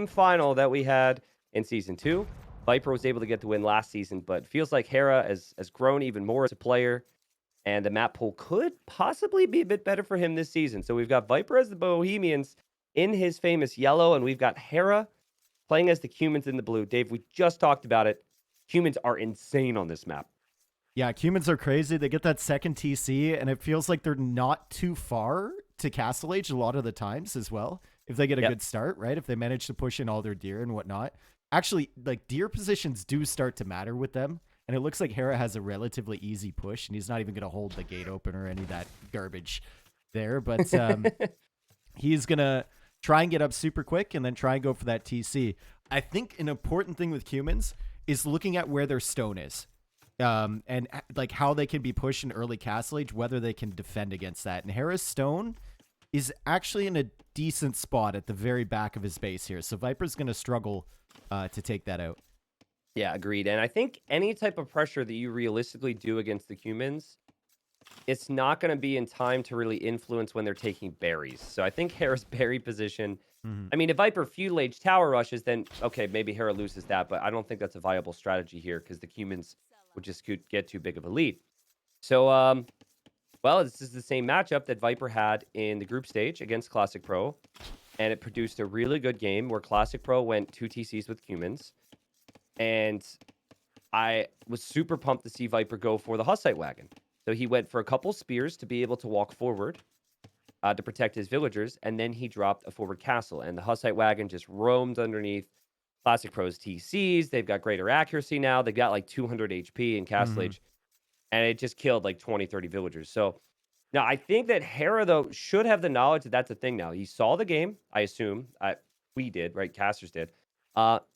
same final that we had in Season 2. Viper was able to get the win last season, but feels like Hera has grown even more as a player, and the map pool could possibly be a bit better for him this season. So we've got Viper as the Bohemians in his famous yellow, and we've got Hera playing as the Humans in the blue. Dave, we just talked about it. Humans are insane on this map. Yeah, Cumans are crazy. They get that second TC, and it feels like they're not too far to Castle Age a lot of the times as well. If they get a good start, right? If they manage to push in all their deer and whatnot. Actually, like deer positions do start to matter with them. And it looks like Hera has a relatively easy push, and he's not even going to hold the gate open or any of that garbage there. But he's going to try and get up super quick and then try and go for that TC. I think an important thing with humans is looking at where their stone is. And like how they can be pushed in early Castle Age, whether they can defend against that. And Hera's stone is actually in a decent spot at the very back of his base here. So Viper's going to struggle to take that out. Yeah, agreed. And I think any type of pressure that you realistically do against the humans, it's not going to be in time to really influence when they're taking berries. So I think Hera's berry position, I mean, if Viper feudal age tower rushes, then okay, maybe Hera loses that, but I don't think that's a viable strategy here because the humans would just get too big of a lead. So, well, this is the same matchup that Viper had in the group stage against Classic Pro, and it produced a really good game where Classic Pro went 2 TCs with humans. And I was super pumped to see Viper go for the Hussite wagon. So he went for a couple spears to be able to walk forward to protect his villagers. And then he dropped a forward castle. And the Hussite wagon just roamed underneath Classic Pro's TCs. They've got greater accuracy now. They've got like 200 HP in Castle Age. And it just killed like 20, 30 villagers. So now I think that Hera, though, should have the knowledge that that's a thing now. He saw the game, I assume. We did, right? Casters did.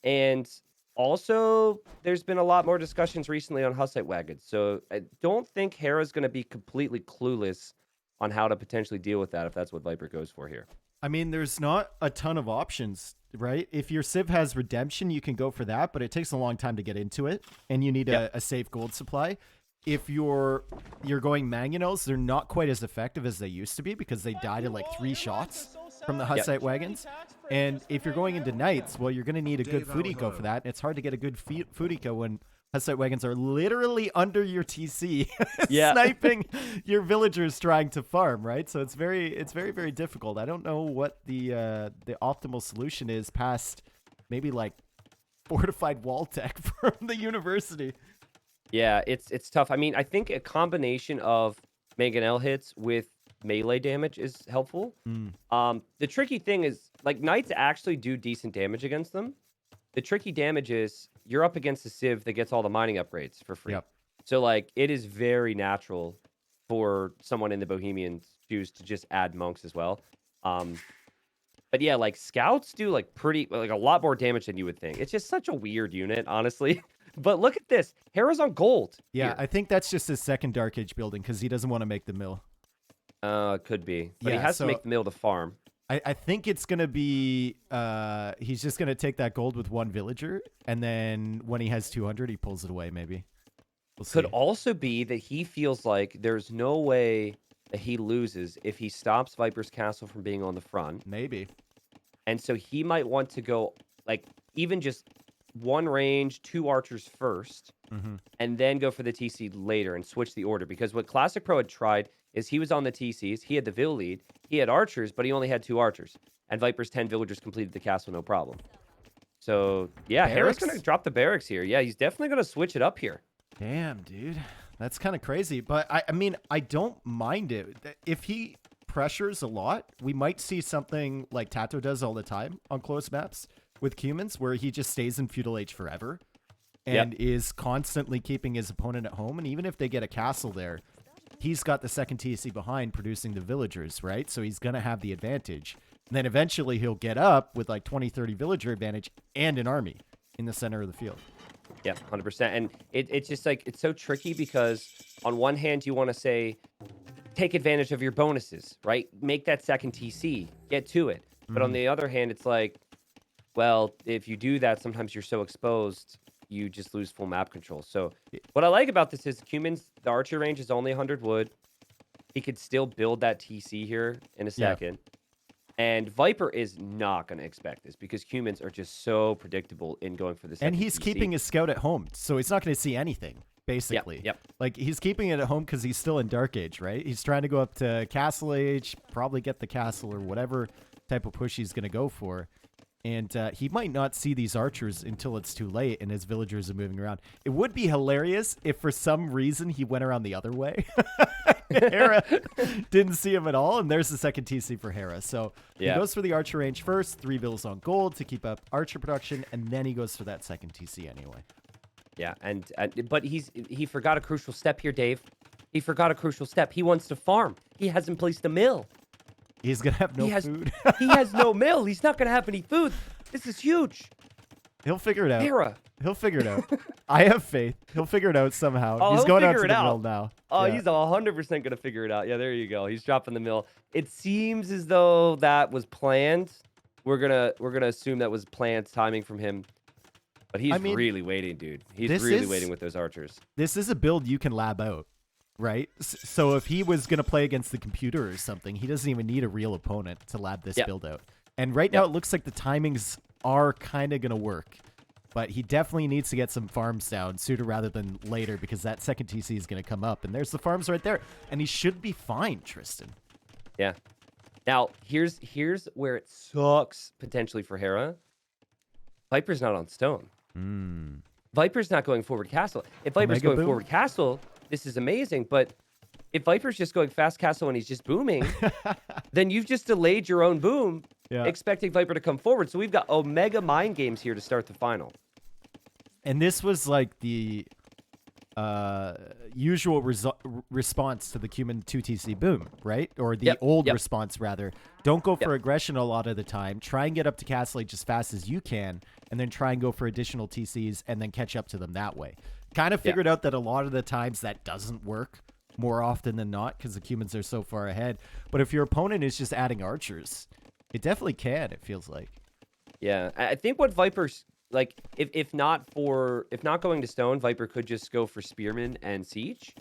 And also, there's been a lot more discussions recently on Hussite wagons, so I don't think Hera's going to be completely clueless on how to potentially deal with that if that's what Viper goes for here. I mean, there's not a ton of options, right? If your Civ has Redemption, you can go for that, but it takes a long time to get into it, and you need a safe gold supply. If you're going Mangonels, they're not quite as effective as they used to be because they die to like 3 shots from the Hussite wagons. And if you're going into Knights, well, you're going to need a good food eco for that. And it's hard to get a good food eco when Hussite wagons are literally under your TC, sniping your villagers trying to farm, right? So it's very, very difficult. I don't know what the optimal solution is past maybe like fortified wall tech from the university. Yeah, it's tough. I mean, I think a combination of Mangonel hits with melee damage is helpful. The tricky thing is, like, Knights actually do decent damage against them. The tricky damage is you're up against a Civ that gets all the mining upgrades for free. So, like, it is very natural for someone in the Bohemian shoes to just add monks as well. But yeah, like, Scouts do, like, a lot more damage than you would think. It's just such a weird unit, honestly. But look at this. Hera's on gold. Yeah, here. I think that's just his second Dark Age building because he doesn't want to make the mill. Could be. But he has to make the mill to farm. I think it's going to be, he's just going to take that gold with 1 villager, and then when he has 200, he pulls it away, maybe. Could also be that he feels like there's no way that he loses if he stops Viper's castle from being on the front. Maybe. And so he might want to go, like, even just 1 range, 2 archers first, and then go for the TC later and switch the order. Because what Classic Pro had tried is he was on the TCs, he had the Vill lead, he had archers, but he only had 2 archers. And Viper's 10 villagers completed the castle, no problem. So, yeah, Hera's going to drop the barracks here. Yeah, he's definitely going to switch it up here. Damn, dude. That's kind of crazy. But, I mean, I don't mind it. If he pressures a lot, we might see something like Tato does all the time on close maps with humans, where he just stays in feudal age forever and is constantly keeping his opponent at home. And even if they get a castle there, he's got the second TC behind producing the villagers, right? So he's going to have the advantage. And then eventually he'll get up with like 20, 30 villager advantage and an army in the center of the field. Yeah, 100%. And it's just like, it's so tricky because on one hand, you want to say, take advantage of your bonuses, right? Make that second TC, get to it. But on the other hand, it's like, well, if you do that, sometimes you're so exposed, you just lose full map control. So what I like about this is Cuman's, the archer range is only 100 wood. He could still build that TC here in a second. And Viper is not going to expect this because humans are just so predictable in going for the second And he's TC. keeping his scout at home, so he's not going to see anything, basically. Yep. Like, he's keeping it at home because he's still in Dark Age, right? He's trying to go up to Castle Age, probably get the castle or whatever type of push he's going to go for. And he might not see these archers until it's too late and his villagers are moving around. It would be hilarious if for some reason he went around the other way. Hera didn't see him at all, and there's the second TC for Hera. So he goes for the archer range first, 3 bills on gold to keep up archer production, and then he goes for that second TC anyway. Yeah, but he forgot a crucial step here, Dave. He forgot a crucial step. He wants to farm. He hasn't placed a mill. He's going to have no food. He has no mill. He's not going to have any food. This is huge. He'll figure it out. Hera. He'll figure it out. I have faith. He'll figure it out somehow. Oh, he's going out to the mill now. Oh, yeah. He's 100% going to figure it out. Yeah, there you go. He's dropping the mill. It seems as though that was planned. We're gonna assume that was planned timing from him. But he's really waiting, dude. He's really waiting with those archers. This is a build you can lab out, right? So if he was going to play against the computer or something, he doesn't even need a real opponent to lab this build out. And right now it looks like the timings are kind of going to work. But he definitely needs to get some farms down sooner rather than later because that second TC is going to come up. And there's the farms right there. And he should be fine, Tristan. Yeah. Now, here's where it sucks potentially for Hera. Viper's not on stone. Viper's not going forward castle. If Viper's going forward castle, this is amazing. But if Viper's just going fast castle and he's just booming, then you've just delayed your own boom, expecting Viper to come forward. So we've got Omega mind games here to start the final. And this was like the usual response to the Cumin 2TC boom, right? Or the old response, rather. Don't go for aggression a lot of the time. Try and get up to Castle Age as fast as you can, and then try and go for additional TCs and then catch up to them that way. Kind of figured out that a lot of the times that doesn't work more often than not because the Cumins are so far ahead. But if your opponent is just adding archers, it definitely can, it feels like. Yeah, I think what Viper's like, if not going to stone, Viper could just go for Spearman and Siege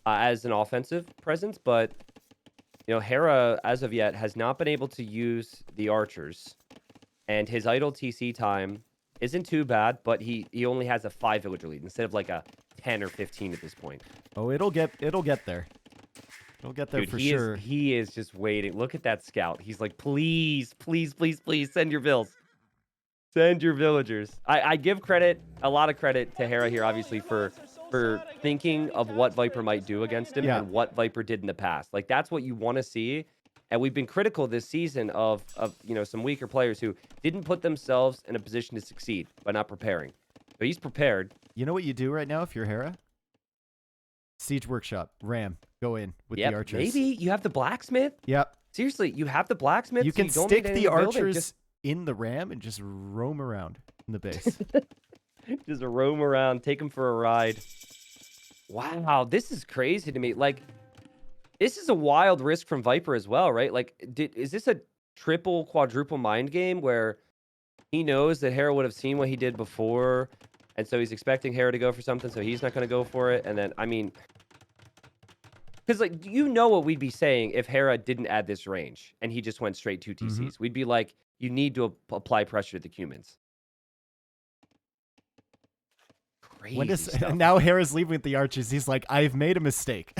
as an offensive presence. But, you know, Hera, as of yet, has not been able to use the archers. And his idle TC time isn't too bad, but he only has a 5 villager lead instead of like a 10 or 15 at this point. Oh, it'll get there. It'll get there for sure. He is just waiting. Look at that scout. He's like, please, please, please, please send your bills. Send your villagers. I give a lot of credit to Hera here, obviously, for thinking of what Viper might do against him and what Viper did in the past. Like, that's what you want to see. And we've been critical this season of you know, some weaker players who didn't put themselves in a position to succeed by not preparing. But he's prepared. You know what you do right now if you're Hera? Siege Workshop, Ram, go in with the archers. Maybe you have the blacksmith. Yep. Seriously, you have the blacksmith. You can stick the archers in the Ram and just roam around in the base. Just roam around, take them for a ride. Wow, this is crazy to me. Like, this is a wild risk from Viper as well, right? Like, is this a triple, quadruple mind game where he knows that Hera would have seen what he did before, and so he's expecting Hera to go for something, so he's not going to go for it? And then, I mean, because, like, you know what we'd be saying if Hera didn't add this range and he just went straight 2 TCs. We'd be like, you need to apply pressure to the Cumins. Crazy stuff. Now Hera's leaving with the archers. He's like, I've made a mistake.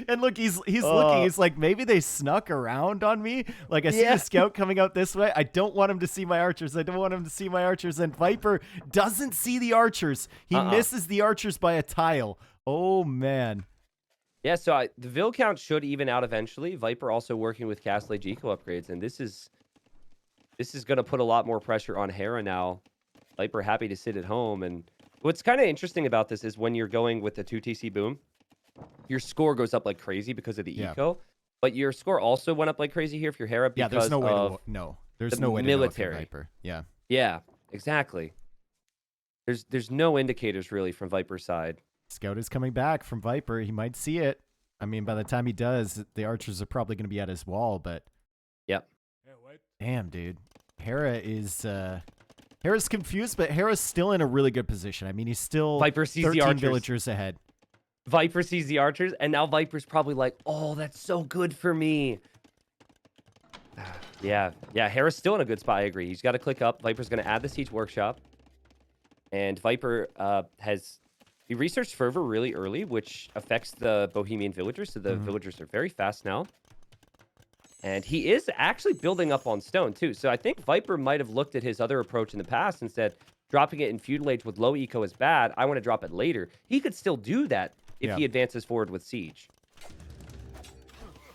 And look, he's looking. He's like, maybe they snuck around on me. Like, I see the scout coming out this way. I don't want him to see my archers. I don't want him to see my archers. And Viper doesn't see the archers. He misses the archers by a tile. Oh, man. Yeah, so the Vil count should even out eventually. Viper also working with Castle Age eco upgrades, and this is going to put a lot more pressure on Hera now. Viper happy to sit at home, and what's kind of interesting about this is when you're going with the 2 TC boom, your score goes up like crazy because of the eco, but your score also went up like crazy here if you're Hera because there's no way there's no way military. To know if you're Viper. Yeah, exactly. There's no indicators really from Viper's side. Scout is coming back from Viper. He might see it. I mean, by the time he does, the archers are probably going to be at his wall, but... Yep. Damn, dude. Hera's confused, but Hera's still in a really good position. I mean, he's still Viper sees 13 the archers. villagers ahead. Viper sees the archers, and now Viper's probably like, oh, that's so good for me. Yeah, Hera's still in a good spot, I agree. He's got to click up. Viper's going to add the Siege Workshop. And Viper he researched Fervor really early, which affects the Bohemian villagers. So the villagers are very fast now. And he is actually building up on stone, too. So I think Viper might have looked at his other approach in the past and said, dropping it in feudal age with low eco is bad. I want to drop it later. He could still do that if he advances forward with Siege.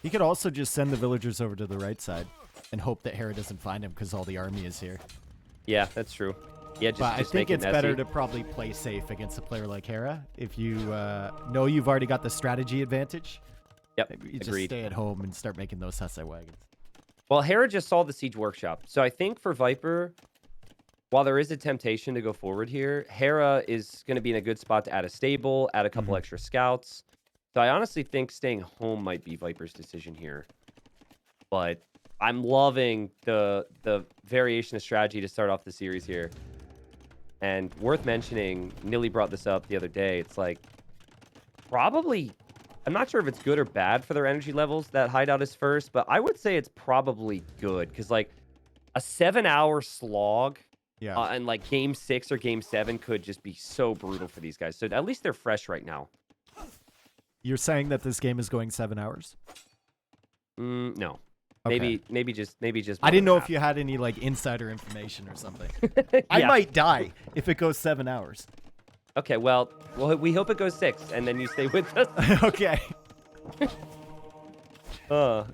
He could also just send the villagers over to the right side and hope that Hera doesn't find him because all the army is here. Yeah, that's true. Yeah, but I think it's better to probably play safe against a player like Hera. If you know you've already got the strategy advantage, you just stay at home and start making those Hussite wagons. Well, Hera just saw the Siege Workshop. So I think for Viper, while there is a temptation to go forward here, Hera is going to be in a good spot to add a stable, add a couple extra scouts. So I honestly think staying home might be Viper's decision here. But I'm loving the variation of strategy to start off the series here. And worth mentioning, Nilly brought this up the other day. It's like, probably, I'm not sure if it's good or bad for their energy levels that Hideout is first, but I would say it's probably good. Because, like, a 7-hour slog and, like, Game 6 or Game 7 could just be so brutal for these guys. So at least they're fresh right now. You're saying that this game is going 7 hours? No. Okay. Maybe just. I didn't know if you had any like insider information or something. I might die if it goes 7 hours. Okay, well, we hope it goes 6, and then you stay with us. Okay.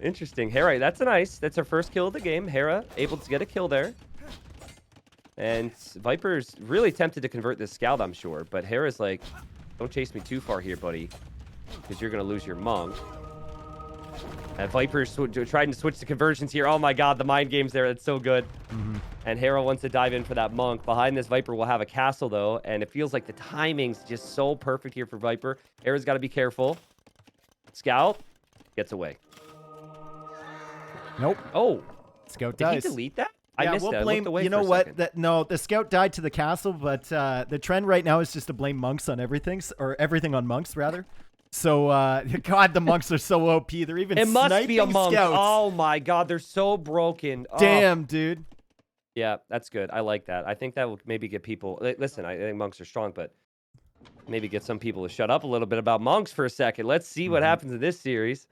Interesting. Hera, that's her first kill of the game. Hera able to get a kill there. And Viper's really tempted to convert this scout, I'm sure. But Hera's like, don't chase me too far here, buddy, because you're going to lose your monk. And Viper's trying to switch the conversions here. Oh my god, the mind games there. That's so good. And Hera wants to dive in for that monk. Behind this, Viper will have a castle, though. And it feels like the timing's just so perfect here for Viper. Hera's got to be careful. Scout gets away. Nope. Oh. Scout dies. Did he delete that? Yeah, I missed that. Blame, you know what? No, the scout died to the castle, but the trend right now is just to blame monks on everything, or everything on monks, rather. So, God, the monks are so OP. They're even sniping scouts. It must be a monk. Oh, my God. They're so broken. Damn, dude. Yeah, that's good. I like that. I think that will maybe get people... Listen, I think monks are strong, but maybe get some people to shut up a little bit about monks for a second. Let's see what happens in this series.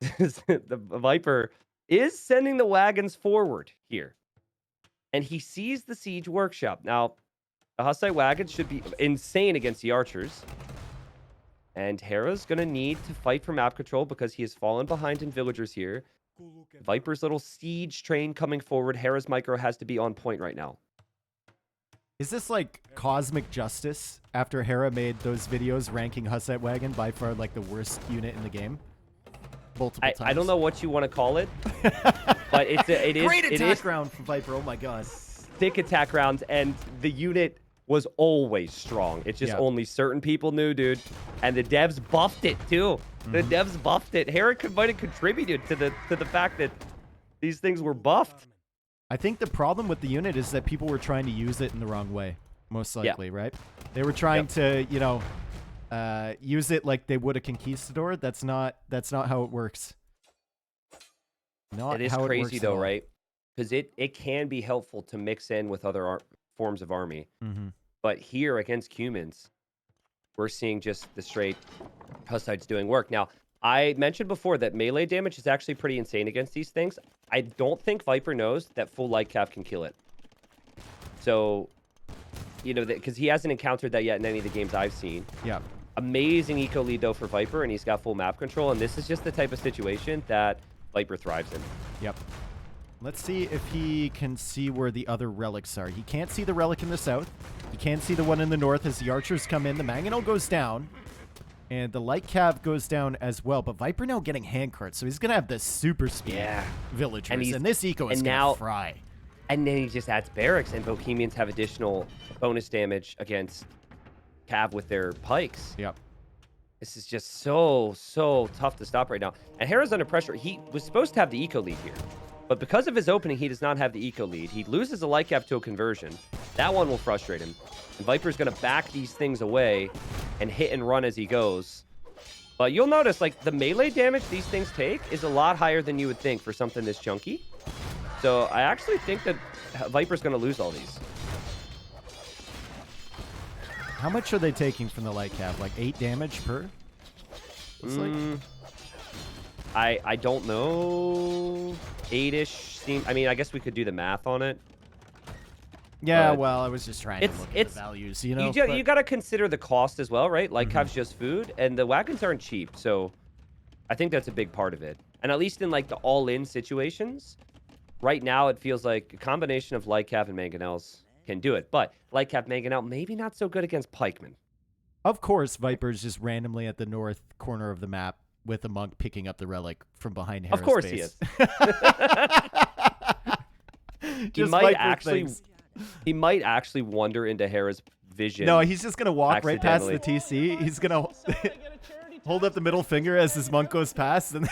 The Viper is sending the wagons forward here. And he sees the Siege Workshop. Now, the Hussite wagons should be insane against the archers. And Hera's going to need to fight for map control because he has fallen behind in villagers here. Viper's little siege train coming forward. Hera's micro has to be on point right now. Is this like cosmic justice after Hera made those videos ranking Hussite Wagon by far like the worst unit in the game? Multiple times. I don't know what you want to call it, but it is great attack round for Viper. Oh my god, thick attack rounds, and the unit was always strong. It's just only certain people knew, dude. And the devs buffed it too. The devs buffed it. Hera might have contributed to the fact that these things were buffed. I think the problem with the unit is that people were trying to use it in the wrong way, most likely, right? They were trying to, you know, use it like they would a conquistador. That's not how it works. It is crazy though, right? Because it can be helpful to mix in with other forms of army. But here against humans, we're seeing just the straight Hussites doing work. Now, I mentioned before that melee damage is actually pretty insane against these things. I don't think Viper knows that full light cap can kill it. So, you know, because he hasn't encountered that yet in any of the games I've seen. Yeah. Amazing eco lead, though, for Viper, and he's got full map control. And this is just the type of situation that Viper thrives in. Yep. Let's see if he can see where the other relics are. He can't see the relic in the south. He can't see the one in the north as the archers come in. The mangonel goes down. And the light cav goes down as well. But Viper now getting handcarts, so he's going to have the super speed villagers. And this eco is going to fry. And then he just adds barracks, and Bohemians have additional bonus damage against cav with their pikes. Yep. This is just so tough to stop right now. And Hera's under pressure. He was supposed to have the eco lead here. But because of his opening, he does not have the eco lead. He loses a light cap to a conversion. That one will frustrate him. And Viper's going to back these things away. and hit and run as he goes. But you'll notice, like, the melee damage these things take is a lot higher than you would think for something this chunky. So I actually think that Viper's going to lose all these. How much are they taking from the light cap? Like 8 damage per? I don't know. 8-ish. I mean, I guess we could do the math on it. Yeah, well, I was just trying to look at the values, you know? You got to consider the cost as well, right? Light cap's just food, and the wagons aren't cheap, so I think that's a big part of it. And at least in, like, the all-in situations, right now it feels like a combination of light cap and mangonels can do it. But light cap mangonel, maybe not so good against pikemen. Of course, Viper's just randomly at the north corner of the map with a monk picking up the relic from behind Hera's Of course base. He is. He might actually wander into Hera's vision. No, he's just going to walk right past the TC. He's going to hold up the middle finger as his monk goes past and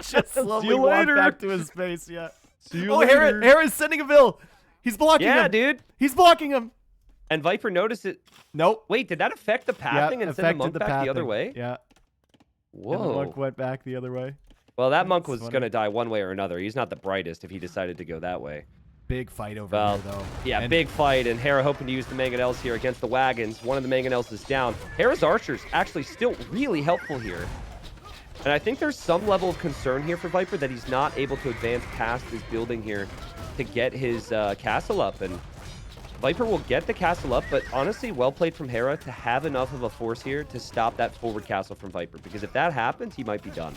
just slowly walk back to his face. Yeah. See you later. Hera's sending a Vil. He's blocking him. Yeah, dude. He's blocking him. And Viper noticed it. Nope. Wait, did that affect the pathing and send the monk back the other way? Yeah. Whoa. And the monk went back the other way. Well, that monk was going to die one way or another. He's not the brightest if he decided to go that way. Big fight over there, though. Yeah, big fight. And Hera hoping to use the mangonels here against the wagons. One of the mangonels is down. Hera's archers actually still really helpful here. And I think there's some level of concern here for Viper that he's not able to advance past his building here to get his castle up. And Viper will get the castle up, but honestly, well played from Hera to have enough of a force here to stop that forward castle from Viper. Because if that happens, he might be done.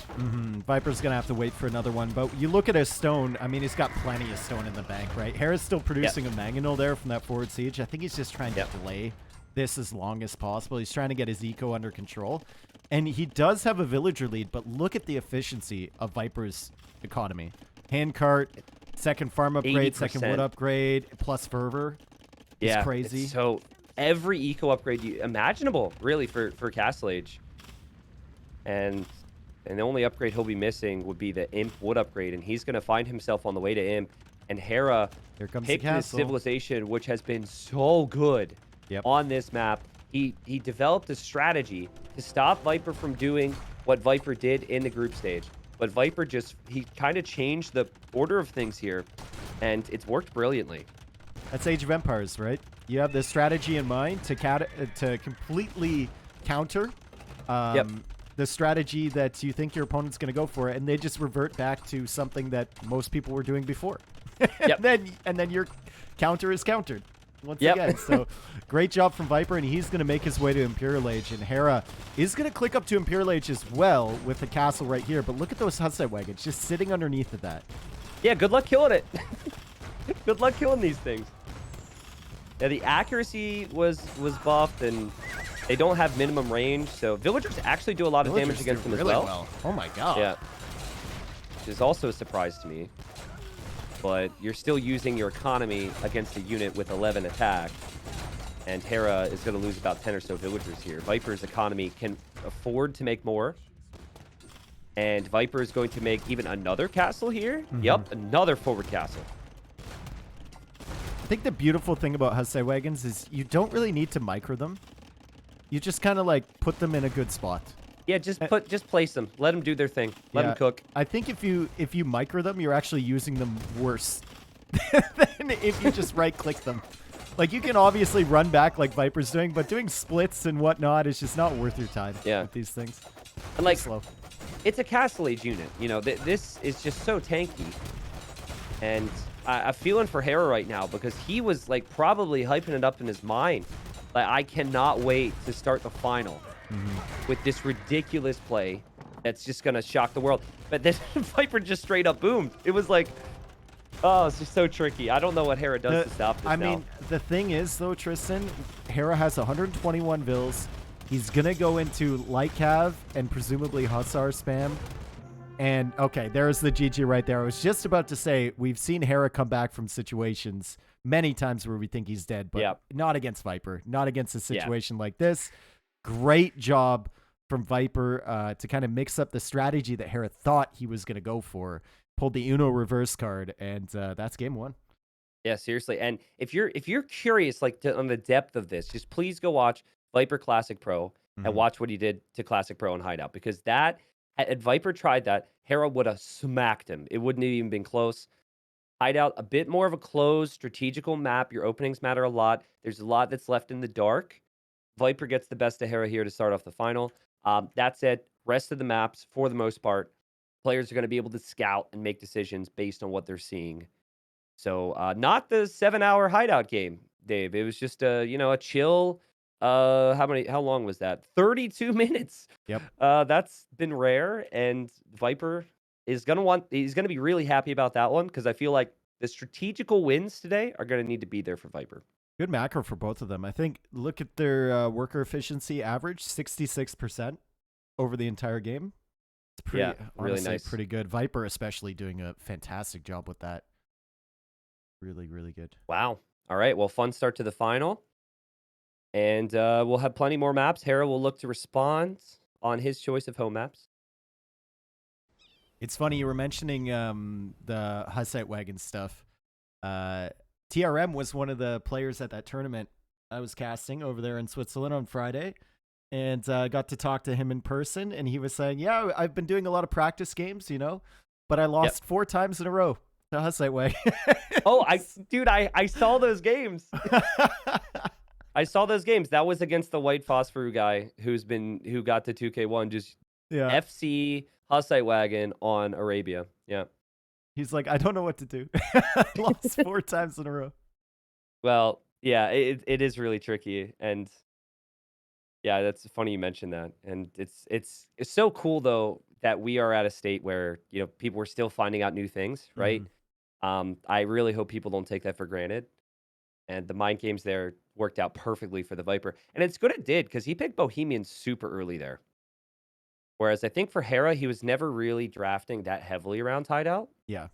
Viper's going to have to wait for another one. But you look at his stone. I mean, he's got plenty of stone in the bank, right? Hera's still producing a mangonel there from that forward siege. I think he's just trying to delay this as long as possible. He's trying to get his eco under control. And he does have a villager lead, but look at the efficiency of Viper's economy. Handcart, second farm upgrade, 80%. Second wood upgrade, plus fervor. Yeah, crazy. So every eco upgrade imaginable, really, for Castle Age. And the only upgrade he'll be missing would be the Imp wood upgrade, and he's going to find himself on the way to Imp. And Hera picked this civilization, which has been so good on this map. He developed a strategy to stop Viper from doing what Viper did in the group stage. But Viper he kind of changed the order of things here, and it's worked brilliantly. That's Age of Empires, right? You have the strategy in mind to completely counter the strategy that you think your opponent's going to go for, and they just revert back to something that most people were doing before. and then your counter is countered once again. So great job from Viper, and he's going to make his way to Imperial Age, and Hera is going to click up to Imperial Age as well with the castle right here. But look at those Hussite wagons just sitting underneath of that. Yeah, good luck killing it. Good luck killing these things. Yeah, the accuracy was buffed, and they don't have minimum range, so villagers actually do a lot of damage against them as well. Oh my god. Yeah. Which is also a surprise to me. But you're still using your economy against a unit with 11 attack, and Hera is going to lose about 10 or so villagers here. Viper's economy can afford to make more, and Viper is going to make even another castle here. Yep, another forward castle. I think the beautiful thing about Hussite wagons is you don't really need to micro them. You just kind of like put them in a good spot. Yeah, just place them. Let them do their thing. Let them cook. I think if you micro them, you're actually using them worse than if you just right-click them. Like, you can obviously run back like Viper's doing, but doing splits and whatnot is just not worth your time with these things. And like, slow. It's a Castle Age unit. You know, this is just so tanky. And I'm feeling for Hera right now because he was like probably hyping it up in his mind. Like, I cannot wait to start the final with this ridiculous play that's just going to shock the world. But then Viper just straight up boomed. It was like, oh, it's just so tricky. I don't know what Hera does to stop this I mean, the thing is, though, Tristan, Hera has 121 Vils. He's going to go into Light Cav and presumably Hussar spam. And, okay, there's the GG right there. I was just about to say, we've seen Hera come back from situations many times where we think he's dead, but not against Viper, not against a situation like this. Great job from Viper to kind of mix up the strategy that Hera thought he was going to go for. Pulled the Uno reverse card, and that's game one. Yeah, seriously. And if you're curious, like on the depth of this, just please go watch Viper Classic Pro and Mhm. watch what he did to Classic Pro and Hideout, because that had Viper tried that, Hera would have smacked him. It wouldn't have even been close. Hideout, a bit more of a closed, strategical map. Your openings matter a lot. There's a lot that's left in the dark. Viper gets the best of Hera here to start off the final. That said, rest of the maps, for the most part, players are going to be able to scout and make decisions based on what they're seeing. So, not the 7-hour Hideout game, Dave. It was just a chill. How long was that? 32 minutes. Yep. That's been rare, and Viper he's gonna be really happy about that one, because I feel like the strategical wins today are gonna need to be there for Viper. Good macro for both of them. I think look at their worker efficiency average, 66% over the entire game. It's pretty, Yeah, really honestly, nice. pretty good. Viper especially doing a fantastic job with that. Really, really good. Wow. All right. Well, fun start to the final. And we'll have plenty more maps. Hera will look to respond on his choice of home maps. It's funny you were mentioning the Hussite wagon stuff. TRM was one of the players at that tournament I was casting over there in Switzerland on Friday, and got to talk to him in person. And he was saying, "Yeah, I've been doing a lot of practice games, but I lost 4 times in a row to Hussite wagon." Oh, I saw those games. I saw those games. That was against the White Phosphor guy who got to 2K1, just Yeah. FC Hussite Wagon on Arabia. Yeah. He's like, "I don't know what to do." Lost 4 times in a row. Well, yeah, it is really tricky, and yeah, that's funny you mentioned that. And it's so cool though that we are at a state where, people are still finding out new things, right? Mhm. I really hope people don't take that for granted. And the mind games there worked out perfectly for the Viper. And it's good it did, because he picked Bohemian super early there. Whereas I think for Hera, he was never really drafting that heavily around Hideout. Yeah.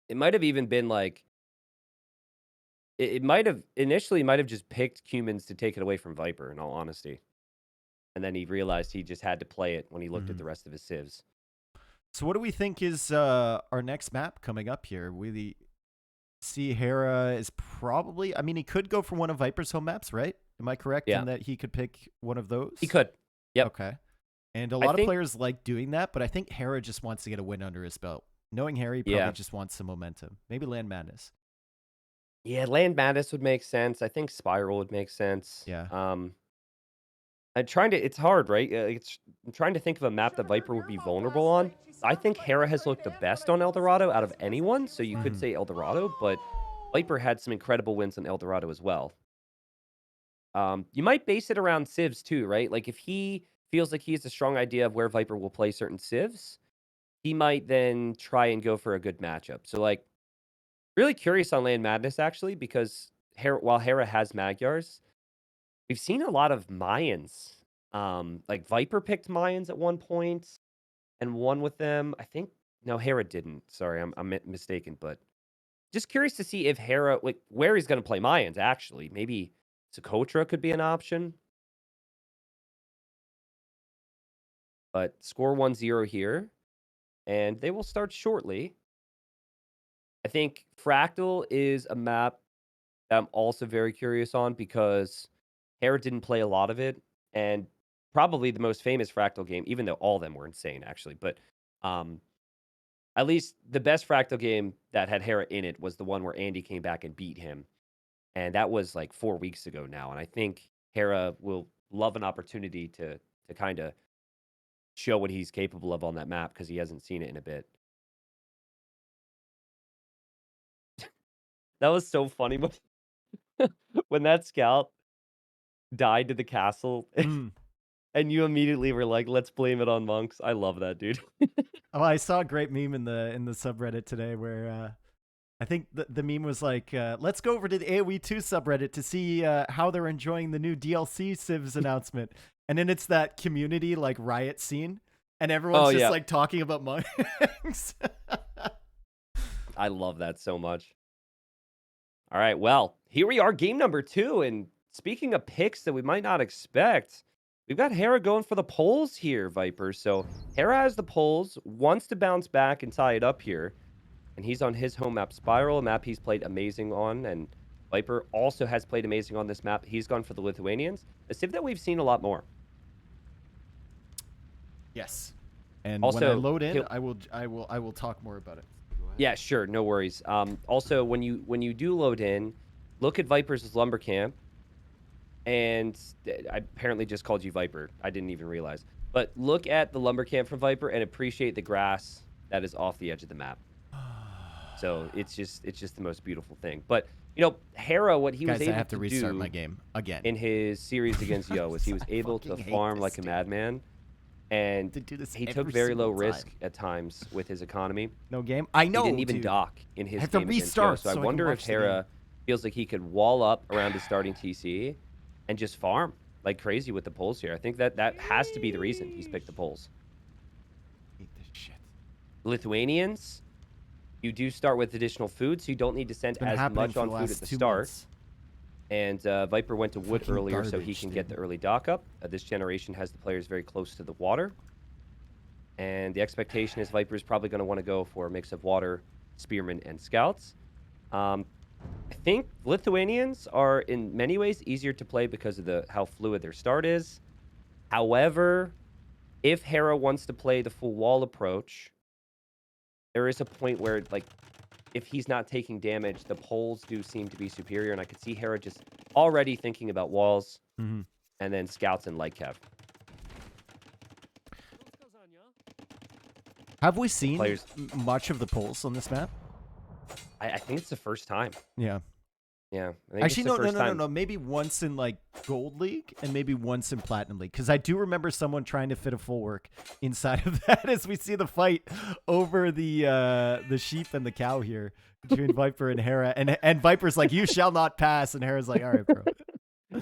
It might have even been like, it might have initially might have just picked Cumans to take it away from Viper, in all honesty. And then he realized he just had to play it when he looked at Mhm. the rest of his civs. So what do we think is our next map coming up here? We see Hera is probably, I mean, he could go for one of Viper's home maps, right? Am I correct Yeah, in that he could pick one of he those? could. Yep. Okay. And a I lot of think, players like doing that, but I think Hera just wants to get a win under his belt. Knowing Harry probably yeah. just wants some momentum. Maybe Land Madness. Yeah, Land Madness would make sense. I think Spiral would make sense. Yeah. It's hard, right? I'm trying to think of a map that Viper would be vulnerable on. I think Hera has looked the best on El Dorado out of anyone, so you could Mhm. say El Dorado, but Viper had some incredible wins on El Dorado as well. You might base it around civs too, right? Like if he feels like he has a strong idea of where Viper will play certain civs, he might then try and go for a good matchup. So like, really curious on Land Madness actually, because while Hera has Magyars, we've seen a lot of Mayans. Like Viper picked Mayans at one point and won with them. I think no, Hera didn't. Sorry, I'm mistaken. But just curious to see if Hera, like, where he's going to play Mayans. Actually, maybe Cotra could be an option. But score 1-0 here, and they will start shortly. I think Fractal is a map that I'm also very curious on, because Hera didn't play a lot of it, and probably the most famous Fractal game, even though all of them were insane, actually. But um, at least the best Fractal game that had Hera in it was the one where Andy came back and beat him. And that was like 4 weeks ago now. And I think Hera will love an opportunity to kind of show what he's capable of on that map, because he hasn't seen it in a bit. That was so funny when that scout died to the castle Mm. and you immediately were like, let's blame it on monks. I love that, dude. Oh, I saw a great meme in the subreddit today where I think the meme was like, let's go over to the AoE2 subreddit to see how they're enjoying the new DLC Civs announcement. And then it's that community like riot scene, and everyone's Oh, just yeah. like talking about monks. I love that so much. All right, well, here we are, game number 2. And speaking of picks that we might not expect, we've got Hera going for the poles here, Viper. So Hera has the poles, wants to bounce back and tie it up here. And he's on his home map, Spiral, a map he's played amazing on. And Viper also has played amazing on this map. He's gone for the Lithuanians, a civ that we've seen a lot more. Yes. And when I Also, load in, I will talk more about it. Go ahead. yeah, sure, no worries. Also, when you do load in, look at Viper's lumber camp, and I apparently just called you Viper. I didn't even realize. But look at the lumber camp from Viper and appreciate the grass that is off the edge of the map. So it's just the most beautiful thing. But you know, Hera, what he was Guys, able I have to to restart do my game again. in his series against Yo was he was able to fucking hate farm this, like a dude. madman, and To do this he took every very low single risk time. at times with his economy. No game. I know. He didn't even dude. dock in his have to game against Yo. restart So I so I can wonder if watch the game. Hera feels like he could wall up around his starting TC and just farm like crazy with the poles here. I think that has to be the reason he's picked the poles. Hate this shit. Lithuanians, you do start with additional food, so you don't need to send as much on food at the start. And Viper went to wood Fucking earlier so he garbage, can dude. get the early dock up. This generation has the players very close to the water. And the expectation is Viper is probably going to want to go for a mix of water, spearmen, and scouts. I think Lithuanians are in many ways easier to play because of how fluid their start is. However, if Hera wants to play the full wall approach, there is a point where, like, if he's not taking damage, the poles do seem to be superior, and I could see Hera just already thinking about walls and then scouts and light cav. Have we seen players- much of the poles on this map? I think it's the first time. Yeah. Yeah. I think Actually, it's the first time. no. Maybe once in like Gold League and maybe once in Platinum League. Because I do remember someone trying to fit a full work inside of that as we see the fight over the sheep and the cow here between Viper and Hera. And Viper's like, you shall not pass. And Hera's like, all right, bro.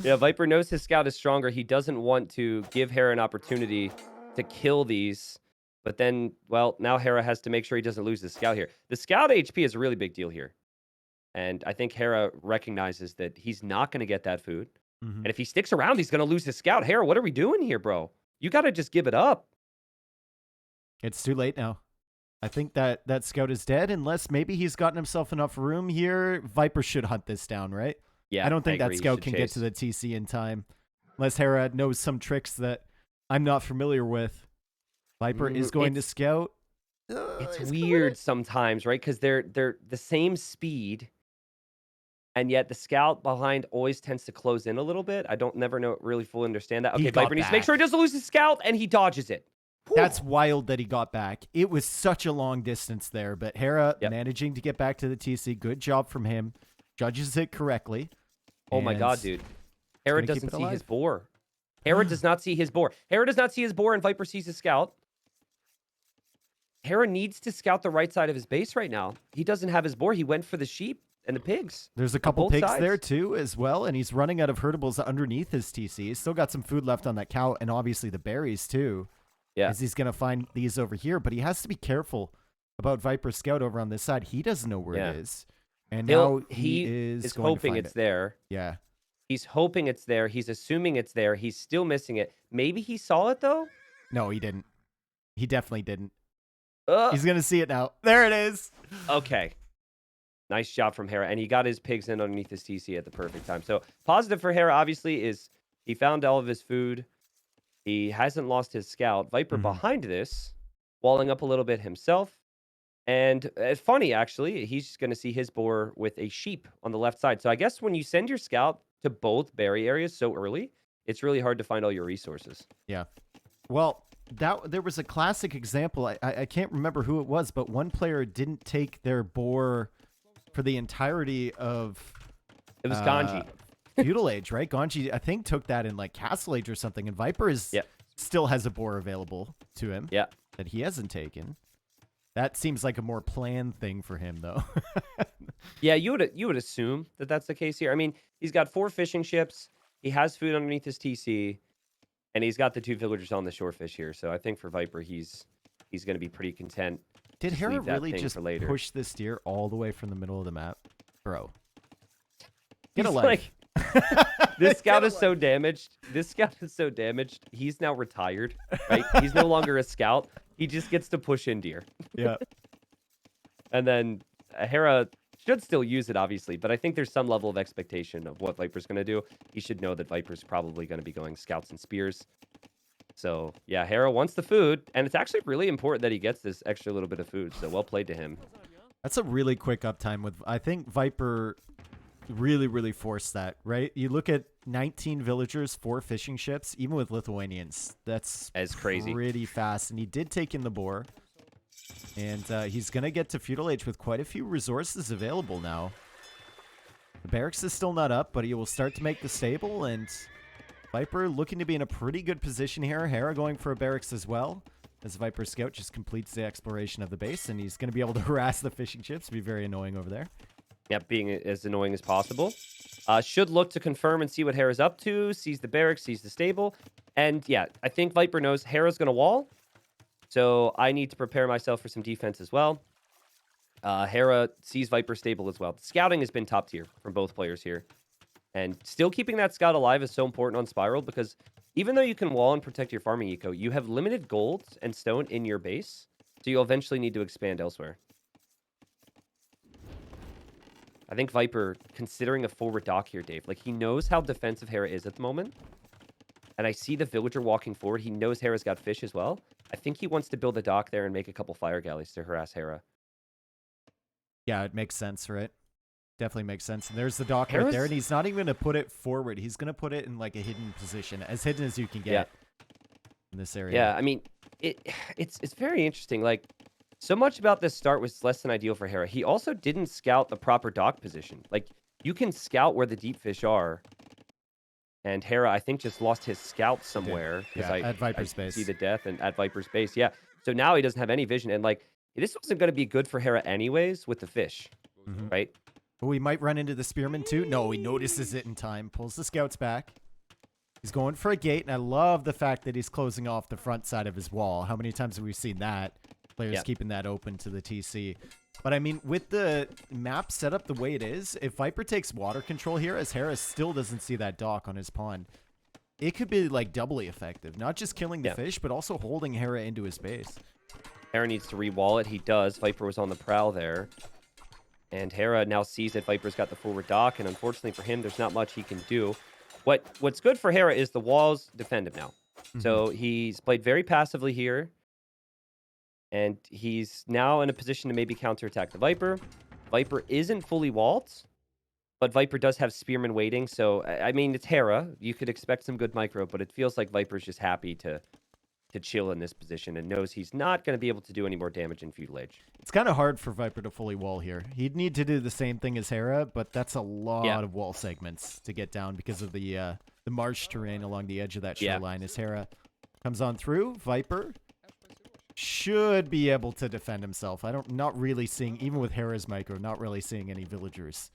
Yeah, Viper knows his scout is stronger. He doesn't want to give Hera an opportunity to kill these. But then, well, now Hera has to make sure he doesn't lose the scout here. The scout HP is a really big deal here. And I think Hera recognizes that he's not going to get that food. And if he sticks around, he's going to lose his scout. Hera, what are we doing here, bro? You got to just give it up. It's too late now. I think that scout is dead unless maybe he's gotten himself enough room here. Viper should hunt this down, right? Yeah, I don't think that agree. scout can get to the TC in time. Unless Hera knows some tricks that I'm not familiar with. Viper is going to scout. It's weird sometimes, right? Because they're the same speed, and yet the scout behind always tends to close in a little bit. I don't never really fully understand that. Okay, Viper needs to make sure he doesn't lose his scout, and he dodges it. That's wild that he got back. It was such a long distance there, but Hera managing to get back to the TC. Good job from him. Judges it correctly. Oh my god, dude. Hera doesn't see his boar. Hera does not see his boar. Hera does not see his boar, and Viper sees his scout. Hera needs to scout the right side of his base right now. He doesn't have his boar. He went for the sheep and the pigs. There's a couple pigs there too as well, and he's running out of herdables underneath his TC. He's still got some food left on that cow, and obviously the berries too. Yeah. As he's going to find these over here, but he has to be careful about Viper's scout over on this side. He doesn't know where it is. And now he is going hoping to find it's there. Yeah. He's hoping it's there. He's assuming it's there. He's still missing it. Maybe he saw it, though? No, he didn't. He definitely didn't. He's going to see it now. There it is. Okay. Nice job from Hera. And he got his pigs in underneath his TC at the perfect time. So positive for Hera, obviously, is he found all of his food. He hasn't lost his scout. Viper behind this, walling up a little bit himself. And it's funny, actually. He's going to see his boar with a sheep on the left side. So I guess when you send your scout to both berry areas so early, it's really hard to find all your resources. Yeah. Well, there was a classic example. I can't remember who it was, but one player didn't take their boar for the entirety of... It was Ganji. Feudal Age, right? Ganji, I think, took that in like Castle Age or something, and Viper still has a boar available to him that he hasn't taken. That seems like a more planned thing for him, though. Yeah, you would assume that that's the case here. I mean, he's got 4 fishing ships. He has food underneath his TC, and he's got the 2 villagers on the shorefish here. So I think for Viper, he's going to be pretty content. Did Hera really just push this deer all the way from the middle of the map, bro? Get a life. This scout is so damaged. This scout is so damaged. He's now retired, right? He's no longer a scout. He just gets to push in deer. Yeah. And then Hera should still use it, obviously, but I think there's some level of expectation of what Viper's going to do. He should know that Viper's probably going to be going scouts and spears. So, yeah, Hera wants the food, and it's actually really important that he gets this extra little bit of food, so well played to him. That's a really quick uptime with, I think Viper really forced that, right? You look at 19 villagers, 4 fishing ships, even with Lithuanians. That's crazy. Pretty fast, and he did take in the boar. And he's going to get to Feudal Age with quite a few resources available now. The barracks is still not up, but he will start to make the stable, and Viper looking to be in a pretty good position here. Hera going for a barracks as well, as Viper Scout just completes the exploration of the base, and he's going to be able to harass the fishing ships. Be very annoying over there. Yep, being as annoying as possible. Should look to confirm and see what Hera's up to. Sees the barracks, sees the stable. And yeah, I think Viper knows Hera's going to wall. So I need to prepare myself for some defense as well. Hera sees Viper stable as well. The scouting has been top tier from both players here. And still keeping that scout alive is so important on Spiral because even though you can wall and protect your farming eco, you have limited gold and stone in your base. So you'll eventually need to expand elsewhere. I think Viper, considering a forward dock here, Dave, like he knows how defensive Hera is at the moment. And I see the villager walking forward. He knows Hera's got fish as well. I think he wants to build a dock there and make a couple fire galleys to harass Hera. Yeah, it makes sense, right? Definitely makes sense. And there's the dock right there, and he's not even going to put it forward. He's going to put it in like a hidden position, as hidden as you can get in this area. Yeah, I mean, it's very interesting. Like, so much about this start was less than ideal for Hera. He also didn't scout the proper dock position. Like, you can scout where the deep fish are. And Hera, I think, just lost his scout somewhere. Yeah, at Viper's base. See the death and at Viper's base. Yeah. So now he doesn't have any vision. And, like, this wasn't going to be good for Hera anyways with the fish. Right? Oh, we might run into the spearman too. No, he notices it in time. Pulls the scouts back. He's going for a gate. And I love the fact that he's closing off the front side of his wall. How many times have we seen that? Players keeping that open to the TC. But I mean, with the map set up the way it is, if Viper takes water control here, as Hera still doesn't see that dock on his pond, it could be like doubly effective. Not just killing the fish, but also holding Hera into his base. Hera needs to re-wall it. He does. Viper was on the prowl there. And Hera now sees that Viper's got the forward dock, and unfortunately for him, there's not much he can do. What's good for Hera is the walls defend him now. So he's played very passively here. And he's now in a position to maybe counterattack the Viper. Viper isn't fully walled, but Viper does have Spearman waiting. So, I mean, it's Hera. You could expect some good micro, but it feels like Viper's just happy to chill in this position and knows he's not going to be able to do any more damage in Feudal Age. It's kind of hard for Viper to fully wall here. He'd need to do the same thing as Hera, but that's a lot of wall segments to get down because of the marsh terrain along the edge of that shoreline. As Hera comes on through, Viper should be able to defend himself. Not really seeing, even with Hera's micro, not really seeing any villagers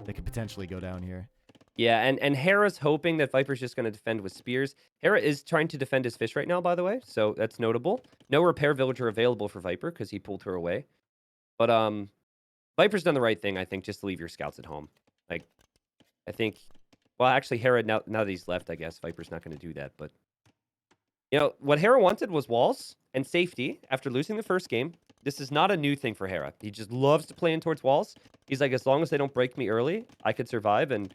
that could potentially go down here. Yeah, and Hera's hoping that Viper's just going to defend with spears. Hera is trying to defend his fish right now, by the way, so that's notable. No repair villager available for Viper because he pulled her away. But Viper's done the right thing, I think, just to leave your scouts at home. Like, I think, well, actually, Hera, now that he's left, I guess, Viper's not going to do that, but you know, what Hera wanted was walls and safety after losing the first game. This is not a new thing for Hera. He just loves to play in towards walls. He's like, as long as they don't break me early, I could survive. And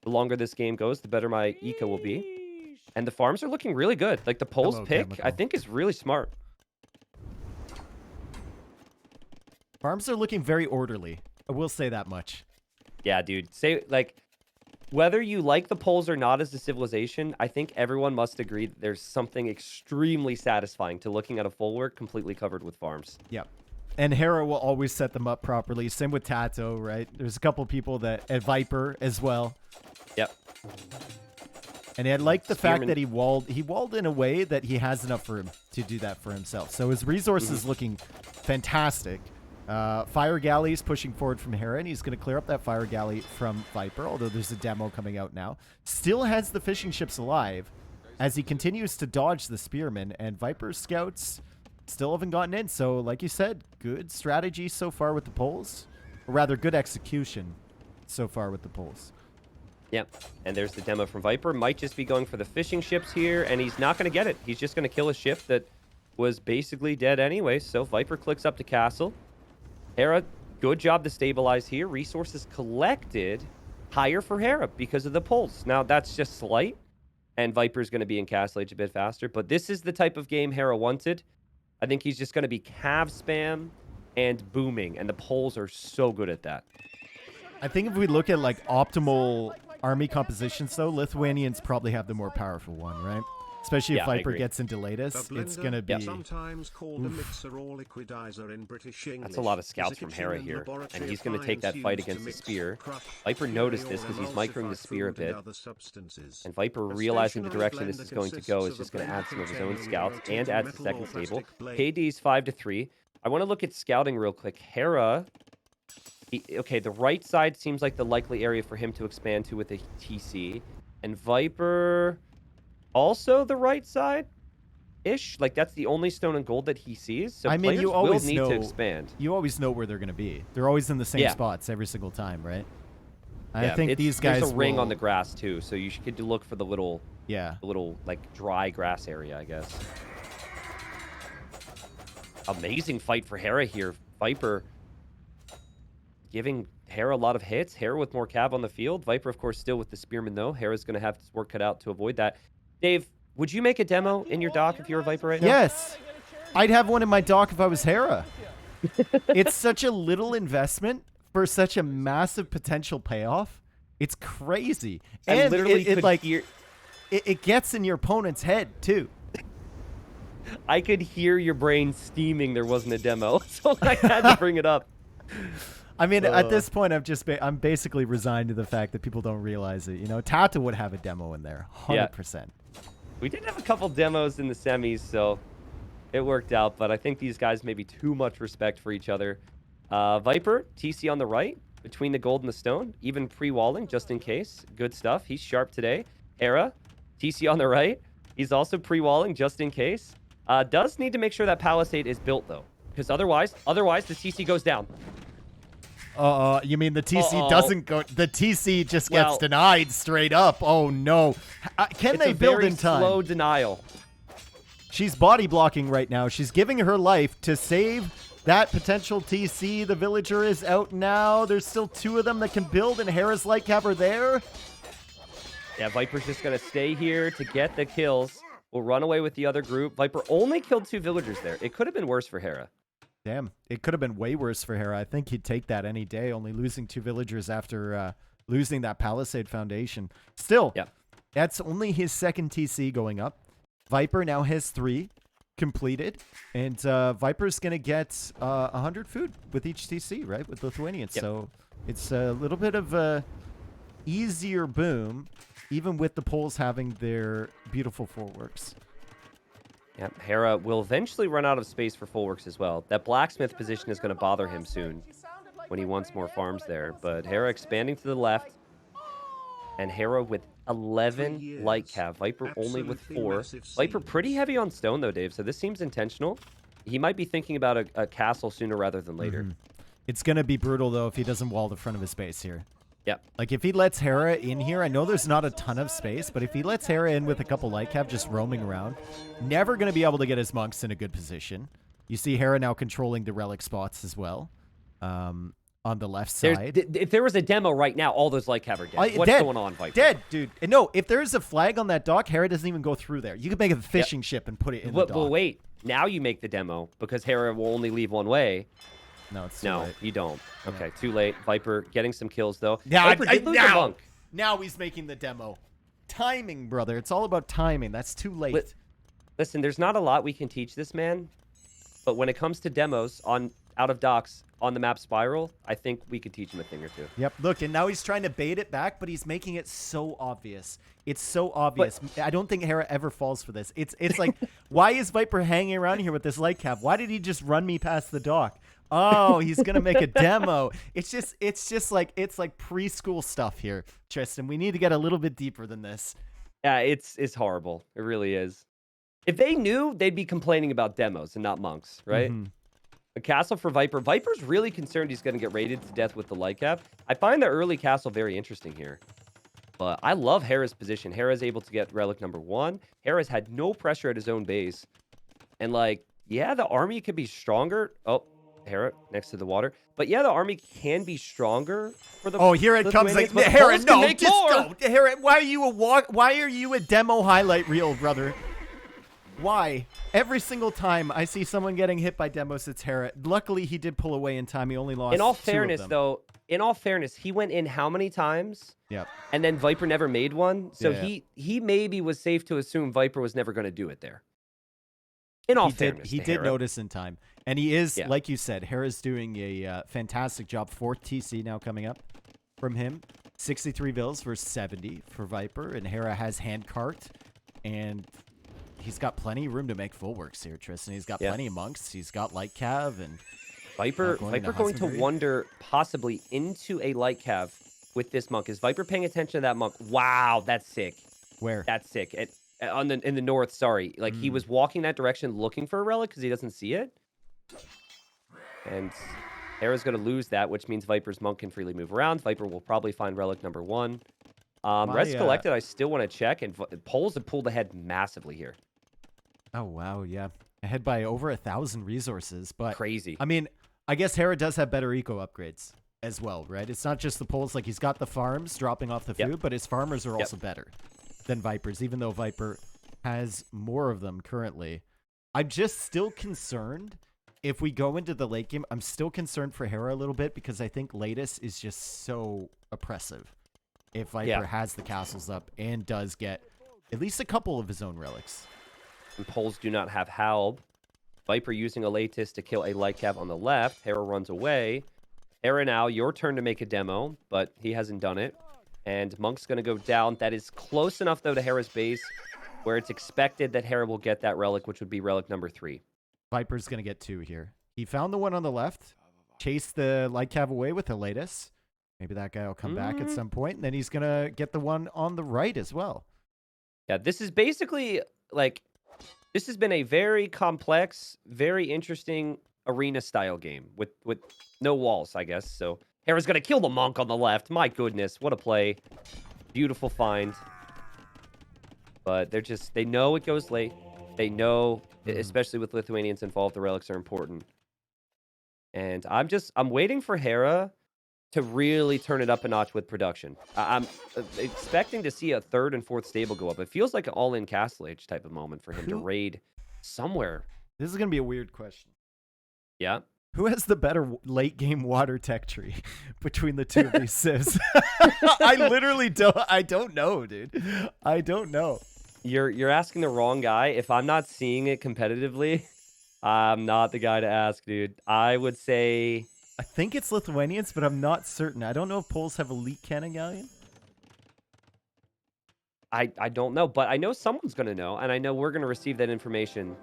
the longer this game goes, the better my eco will be. And the farms are looking really good. Like the Poles pick, I think, is really smart. Farms are looking very orderly. I will say that much. Yeah, dude. Say, like, whether you like the Poles or not as a civilization, I think everyone must agree that there's something extremely satisfying to looking at a bulwark completely covered with farms. Yep. And Hera will always set them up properly. Same with Tato, right? There's a couple people that at Viper as well. Yep. And I like the fact that he walled in a way that he has enough room to do that for himself. So his resources looking fantastic. Fire galleys pushing forward from Hera, and he's going to clear up that fire galley from Viper, although there's a demo coming out now. Still has the fishing ships alive as he continues to dodge the spearmen, and Viper's scouts still haven't gotten in. So, like you said, good strategy so far with the Poles, or rather good execution so far with the Poles. Yep, and there's the demo from Viper. Might just be going for the fishing ships here, and he's not going to get it. He's just going to kill a ship that was basically dead anyway, so Viper clicks up to castle. Hera Good job to stabilize here. Resources collected higher for Hera because of the pulls. Now, that's just slight, and Viper's going to be in Castle Age a bit faster, but this is the type of game Hera wanted. I think he's just going to be cav spam and booming, and the pulls are so good at that. I think if we look at like optimal army compositions, though, Lithuanians probably have the more powerful one, right? Especially if Viper gets into latest, it's gonna be. Sometimes called a mixer or liquidizer in British English. That's a lot of scouts from Hera here, and he's going to take that fight against the spear. Viper noticed this because he's microing the spear a bit, and Viper, realizing the direction this is going to go, is just going to add some of his own scouts and add to second stable. KD's 5-3. I want to look at scouting real quick. Hera. Okay, the right side seems like the likely area for him to expand to with a TC, and Viper. Also the right side-ish. Like, that's the only stone and gold that he sees. So I mean, you always will need know, to expand. You always know where they're going to be. They're always in the same spots every single time, right? I think these guys There's a ring on the grass, too, so you should look for the little, like, dry grass area, I guess. Amazing fight for Hera here. Viper giving Hera a lot of hits. Hera with more cav on the field. Viper, of course, still with the spearman, though. Hera's going to have his work cut out to avoid that. Dave, would you make a demo in your dock if you were Viper right now? Yes. I'd have one in my dock if I was Hera. It's such a little investment for such a massive potential payoff. It's crazy. And literally it gets in your opponent's head, too. I could hear your brain steaming there wasn't a demo, so I had to bring it up. I mean, at this point, I'm basically resigned to the fact that people don't realize it. You know, Tata would have a demo in there, 100%. Yeah. We did have a couple demos in the semis, so it worked out. But I think these guys maybe too much respect for each other. Viper, TC on the right, between the gold and the stone, even pre-walling, just in case. Good stuff. He's sharp today. Hera, TC on the right. He's also pre-walling, just in case. Does need to make sure that palisade is built, though, because otherwise the TC goes down. You mean the TC doesn't go? The TC just gets denied straight up. Oh no! Can they build in time? Slow denial. She's body blocking right now. She's giving her life to save that potential TC. The villager is out now. There's still 2 of them that can build, and Hera's light cap are there. Yeah, Viper's just gonna stay here to get the kills. We'll run away with the other group. Viper only killed 2 villagers there. It could have been worse for Hera. Damn, it could have been way worse for Hera. I think he'd take that any day, only losing 2 villagers after losing that Palisade Foundation. Still, that's only his second TC going up. Viper now has 3 completed, and Viper's going to get 100 food with each TC, right, with Lithuanians. So it's a little bit of a easier boom, even with the Poles having their beautiful foreworks. Yep, Hera will eventually run out of space for full works as well. That blacksmith position is going to bother him soon when he wants more farms there. But Hera expanding to the left, and Hera with 11 light cav. Viper only with 4. Viper pretty heavy on stone, though, Dave, so this seems intentional. He might be thinking about a castle sooner rather than later. It's going to be brutal, though, if he doesn't wall the front of his base here. Yep. Like, if he lets Hera in here, I know there's not a ton of space, but if he lets Hera in with a couple light cap just roaming around, never going to be able to get his monks in a good position. You see Hera now controlling the relic spots as well on the left side. If there was a demo right now, all those light cap are dead. What's going on, Viper? Dead, dude. No, if there's a flag on that dock, Hera doesn't even go through there. You could make a fishing ship and put it in the dock. But wait, now you make the demo because Hera will only leave one way. No, it's too late. You don't. Okay, too late. Viper getting some kills, though. Yeah, Viper did lose a monk. Now he's making the demo. Timing, brother. It's all about timing. That's too late. Listen, there's not a lot we can teach this man, but when it comes to demos out of docks on the map Spiral, I think we could teach him a thing or 2. Yep. Look, and now he's trying to bait it back, but he's making it so obvious. It's so obvious. But I don't think Hera ever falls for this. It's like, why is Viper hanging around here with this light cap? Why did he just run me past the dock? Oh, he's gonna make a demo. It's like preschool stuff here, Tristan. We need to get a little bit deeper than this. Yeah, it's horrible. It really is. If they knew, they'd be complaining about demos and not monks, right? A castle for Viper. Viper's really concerned he's gonna get raided to death with the light cap. I find the early castle very interesting here. But I love Hera's position. Hera's able to get relic number 1. Hera's had no pressure at his own base. And like, yeah, the army could be stronger. Oh. Hera next to the water. But yeah, the army can be stronger for the Oh, here it comes. Lithuanians, Like, but the Hera, Poles can no, make just more. go. Hera, why are you a demo highlight reel, brother? Why? Every single time I see someone getting hit by demos, it's Hera. Luckily, he did pull away in time. He only lost In all 2 of fairness, them. though, in all fairness, he went in how many times? Yep. And then Viper never made one. So Yeah. he maybe was safe to assume Viper was never going to do it there. In all fairness, He to did Hera. notice in time. And he is, Yeah. like you said, Hera's doing a fantastic job. 4th TC now coming up from him. 63 vills versus 70 for Viper. And Hera has handcart. And he's got plenty of room to make full works here, Tristan. He's got plenty of monks. He's got light cav and Viper going to wander possibly into a light cav with this monk. Is Viper paying attention to that monk? Wow, that's sick. Where? That's sick. In the north, sorry. Like, he was walking that direction looking for a relic because he doesn't see it. And Hera's going to lose that, which means Viper's monk can freely move around. Viper will probably find relic number 1. Reds collected, I still want to check. And Poles have pulled ahead massively here. Oh, wow, yeah. Ahead by over 1,000 resources. But Crazy. I mean, I guess Hera does have better eco upgrades as well, right? It's not just the Poles. Like, he's got the farms dropping off the food, but his farmers are also better than Viper's, even though Viper has more of them currently. I'm just still concerned if we go into the late game. I'm still concerned for Hera a little bit because I think latest is just so oppressive if Viper has the castles up and does get at least a couple of his own relics. And Poles do not have Halb. Viper using a Latis to kill a light cav on the left. Hera runs away. Hera now, your turn to make a demo, but he hasn't done it. And Monk's going to go down. That is close enough, though, to Hera's base, where it's expected that Hera will get that relic, which would be relic number 3. Viper's going to get 2 here. He found the one on the left, chased the light cav away with the latest. Maybe that guy will come back at some point, and then he's going to get the one on the right as well. Yeah, this is basically, like, this has been a very complex, very interesting arena-style game with no walls, I guess. So Hera's going to kill the monk on the left. My goodness, what a play. Beautiful find. But they know it goes late. They know, especially with Lithuanians involved, the relics are important. And I'm waiting for Hera to really turn it up a notch with production. I'm expecting to see a 3rd and 4th stable go up. It feels like an all-in Castle Age type of moment for him to raid somewhere. This is going to be a weird question. Yeah. Who has the better late game water tech tree between the two of these civs? I literally don't know, dude. I don't know. You're asking the wrong guy. If I'm not seeing it competitively, I'm not the guy to ask, dude. I would say I think it's Lithuanians, but I'm not certain. I don't know if Poles have elite cannon galleon. I don't know, but I know someone's going to know, and I know we're going to receive that information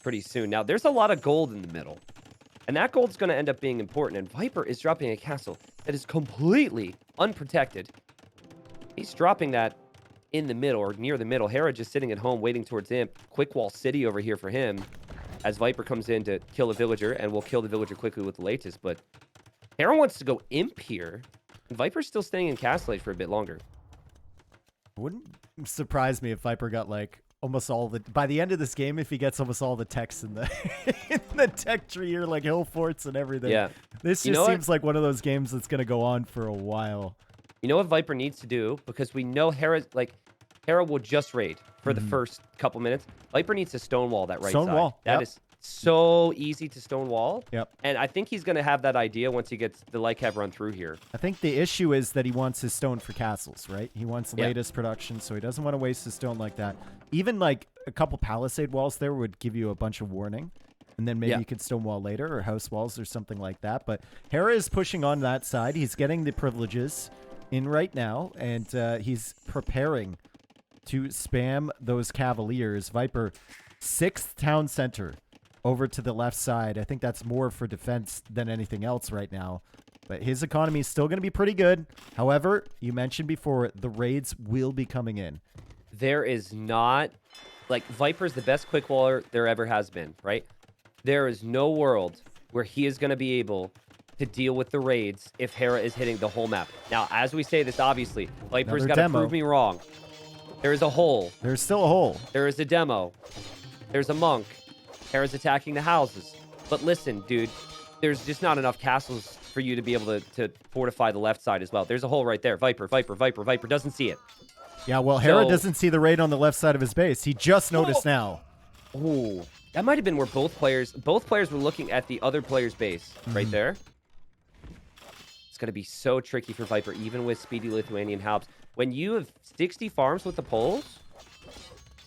pretty soon. Now, there's a lot of gold in the middle, and that gold's going to end up being important, and Viper is dropping a castle that is completely unprotected. He's dropping that in the middle, or near the middle. Hera just sitting at home waiting towards him. Quick wall city over here for him, as Viper comes in to kill a villager, and will kill the villager quickly with the latest, but Hera wants to go imp here, and Viper's still staying in Castle Age for a bit longer. Wouldn't surprise me if Viper got like almost all the by the end of this game if he gets almost all the techs in the in the tech tree here, like hill forts and everything. Yeah. This just seems like one of those games that's gonna go on for a while. You know what Viper needs to do? Because we know Hera will just raid for the first couple minutes. Viper needs to stonewall that right side. Stonewall. That is so easy to stonewall. Yep. And I think he's going to have that idea once he gets the light cab run through here. I think the issue is that he wants his stone for castles, right? He wants the latest production, so he doesn't want to waste his stone like that. Even like a couple palisade walls there would give you a bunch of warning. And then maybe you could stonewall later, or house walls or something like that. But Hera is pushing on that side. He's getting the privileges in right now, and he's preparing to spam those Cavaliers. Viper, 6th town center over to the left side. I think that's more for defense than anything else right now. But his economy is still going to be pretty good. However, you mentioned before, the raids will be coming in. There is not... Like, Viper's the best quick waller there ever has been, right? There is no world where he is going to be able to deal with the raids if Hera is hitting the whole map. Now, as we say this, obviously, Viper's got to prove me wrong. There is a hole. There's still a hole. There is a demo. There's a monk. Hera's attacking the houses. But listen, dude, there's just not enough castles for you to be able to fortify the left side as well. There's a hole right there. Viper doesn't see it. Yeah, well, Hera So- doesn't see the raid on the left side of his base. He just noticed now. Ooh, that might have been where both players were looking at the other player's base right there. It's going to be so tricky for Viper, even with speedy Lithuanian Halbs. When you have 60 farms with the poles,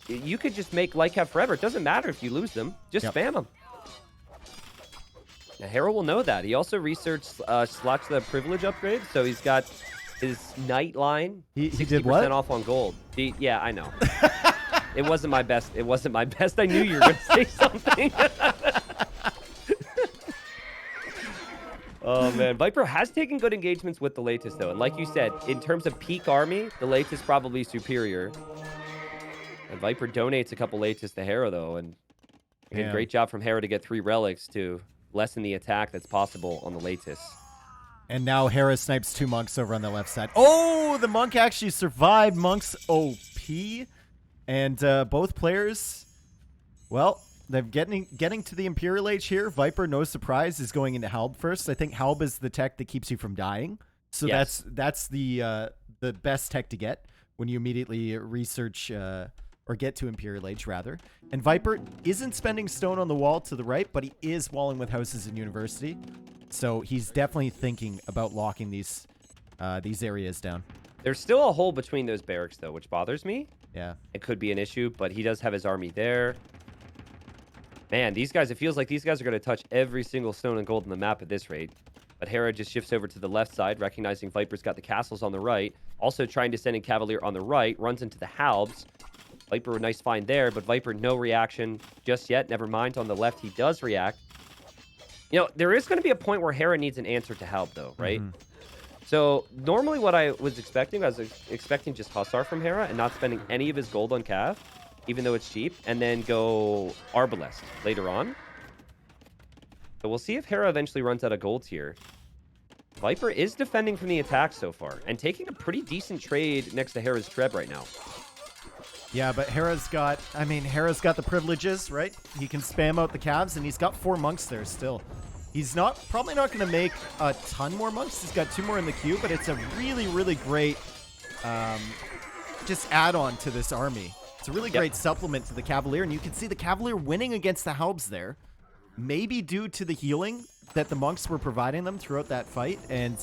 you could just make Lycav forever. It doesn't matter if you lose them. Just spam them. Now, Hera will know that. He also researched Slotch the privilege upgrade, so he's got his night line. He did what? off on gold. Yeah, I know. It wasn't my best. It wasn't my best. I knew you were going to say something. Oh, man. Viper has taken good engagements with the latest, though. And like you said, in terms of peak army, the latest probably superior. And Viper donates a couple latest to Hera, though. And again, great job from Hera to get 3 relics to lessen the attack that's possible on the latest. And now Hera snipes 2 monks over on the left side. Oh, the monk actually survived. Monk's OP. And both players, well, they're getting to the Imperial Age here. Viper, no surprise, is going into Halb first. I think Halb is the tech that keeps you from dying. So that's the best tech to get when you immediately research or get to Imperial Age, rather. And Viper isn't spending stone on the wall to the right, but he is walling with houses in University. So he's definitely thinking about locking these areas down. There's still a hole between those barracks, though, which bothers me. Yeah. It could be an issue, but he does have his army there. Man, these guys, it feels like these guys are going to touch every single stone and gold on the map at this rate. But Hera just shifts over to the left side, recognizing Viper's got the castles on the right. Also trying to send in Cavalier on the right, runs into the Halbs. Viper, a nice find there, but Viper, no reaction just yet. Never mind, on the left, he does react. You know, there is going to be a point where Hera needs an answer to Halb, though, right? So, normally what I was expecting just Hussar from Hera and not spending any of his gold on Cav, even though it's cheap, and then go Arbalest later on. So we'll see if Hera eventually runs out of gold here. Viper is defending from the attack so far, and taking a pretty decent trade next to Hera's Treb right now. Yeah, but Hera's got the privileges, right? He can spam out the Cavs, and he's got 4 monks there still. He's probably not going to make a ton more monks. He's got 2 more in the queue, but it's a really, really great just add-on to this army. It's a really great supplement to the Cavalier, and you can see the Cavalier winning against the Halbs there, maybe due to the healing that the monks were providing them throughout that fight. And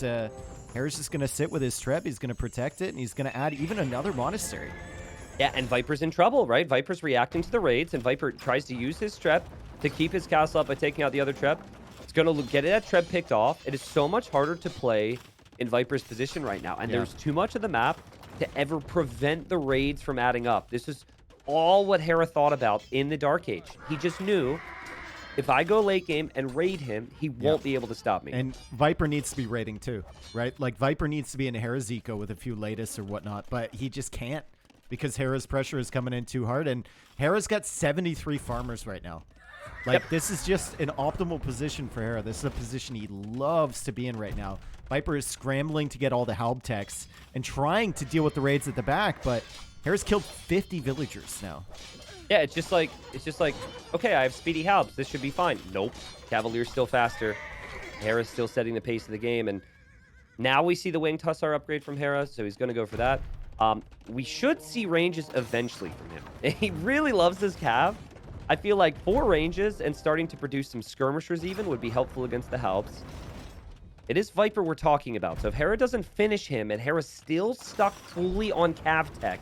Hera's just going to sit with his Treb. He's going to protect it, and he's going to add even another monastery. Yeah, and Viper's in trouble, right? Viper's reacting to the raids, and Viper tries to use his Treb to keep his castle up by taking out the other Treb. It's going to get that Treb picked off. It is so much harder to play in Viper's position right now, and there's too much of the map to ever prevent the raids from adding up. This is all what Hera thought about in the Dark Age. He just knew, if I go late game and raid him, he won't be able to stop me. And Viper needs to be raiding too, right? Like, Viper needs to be in Hera's eco with a few latest or whatnot, but he just can't because Hera's pressure is coming in too hard, and Hera's got 73 farmers right now. Like, this is just an optimal position for Hera. This is a position he loves to be in right now. Viper is scrambling to get all the Halb techs and trying to deal with the raids at the back, but Hera's killed 50 villagers now. Yeah, it's just like, okay, I have speedy Halbs. This should be fine. Nope. Cavalier's still faster. Hera's still setting the pace of the game, and now we see the Winged Hussar upgrade from Hera, so he's going to go for that. We should see ranges eventually from him. He really loves his Cav. I feel like 4 ranges and starting to produce some skirmishers even would be helpful against the Halbs. It is Viper we're talking about, so if Hera doesn't finish him and Hera's still stuck fully on Cav tech,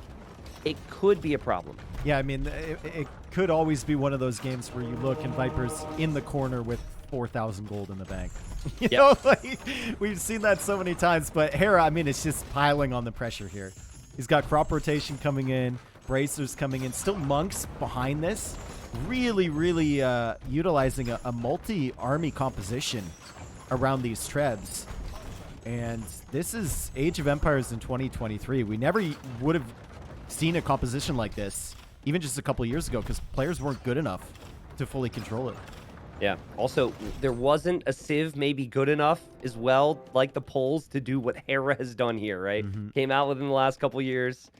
it could be a problem. Yeah, I mean, it could always be one of those games where you look and Viper's in the corner with 4,000 gold in the bank. You know, like, we've seen that so many times, but Hera, I mean, it's just piling on the pressure here. He's got crop rotation coming in, bracers coming in, still monks behind this. Really, really utilizing a multi-army composition around these Trebs. And this is Age of Empires in 2023. We never would have seen a composition like this, even just a couple years ago, because players weren't good enough to fully control it. Yeah. Also, there wasn't a Civ maybe good enough as well, like the polls, to do what Hera has done here, right? Came out within the last couple years.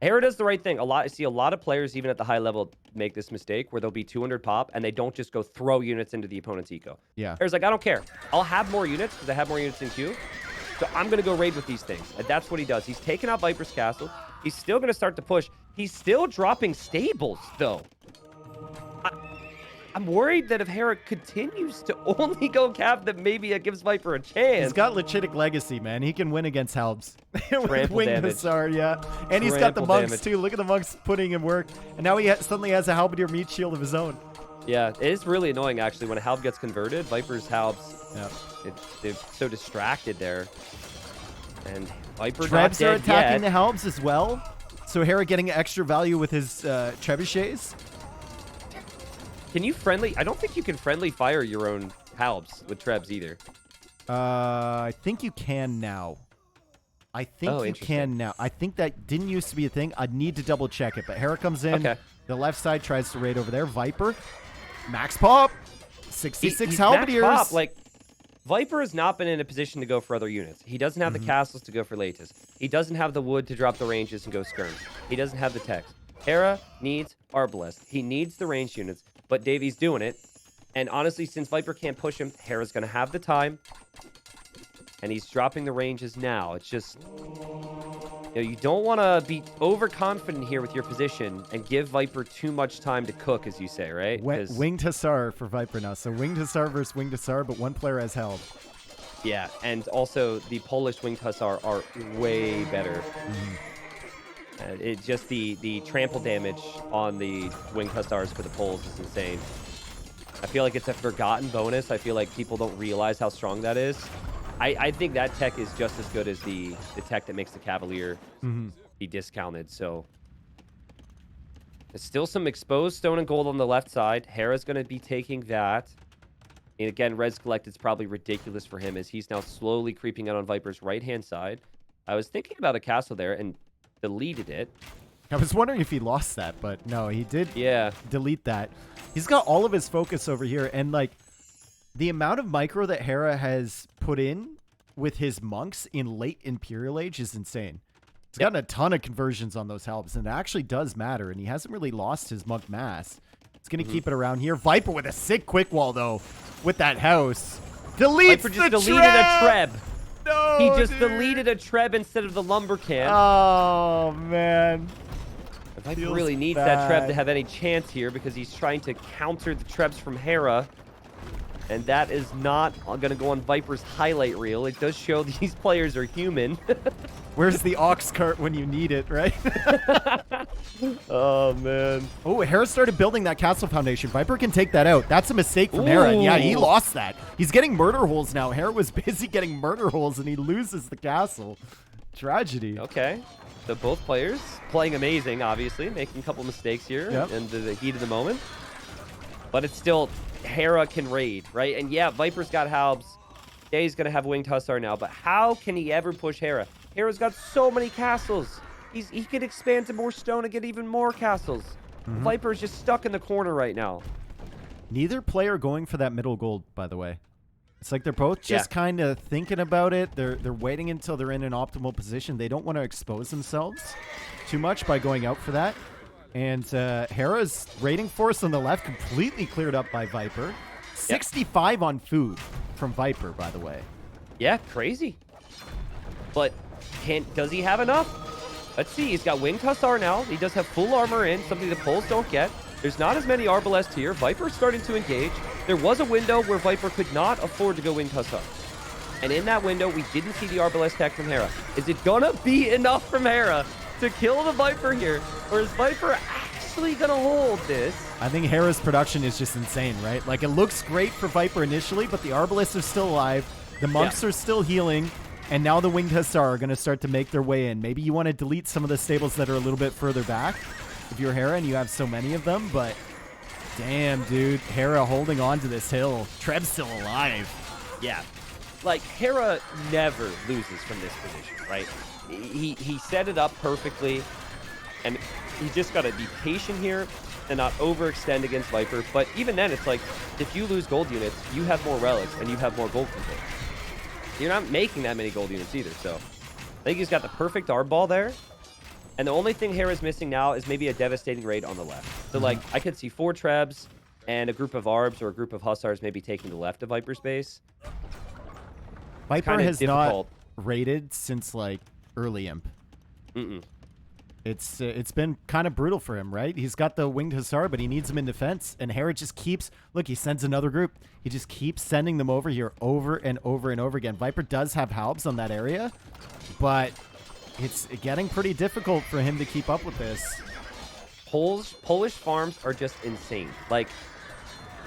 Hera does the right thing. I see a lot of players, even at the high level, make this mistake where they'll be 200 pop and they don't just go throw units into the opponent's eco. Yeah. Hera's like, I don't care. I'll have more units because I have more units in queue. So I'm going to go raid with these things. And that's what he does. He's taking out Viper's castle. He's still going to start to push. He's still dropping stables, though. I'm worried that if Hera continues to only go cap, that maybe it gives Viper a chance. He's got Lechitic Legacy, man. He can win against Helbs. Trample Winged damage. Hussar, yeah. And he's got the Trample monks, damage. too. Look at the monks putting him work. And now he suddenly has a Halberdier meat shield of his own. Yeah, it is really annoying, actually, when a Halb gets converted. Viper's Halbs, they're so distracted there. And Viper not Trebs are dead attacking yet. the Helbs as well. So Hera getting extra value with his trebuchets. Can you friendly? I don't think you can friendly fire your own Halbs with Trebs either. I think you can now. I think you can now. I think that didn't used to be a thing. I'd need to double check it. But Hera comes in. Okay. The left side tries to raid over there. Viper. Max pop. 66 He's max Halberdiers. pop. Like, Viper has not been in a position to go for other units. He doesn't have the castles to go for Latus. He doesn't have the wood to drop the ranges and go skirms. He doesn't have the text. Hera needs Arbalest. He needs the ranged units, but Davy's doing it. And honestly, since Viper can't push him, Hera's going to have the time. And he's dropping the ranges now. It's just, you don't want to be overconfident here with your position and give Viper too much time to cook, as you say, right? Winged Hussar for Viper now. So Winged Hussar versus Winged Hussar, but one player has held. Yeah, and also the Polish Winged Hussar are way better. It just the trample damage on the Winged Hussars for the Poles is insane. I feel like it's a forgotten bonus. I feel like people don't realize how strong that is. I think that tech is just as good as the tech that makes the Cavalier be discounted. So there's still some exposed stone and gold on the left side. Hera's going to be taking that. And again, Res Collected's probably ridiculous for him as he's now slowly creeping out on Viper's right-hand side. I was thinking about a castle there and deleted it. I was wondering if he lost that, but no, he did delete that. He's got all of his focus over here, and like the amount of micro that Hera has put in with his monks in late Imperial Age is insane. He's gotten a ton of conversions on those helps, and it actually does matter, and he hasn't really lost his monk mass. He's going to keep it around here. Viper with a sick quick wall, though, with that house. Deletes Viper just the deleted a Treb. No, He just deleted a Treb instead of the lumber can. Oh, man. Viper really needs that Treb to have any chance here because he's trying to counter the Trebs from Hera. And that is not going to go on Viper's highlight reel. It does show these players are human. Where's the ox cart when you need it, right? Oh, man. Oh, Hera started building that castle foundation. Viper can take that out. That's a mistake from Hera. And yeah, he lost that. He's getting murder holes now. Hera was busy getting murder holes, and he loses the castle. Tragedy. Okay. So both players playing amazing, obviously. Making a couple mistakes here in the heat of the moment. But it's still... Hera can raid, right? And yeah, Viper's got Halbs. Day's going to have Winged Hussar now, but how can he ever push Hera? Hera's got so many castles. He could expand to more stone and get even more castles. Viper's just stuck in the corner right now. Neither player going for that middle gold, by the way. It's like they're both just kind of thinking about it. They're waiting until they're in an optimal position. They don't want to expose themselves too much by going out for that. And Hera's raiding force on the left completely cleared up by Viper. 65 on food from Viper, by the way. Yeah, crazy. But does he have enough? Let's see. He's got Winged Hussar now. He does have full armor in, something the Poles don't get. There's not as many Arbalest here. Viper's starting to engage. There was a window where Viper could not afford to go Winged Hussar. And in that window, we didn't see the Arbalest tech from Hera. Is it gonna be enough from Hera to kill the Viper here? Or is Viper actually gonna hold this? I think Hera's production is just insane, right? Like, it looks great for Viper initially, but the Arbalists are still alive. The monks are still healing. And now the Winged Hussar are going to start to make their way in. Maybe you want to delete some of the stables that are a little bit further back if you're Hera and you have so many of them. But damn, dude. Hera holding on to this hill. Treb's still alive. Yeah. Like, Hera never loses from this position, right? He set it up perfectly. And he just got to be patient here and not overextend against Viper. But even then, it's like, if you lose gold units, you have more relics and you have more gold control. You're not making that many gold units either, so I think he's got the perfect arb ball there. And the only thing Hera's missing now is maybe a devastating raid on the left. So, like, I could see 4 Trebs and a group of Arbs or a group of Hussars maybe taking the left of Viper's base. Viper has difficult. not raided since, like, early Imp. Mm-mm. It's been kind of brutal for him, right? He's got the winged Hussar, but he needs him in defense. And Hera just keeps... Look, he sends another group. He just keeps sending them over here over and over and over again. Viper does have Halbs on that area, but it's getting pretty difficult for him to keep up with this. Polish farms are just insane. Like,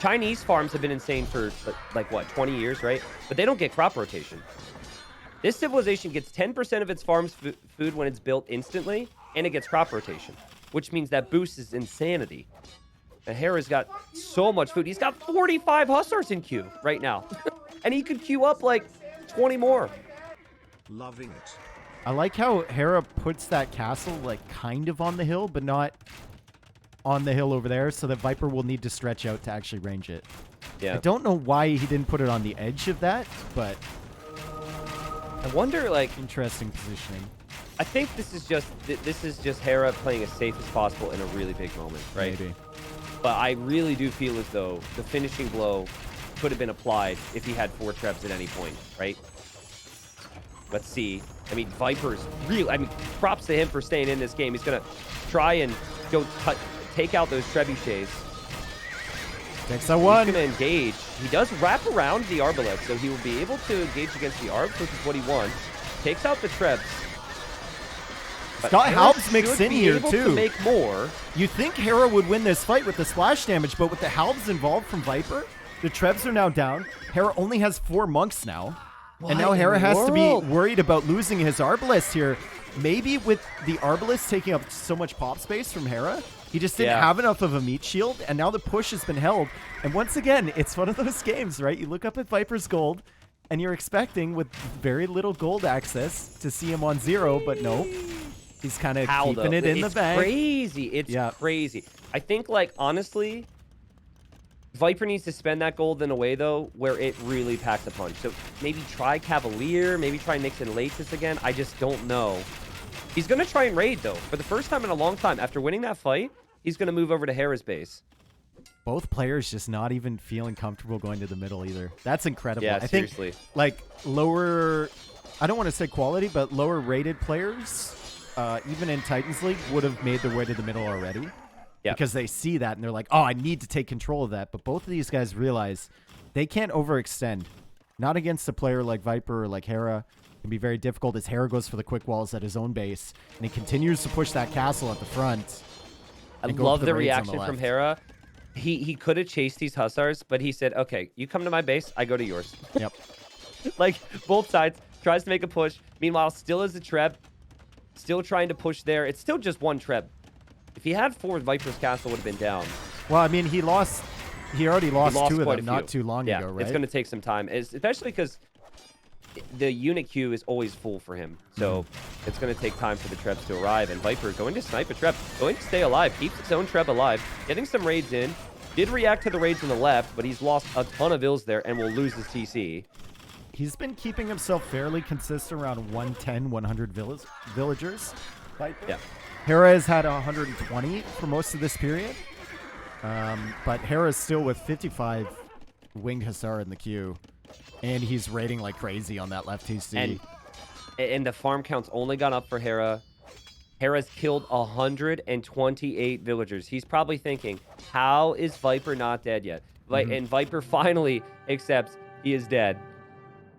Chinese farms have been insane for, like what, 20 years, right? But they don't get crop rotation. This civilization gets 10% of its farm's food when it's built instantly, and it gets crop rotation, which means that boost is insanity. And Hera's got so much food. He's got 45 Hussars in queue right now. And he could queue up like 20 more. Loving it. I like how Hera puts that castle like kind of on the hill, but not on the hill over there, so that Viper will need to stretch out to actually range it. Yeah. I don't know why he didn't put it on the edge of that, but I wonder, like, interesting positioning. I think this is just Hera playing as safe as possible in a really big moment, right? Maybe. But I really do feel as though the finishing blow could have been applied if he had 4 Trebs at any point, right? Let's see. I mean, Viper's really... I mean, props to him for staying in this game. He's going to try and go take out those trebuchets. Takes a one. He's going to engage. He does wrap around the Arbalest, so he will be able to engage against the Arbs, which is what he wants. Takes out the Trebs. Scott Halbs mixed in here, too. To make more. You think Hera would win this fight with the splash damage, but with the Halbs involved from Viper, the Trebs are now down. Hera only has 4 monks now. And now Hera has to be worried about losing his Arbalest here. Maybe with the Arbalest taking up so much pop space from Hera, he just didn't have enough of a meat shield, and now the push has been held. And once again, it's one of those games, right? You look up at Viper's gold, and you're expecting, with very little gold access, to see him on 0, but no. He's kind of keeping it in the bank. It's crazy. It's crazy. I think, like, honestly, Viper needs to spend that gold in a way, though, where it really packs a punch. So maybe try Cavalier, maybe try Nixon Latis again. I just don't know. He's going to try and raid, though. For the first time in a long time, after winning that fight, he's going to move over to Hera's base. Both players just not even feeling comfortable going to the middle either. That's incredible. Yeah, I seriously. think, like, lower, I don't want to say quality, but lower rated players, even in Titans League, would have made their way to the middle already. Yeah. Because they see that and they're like, oh, I need to take control of that. But both of these guys realize they can't overextend. Not against a player like Viper or like Hera. It can be very difficult as Hera goes for the quick walls at his own base. And he continues to push that castle at the front. I love the reaction from Hera. He could have chased these Hussars, but he said, okay, you come to my base, I go to yours. Yep. Like, both sides. Tries to make a push. Meanwhile, still is a Treb. Still trying to push there. It's still just 1 Treb. If he had 4, Viper's castle would have been down. Well, I mean, he already lost 2 of them not too long ago, right? It's going to take some time, especially because the unit queue is always full for him. So it's going to take time for the Trebs to arrive. And Viper going to snipe a Treb, going to stay alive, keeps its own Treb alive, getting some raids in. Did react to the raids on the left, but he's lost a ton of ills there and will lose his TC. He's been keeping himself fairly consistent around 110, 100 villagers. Viper. Yeah. Hera has had 120 for most of this period. But Hera's still with 55 winged Hussar in the queue. And he's raiding like crazy on that left TC. And the farm count's only gone up for Hera. Hera's killed 128 villagers. He's probably thinking, how is Viper not dead yet? And Viper finally accepts he is dead.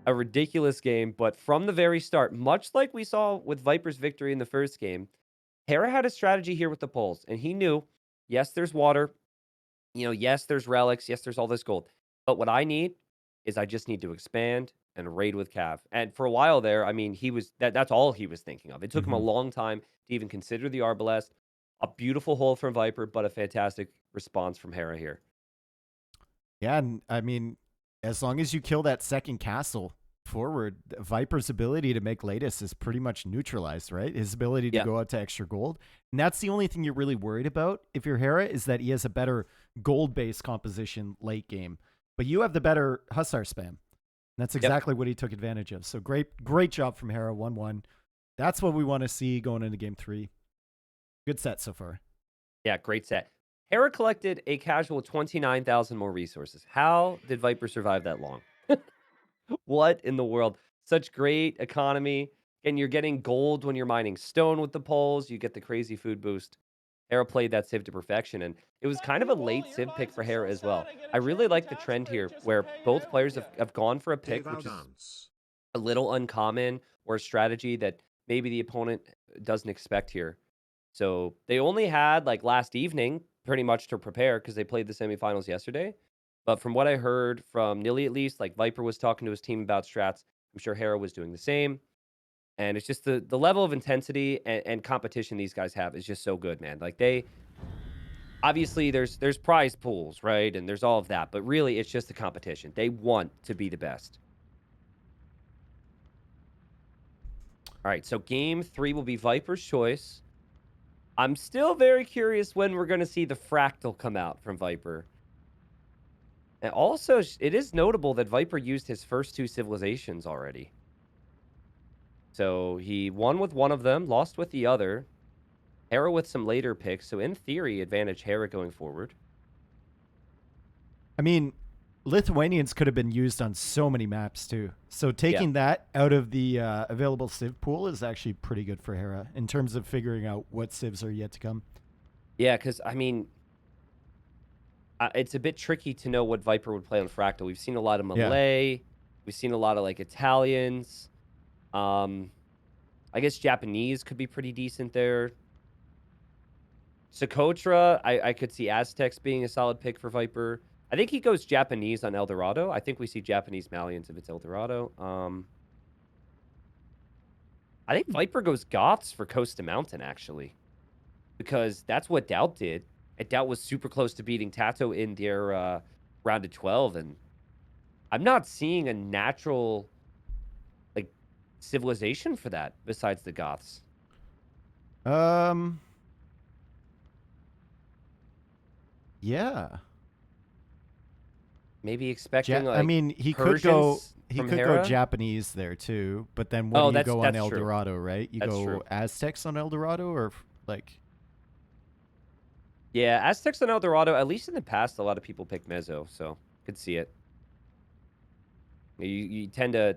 A ridiculous game, but from the very start, much like we saw with Viper's victory in the first game, Hera had a strategy here with the poles, and he knew, yes, there's water, yes, there's relics, yes, there's all this gold, but what I need is I just need to expand and raid with Cav. And for a while there, I mean, that's all he was thinking of. It took him a long time to even consider the Arbalest. A beautiful hold from Viper, but a fantastic response from Hera here. Yeah, and I mean, as long as you kill that second castle forward, Viper's ability to make Latis is pretty much neutralized, right? His ability to go out to extra gold. And that's the only thing you're really worried about if you're Hera, is that he has a better gold-based composition late game. But you have the better Hussar spam. And that's exactly what he took advantage of. So great job from Hera, 1-1. That's what we want to see going into game 3. Good set so far. Yeah, great set. Hera collected a casual 29,000 more resources. How did Viper survive that long? What in the world? Such great economy. And you're getting gold when you're mining stone with the poles. You get the crazy food boost. Hera played that civ to perfection, and it was kind of a late civ pick for Hera as well. I really like the trend here where both players have gone for a pick, Thou which is dance. a little uncommon or a strategy that maybe the opponent doesn't expect here. So they only had like last evening pretty much to prepare because they played the semifinals yesterday. But from what I heard from Nilly, at least, like Viper was talking to his team about strats. I'm sure Hera was doing the same. And it's just the level of intensity and competition these guys have is just so good, man. Like they obviously there's prize pools, right? And there's all of that, but really it's just a competition. They want to be the best. All right, so game 3 will be Viper's choice. I'm still very curious when we're going to see the fractal come out from Viper. And also, it is notable that Viper used his first 2 civilizations already. So he won with one of them, lost with the other. Hera with some later picks. So in theory, advantage Hera going forward. I mean, Lithuanians could have been used on so many maps too. So taking that out of the available civ pool is actually pretty good for Hera in terms of figuring out what civs are yet to come. Yeah, because, I mean, it's a bit tricky to know what Viper would play on Fractal. We've seen a lot of Malay. Yeah. We've seen a lot of, like, Italians. I guess Japanese could be pretty decent there. Socotra, I could see Aztecs being a solid pick for Viper. I think he goes Japanese on El Dorado. I think we see Japanese Malians if it's El Dorado. I think Viper goes Goths for Coast to Mountain, actually. Because that's what Doubt did. And Doubt was super close to beating Tato in their round of 12. And I'm not seeing a natural, like, civilization for that besides the Goths. Yeah. Maybe expecting, like, I mean, he could go Japanese there too, but then when do you go on El Dorado, right? You go true. Aztecs on El Dorado, or like... Yeah, Aztecs on El Dorado, at least in the past, a lot of people pick Mezzo, so could see it. You tend to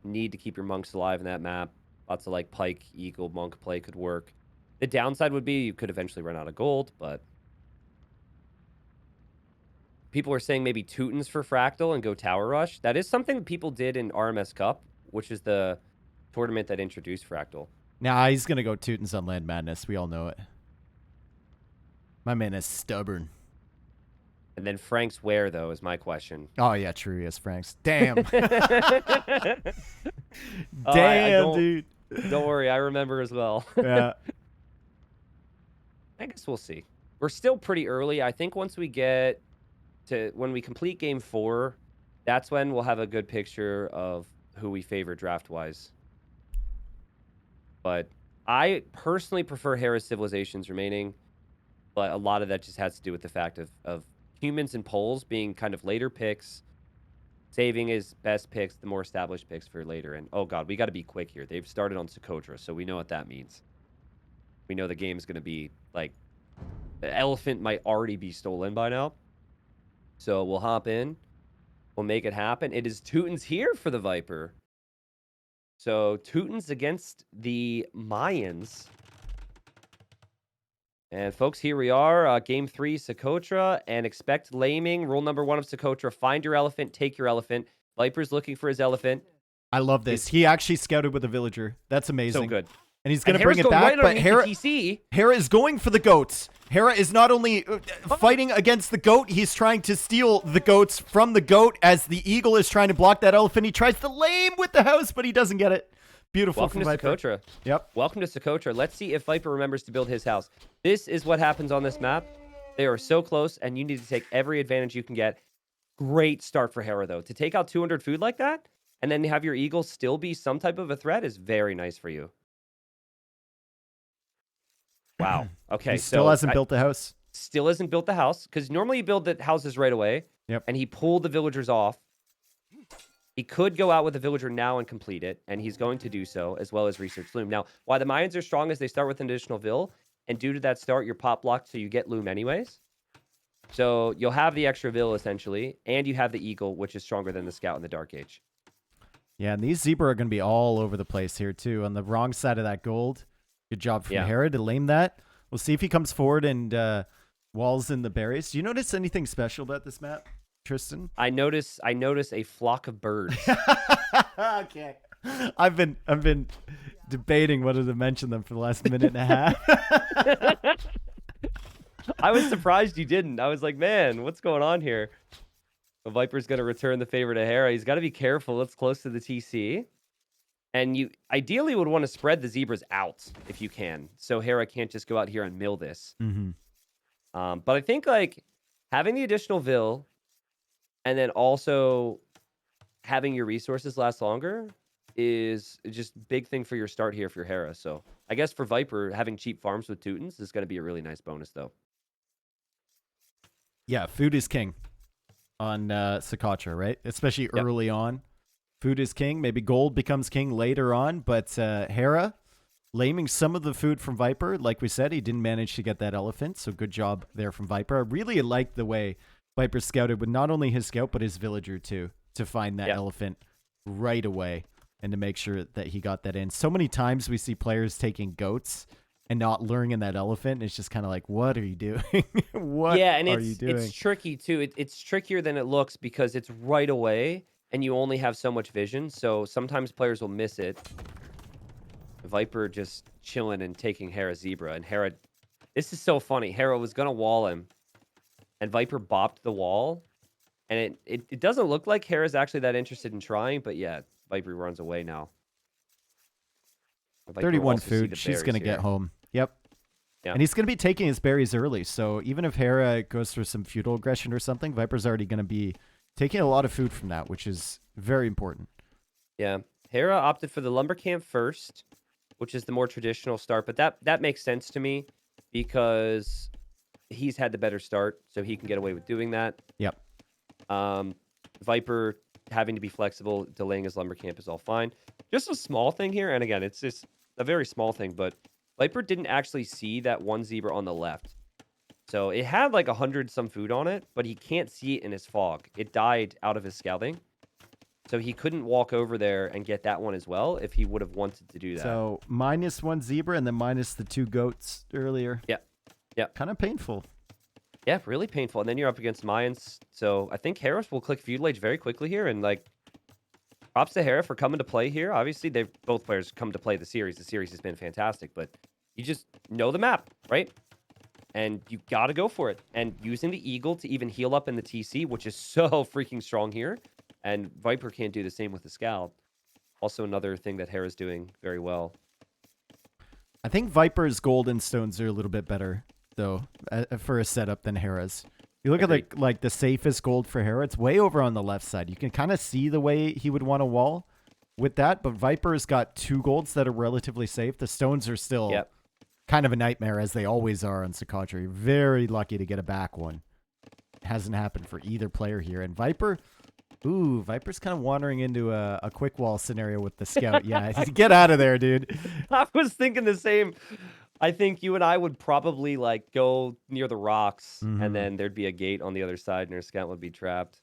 need to keep your monks alive in that map. Lots of, like, Pike, Eagle, Monk play could work. The downside would be you could eventually run out of gold, but... People are saying maybe Teutons for Fractal and go Tower Rush. That is something people did in RMS Cup, which is the tournament that introduced Fractal. Nah, he's going to go Teutons on Land Madness. We all know it. My man is stubborn. And then Frank's where, though, is my question. Oh, yeah, true. Yes, Frank's. Damn. Damn, dude. Don't worry. I remember as well. Yeah. I guess we'll see. We're still pretty early. I think once we get to when we complete game 4, that's when we'll have a good picture of who we favor draft-wise. But I personally prefer Hera's civilizations remaining. But a lot of that just has to do with the fact of humans and poles being kind of later picks, saving his best picks, the more established picks for later. And, oh, God, we got to be quick here. They've started on Cotra, so we know what that means. We know the game's going to be, like, the elephant might already be stolen by now. So we'll hop in. We'll make it happen. It is Teutons here for the Viper. So Teutons against the Mayans. And folks, here we are, game 3, Socotra, and expect laming. Rule number 1 of Socotra, find your elephant, take your elephant. Viper's looking for his elephant. I love this. He actually scouted with a villager. That's amazing. So good. And he's going to bring it back, but Hera is going for the goats. Hera is not only fighting against the goat, he's trying to steal the goats from the goat as the eagle is trying to block that elephant. He tries to lame with the house, but he doesn't get it. Beautiful. Welcome to Socotra. Yep. Welcome to Socotra. Let's see if Viper remembers to build his house. This is what happens on this map. They are so close, and you need to take every advantage you can get. Great start for Hera, though. To take out 200 food like that, and then have your eagle still be some type of a threat is very nice for you. Wow. Okay. He still hasn't built the house. Still hasn't built the house, because normally you build the houses right away. Yep. And he pulled the villagers off. He could go out with the villager now and complete it, and he's going to do so, as well as research Loom. Now, why the Mayans are strong is they start with an additional vill. and due to that start, you're pop blocked, so you get loom anyways. So you'll have the extra Vil essentially, and you have the Eagle, which is stronger than the Scout in the Dark Age. Yeah, and these Zebra are going to be all over the place here too. On the wrong side of that gold. Good job from Hera to lame that. We'll see if he comes forward and walls in the berries. Do you notice anything special about this map, Tristan? I notice a flock of birds. Okay. I've been debating whether to mention them for the last minute and a half. I was surprised you didn't. I was like, man, what's going on here? The Viper's going to return the favor to Hera. He's got to be careful. It's close to the TC. And you ideally would want to spread the Zebras out if you can. So Hera can't just go out here and mill this. But I think like having the additional Vil and then also having your resources last longer is just a big thing for your start here for Hera. So I guess for Viper, having cheap farms with Teutons is going to be a really nice bonus though. Yeah, food is king on Cotra, right? Especially early on. Food is king. Maybe gold becomes king later on, but Hera laming some of the food from Viper. Like we said, he didn't manage to get that elephant, so good job there from Viper. I really like the way Viper scouted with not only his scout, but his villager too, to find that elephant right away and to make sure that he got that in. So many times we see players taking goats and not luring in that elephant. It's just kind of like, what are you doing? What are you doing? It's tricky too. It's trickier than it looks because it's right away and you only have so much vision. So sometimes players will miss it. Viper just chilling and taking Hera Zebra. And Hera, this is so funny. Hera was going to wall him and Viper bopped the wall. And it doesn't look like Hera's actually that interested in trying, but yeah, Viper runs away now. Viper 31 food. She's going to get home. Yep. Yeah. And he's going to be taking his berries early. So even if Hera goes through some feudal aggression or something, Viper's already going to be taking a lot of food from that, which is very important. Yeah. Hera opted for the lumber camp first, which is the more traditional start. But that makes sense to me because he's had the better start, so he can get away with doing that. Yep. Viper having to be flexible, delaying his lumber camp is all fine. Just a small thing here, and again, it's just a very small thing, but Viper didn't actually see that one zebra on the left. So it had like 100 some food on it, but he can't see it in his fog. It died out of his scouting. So he couldn't walk over there and get that one as well if he would have wanted to do that. So -1 zebra and then minus the 2 goats earlier. Yeah. Yeah. Kind of painful. Yeah, really painful. And then you're up against Mayans. So I think Harris will click Feudal Age very quickly here. And like, props to Hera for coming to play here. Obviously, they've both players come to play the series. The series has been fantastic, but you just know the map, right? And you got to go for it. And using the Eagle to even heal up in the TC, which is so freaking strong here. And Viper can't do the same with the Scout. Also another thing that Hera's doing very well. I think Viper's golden stones are a little bit better, though, for a setup than Hera's. You look at the safest gold for Hera, it's way over on the left side. You can kind of see the way he would want to wall with that, but Viper's got 2 golds that are relatively safe. The stones are still kind of a nightmare, as they always are on Cotra. You're very lucky to get a back one. It hasn't happened for either player here. And Viper, Viper's kind of wandering into a quick wall scenario with the Scout. Yeah, get out of there, dude. I was thinking the same. I think you and I would probably like go near the rocks and then there'd be a gate on the other side and our Scout would be trapped.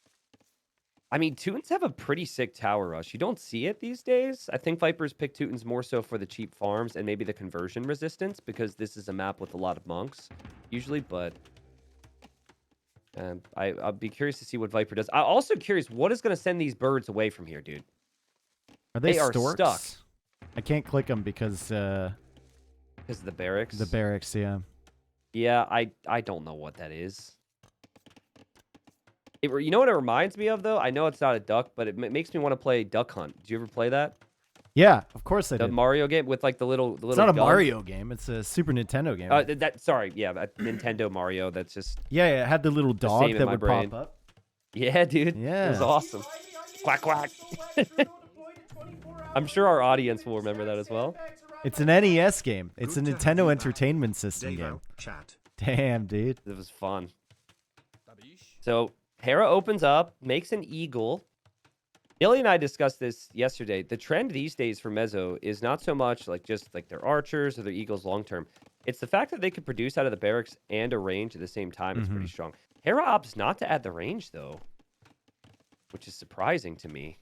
I mean, Teutons have a pretty sick tower rush. You don't see it these days. I think Vipers pick Teutons more so for the cheap farms and maybe the conversion resistance because this is a map with a lot of monks usually, but I'll be curious to see what Viper does. I'm also curious what is going to send these birds away from here, dude. Are they storks? Are stuck. I can't click them because of the barracks. The barracks, yeah. Yeah, I don't know what that is. You know what it reminds me of, though? I know it's not a duck, but it makes me want to play Duck Hunt. Did you ever play that? Yeah, of course I did. The Mario game with like the little. It's not a Mario game. It's a Super Nintendo game. Sorry, yeah, Nintendo Mario. That's just. Yeah, it had the little dog that would pop up. Yeah, dude. Yeah, it was awesome. Quack quack. I'm sure our audience will remember that as well. It's an NES game. It's a Nintendo Entertainment System game. Damn, dude. It was fun. So Hera opens up, makes an eagle. Illy and I discussed this yesterday. The trend these days for Mezzo is not so much like just like their archers or their eagles long term. It's the fact that they could produce out of the barracks and a range at the same time. It's pretty strong. Hera opts not to add the range though, which is surprising to me.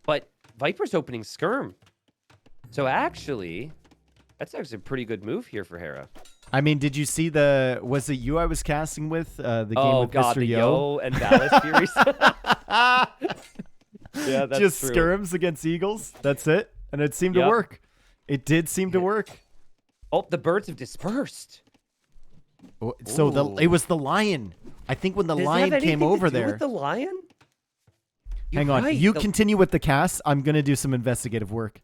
But Viper's opening skirm. So actually, that's actually a pretty good move here for Hera. I mean, did you see was it you I was casting with the game Oh with god, Mr. the Yo? Yo and Valis series. Yeah, that's Just true. skirms against eagles. That's it, and it seemed to Yep. work. It did seem to work. Oh, the birds have dispersed. So it was the lion. I think when the Does it lion have came anything over to do there. with the lion? You're Hang on, right, you the- continue with the cast. I'm gonna do some investigative work.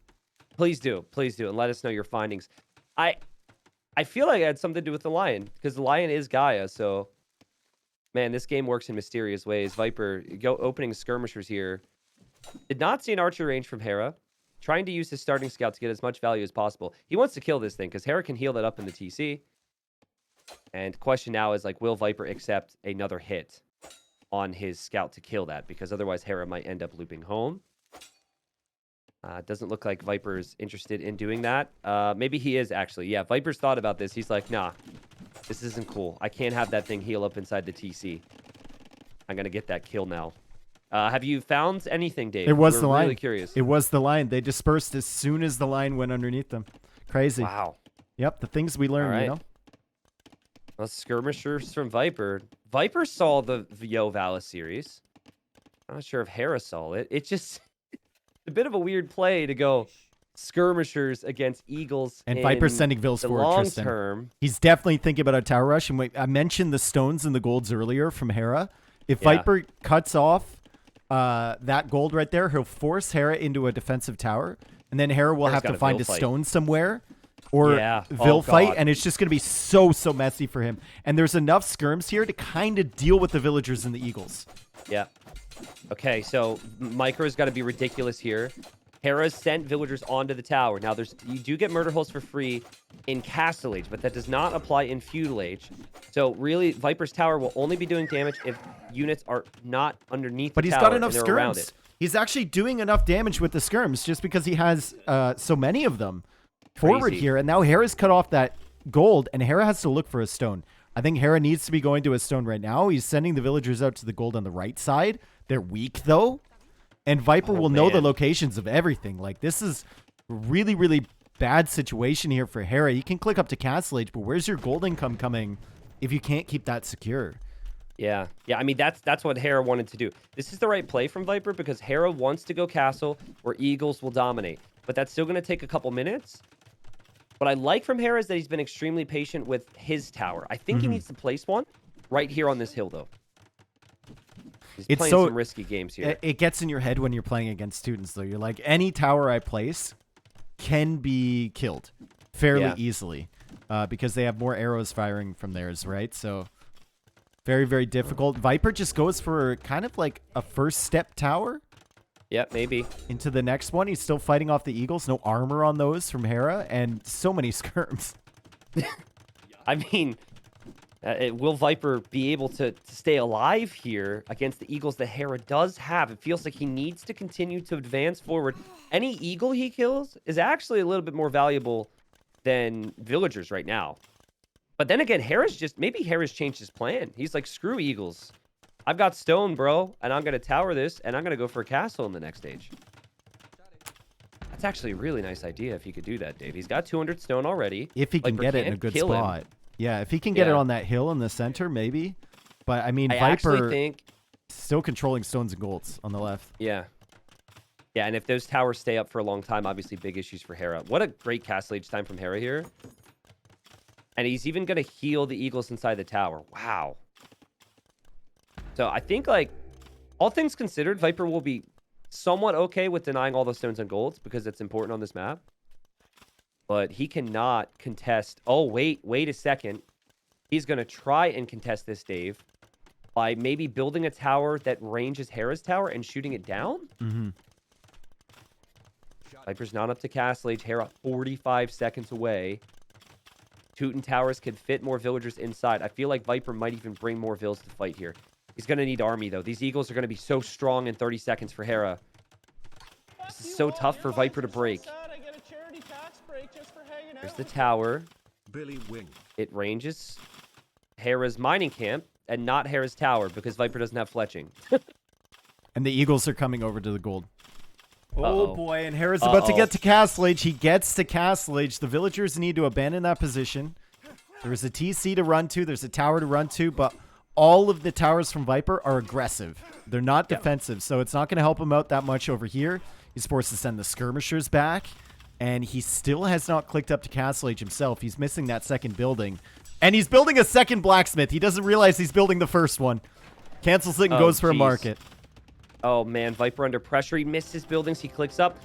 Please do, and let us know your findings. I feel like it had something to do with the lion because the lion is Gaia. So, man, this game works in mysterious ways. Viper opening skirmishers here. Did not see an archer range from Hera. Trying to use his starting scout to get as much value as possible. He wants to kill this thing because Hera can heal that up in the TC. And question now is like, will Viper accept another hit on his scout to kill that? Because otherwise Hera might end up looping home. Doesn't look like Viper's interested in doing that. Maybe he is actually. Yeah, Viper's thought about this. He's like, nah, this isn't cool. I can't have that thing heal up inside the TC. I'm going to get that kill now. Have you found anything, Dave? It was We're the lion. really curious. It was the lion. They dispersed as soon as the lion went underneath them. Crazy. Wow. Yep, the things we learn, All right. you know? Well, skirmishers from Viper. Viper saw the Yo Valis series. I'm not sure if Hera saw it. It's just a bit of a weird play to go skirmishers against eagles. And in Viper's sending Vils the forward, long Tristan. term. He's definitely thinking about a tower rush. And I mentioned the stones and the golds earlier from Hera. If Yeah. Viper cuts off that gold right there, he'll force Hera into a defensive tower. And then Hera will Hera's have got to a find Vil a fight. stone somewhere. Or Yeah. Vil Oh, fight, God. and it's just going to be so messy for him. And there's enough skirms here to kind of deal with the villagers and the eagles. Yeah. Okay, so Micro's got to be ridiculous here. Hera's sent villagers onto the tower. Now, you do get murder holes for free in Castle Age, but that does not apply in Feudal Age. So, really, Viper's tower will only be doing damage if units are not underneath But the he's tower got enough and they're around skirms. it. He's actually doing enough damage with the skirms just because he has so many of them forward Crazy. here. And now Hera's cut off that gold, and Hera has to look for a stone. I think Hera needs to be going to a stone right now. He's sending the villagers out to the gold on the right side. They're weak, though. And Viper will know the man. locations of everything. Like, this is really, really bad situation here for Hera. You can click up to Castle Age, but where's your gold income coming if you can't keep that secure? Yeah. I mean, that's what Hera wanted to do. This is the right play from Viper because Hera wants to go castle where eagles will dominate. But that's still going to take a couple minutes. What I like from Hera is that he's been extremely patient with his tower. I think he needs to place one right here on this hill, though. He's It's playing so- some risky games here. It gets in your head when you're playing against students, though. You're like, any tower I place can be killed fairly Yeah. easily because they have more arrows firing from theirs, right? So very, very difficult. Viper just goes for kind of like a first step tower Yeah, maybe. into the next one. He's still fighting off the eagles. No armor on those from Hera, and so many skirms. I mean, will Viper be able to stay alive here against the eagles that Hera does have? It feels like he needs to continue to advance forward. Any eagle he kills is actually a little bit more valuable than villagers right now. But then again, maybe Hera's changed his plan. He's like, screw eagles. I've got stone, bro, and I'm going to tower this, and I'm going to go for a castle in the next stage. That's actually a really nice idea if he could do that, Dave. He's got 200 stone already. If he can Viper get it in a can't good kill him. spot. Yeah, if he can get it Yeah. on that hill in the center, maybe. But, I mean, I Viper actually think... still controlling stones and golds on the left. Yeah. Yeah, and if those towers stay up for a long time, obviously big issues for Hera. What a great Castle Age time from Hera here. And he's even going to heal the eagles inside the tower. Wow. So I think, like, all things considered, Viper will be somewhat okay with denying all the stones and golds because it's important on this map. But he cannot contest... Oh, wait a second. He's going to try and contest this, Dave, by maybe building a tower that ranges Hera's tower and shooting it down? Mm-hmm. Viper's not up to Castle Age. Hera 45 seconds away. Teuton towers could fit more villagers inside. I feel like Viper might even bring more vills to fight here. He's going to need army, though. These Eagles are going to be so strong in 30 seconds for Hera. This is so tough for Viper to break. There's the tower. Billy Wing. It ranges Hera's mining camp and not Hera's tower because Viper doesn't have fletching. And the Eagles are coming over to the gold. Oh, Uh-oh. boy. And Hera's about to get to Castle Age. He gets to Castle Age. The villagers need to abandon that position. There's a TC to run to. There's a tower to run to. But all of the towers from Viper are aggressive. They're not defensive. So it's not going to help him out that much over here. He's forced to send the skirmishers back. And he still has not clicked up to Castle Age himself. He's missing that second building. And he's building a second blacksmith. He doesn't realize he's building the first one. Cancels it and goes for a market. Oh, man. Viper under pressure. He missed his buildings. He clicks up.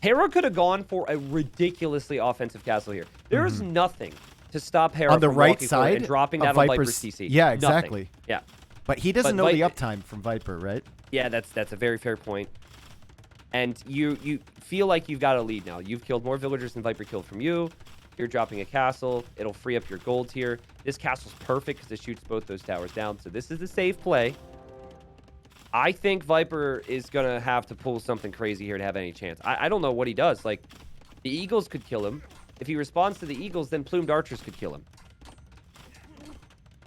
Hera could have gone for a ridiculously offensive castle here. There is nothing to stop Hera on the from right walking forward side and dropping of down on Viper's Viper's CC. Yeah, Nothing. exactly. Yeah. But he doesn't But know the uptime from Viper, right? Yeah, that's a very fair point. And you feel like you've got a lead now. You've killed more villagers than Viper killed from you. You're dropping a castle. It'll free up your gold here. This castle's perfect because it shoots both those towers down. So this is a safe play. I think Viper is going to have to pull something crazy here to have any chance. I don't know what he does. Like, the Eagles could kill him. If he responds to the Eagles, then plumed archers could kill him.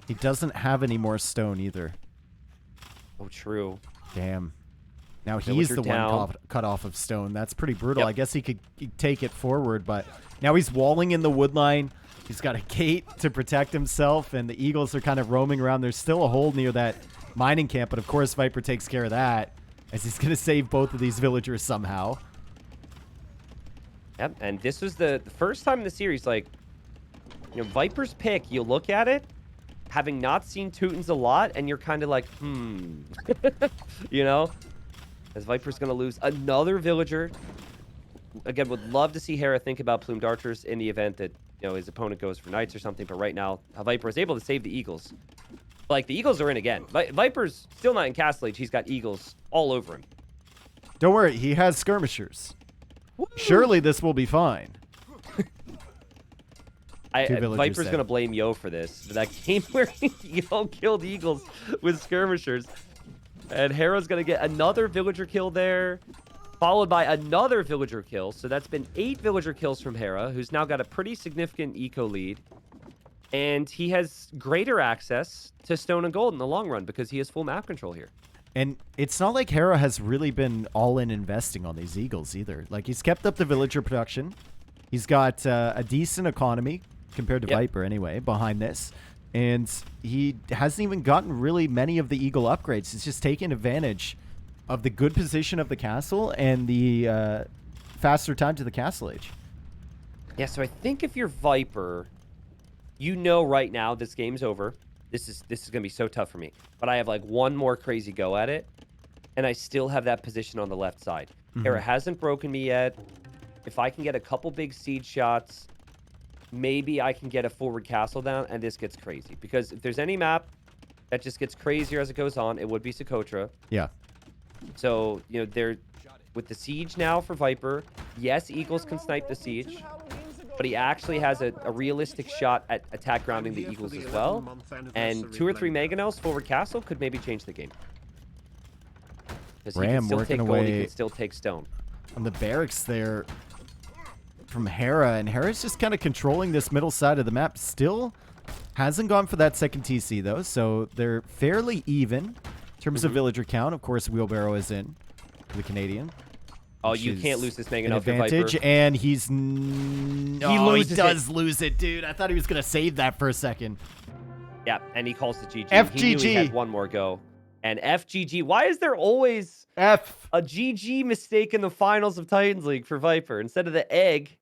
He doesn't have any more stone either. Oh, true. Damn. Now he's the one cut off of stone. That's pretty brutal. I guess he could take it forward, but now he's walling in the wood line. He's got a gate to protect himself, and the Eagles are kind of roaming around. There's still a hole near that mining camp, but of course Viper takes care of that, as he's going to save both of these villagers somehow. Yep, and this was the first time in the series, like, you know, Viper's pick, you look at it, having not seen Teutons a lot, and you're kind of like, you know? As Viper's going to lose another villager. Again, would love to see Hera think about plumed archers in the event that, you know, his opponent goes for knights or something. But right now, Viper is able to save the Eagles. Like, the Eagles are in again. Viper's still not in Castle Age. He's got Eagles all over him. Don't worry. He has skirmishers. Woo! Surely this will be fine. Viper's going to blame Yo for this. For that game where Yo killed Eagles with skirmishers. And Hera's going to get another villager kill there, followed by another villager kill. So that's been 8 villager kills from Hera, who's now got a pretty significant eco lead. And he has greater access to stone and gold in the long run because he has full map control here. And it's not like Hera has really been all in investing on these Eagles either. Like, he's kept up the villager production. He's got a decent economy compared to Viper anyway behind this. And he hasn't even gotten really many of the Eagle upgrades. He's just taking advantage of the good position of the castle and the faster time to the Castle Age. Yeah, so I think if you're Viper, you know right now this game's over. This is going to be so tough for me. But I have like one more crazy go at it, and I still have that position on the left side. Hera hasn't broken me yet. If I can get a couple big siege shots, maybe I can get a forward castle down, and this gets crazy. Because if there's any map that just gets crazier as it goes on, it would be Cotra. Yeah. So, you know, they're with the siege now for Viper. Yes, Eagles can snipe the siege, but he actually has a realistic shot at attack grounding the Eagles as well. And 2 or 3 mangonels forward castle could maybe change the game. Because he can still take gold, he can still take stone. On the barracks there from Hera, and Hera's just kind of controlling this middle side of the map. Still hasn't gone for that second TC though, so they're fairly even in terms of villager count. Of course, Wheelbarrow is in for the Canadian. Oh, you can't lose this mangonel advantage, and he does lose it, dude. I thought he was gonna save that for a second. Yeah, and he calls the GG. FGG. He knew he had one more go. And FGG. Why is there always a GG mistake in the finals of Titans League for Viper instead of the egg?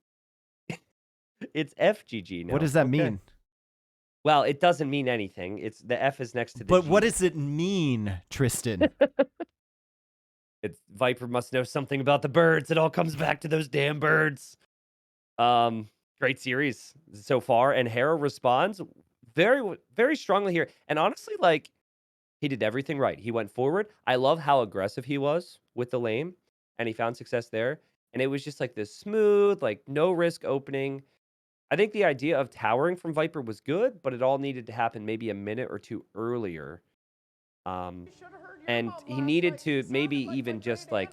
It's FGG now. What does that mean? Well, it doesn't mean anything. It's the F is next to the But G. what does it mean, Tristan? It's Viper must know something about the birds. It all comes back to those damn birds. Great series so far, and Hera responds very, very strongly here. And honestly, like, he did everything right. He went forward. I love how aggressive he was with the lane, and he found success there. And it was just like this smooth, like no risk opening. I think the idea of towering from Viper was good, but it all needed to happen maybe a minute or two earlier. And he needed to maybe even just like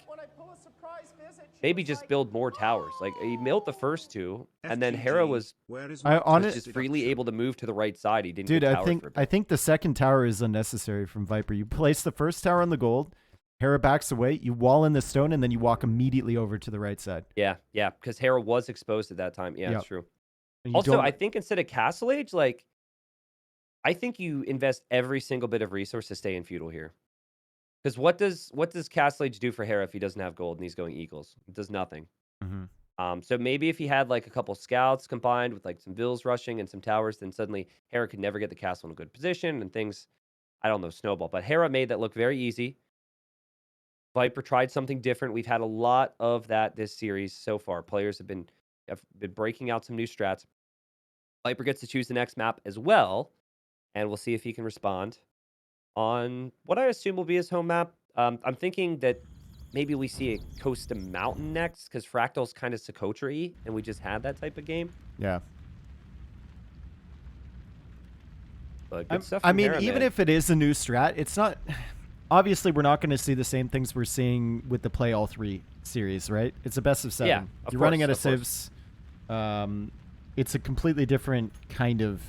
maybe just build more towers. Like he milled the first two, and then Hera FTG, was where is I my on was it, tax just freely deduction? able to move to the right side. He didn't dude. get I towers think for a I bit. think the second tower is unnecessary from Viper. You place the first tower on the gold. Hera backs away. You wall in the stone, and then you walk immediately over to the right side. Yeah, yeah, because Hera was exposed at that time. Yeah, Yep. it's true. And you Also, don't. I think instead of Castle Age, like I think you invest every single bit of resource to stay in feudal here. Because what does Castle Age do for Hera if he doesn't have gold and he's going Eagles? It does nothing. Mhm. So maybe if he had like a couple scouts combined with like some vills rushing and some towers, then suddenly Hera could never get the castle in a good position and things, I don't know, snowball. But Hera made that look very easy. Viper tried something different. We've had a lot of that this series so far. Players have been breaking out some new strats. Viper gets to choose the next map as well, and we'll see if he can respond on what I assume will be his home map. I'm thinking that maybe we see a Costa Mountain next because Fractal's kind of Socotra-y, and we just had that type of game. Yeah. But good stuff I from mean, Hera, even man. if it is a new strat, it's not. Obviously, we're not going to see the same things we're seeing with the Play All 3 series, right? It's a best of 7. Yeah, of You're running out course, of of course. civs. It's a completely different kind of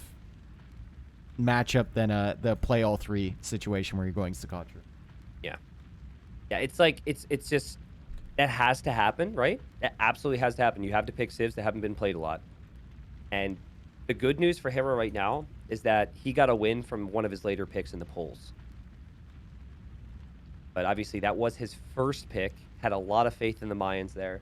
matchup than the Play All 3 situation where you're going Socotra. Yeah. Yeah, it's like, it's just, that has to happen, right? That absolutely has to happen. You have to pick civs that haven't been played a lot. And the good news for Hera right now is that he got a win from one of his later picks in the polls. But obviously, that was his first pick. Had a lot of faith in the Mayans there.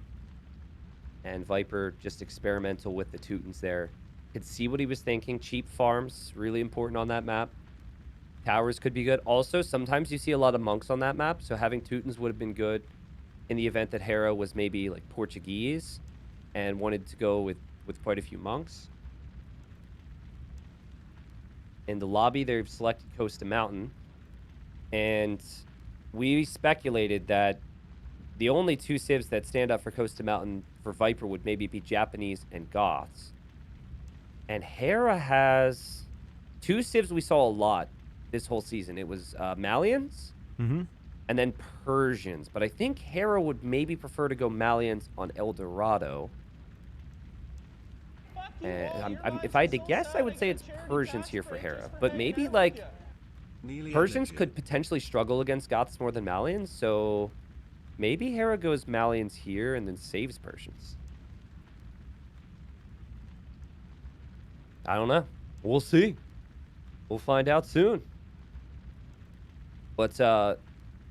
And Viper just experimental with the Teutons there. Could see what he was thinking. Cheap farms, really important on that map. Towers could be good. Also, sometimes you see a lot of monks on that map, so having Teutons would have been good in the event that Hera was maybe like Portuguese and wanted to go with quite a few monks. In the lobby, they've selected Costa Mountain. And we speculated that the only two civs that stand up for Costa Mountain for Viper would maybe be Japanese and Goths. And Hera has two civs we saw a lot this whole season. It was Malians Mm-hmm. and then Persians. But I think Hera would maybe prefer to go Malians on El Dorado. And if I had to guess, I would say it's Persians here for Hera. But maybe like Nearly Persians energy. could potentially struggle against Goths more than Malians. So maybe Hera goes Malians here and then saves Persians. I don't know. We'll see. We'll find out soon. But,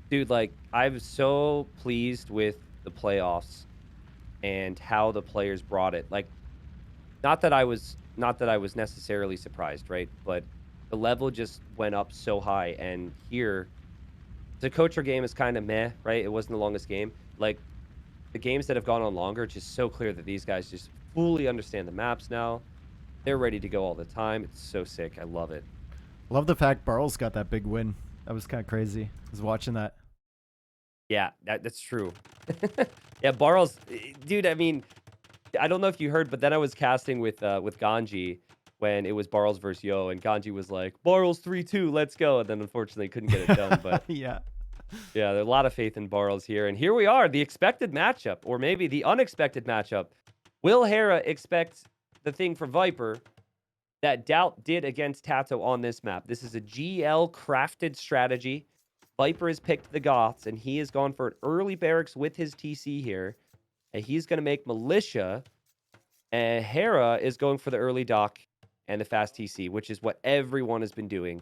dude, like, I was so pleased with the playoffs and how the players brought it. Like, not that I was necessarily surprised, right? But the level just went up so high. And here, the Cotra game is kind of meh, right? It wasn't the longest game. Like, the games that have gone on longer, it's just so clear that these guys just fully understand the maps now. They're ready to go all the time. It's so sick. I love it. Love the fact Barl's got that big win. That was kind of crazy. I was watching that. Yeah, that's true. Yeah, Barl's, dude, I mean, I don't know if you heard, but then I was casting with Ganji when it was Barl's versus Yo, and Ganji was like, Barl's 3-2, let's go. And then unfortunately couldn't get it done. But Yeah. yeah, there's a lot of faith in Barl's here. And here we are, the expected matchup, or maybe the unexpected matchup. Will Hera expect the thing for Viper that Doubt did against Tato on this map? This is a GL crafted strategy. Viper has picked the Goths, and he has gone for an early barracks with his TC here. And he's going to make Militia. And Hera is going for the early dock and the fast TC, which is what everyone has been doing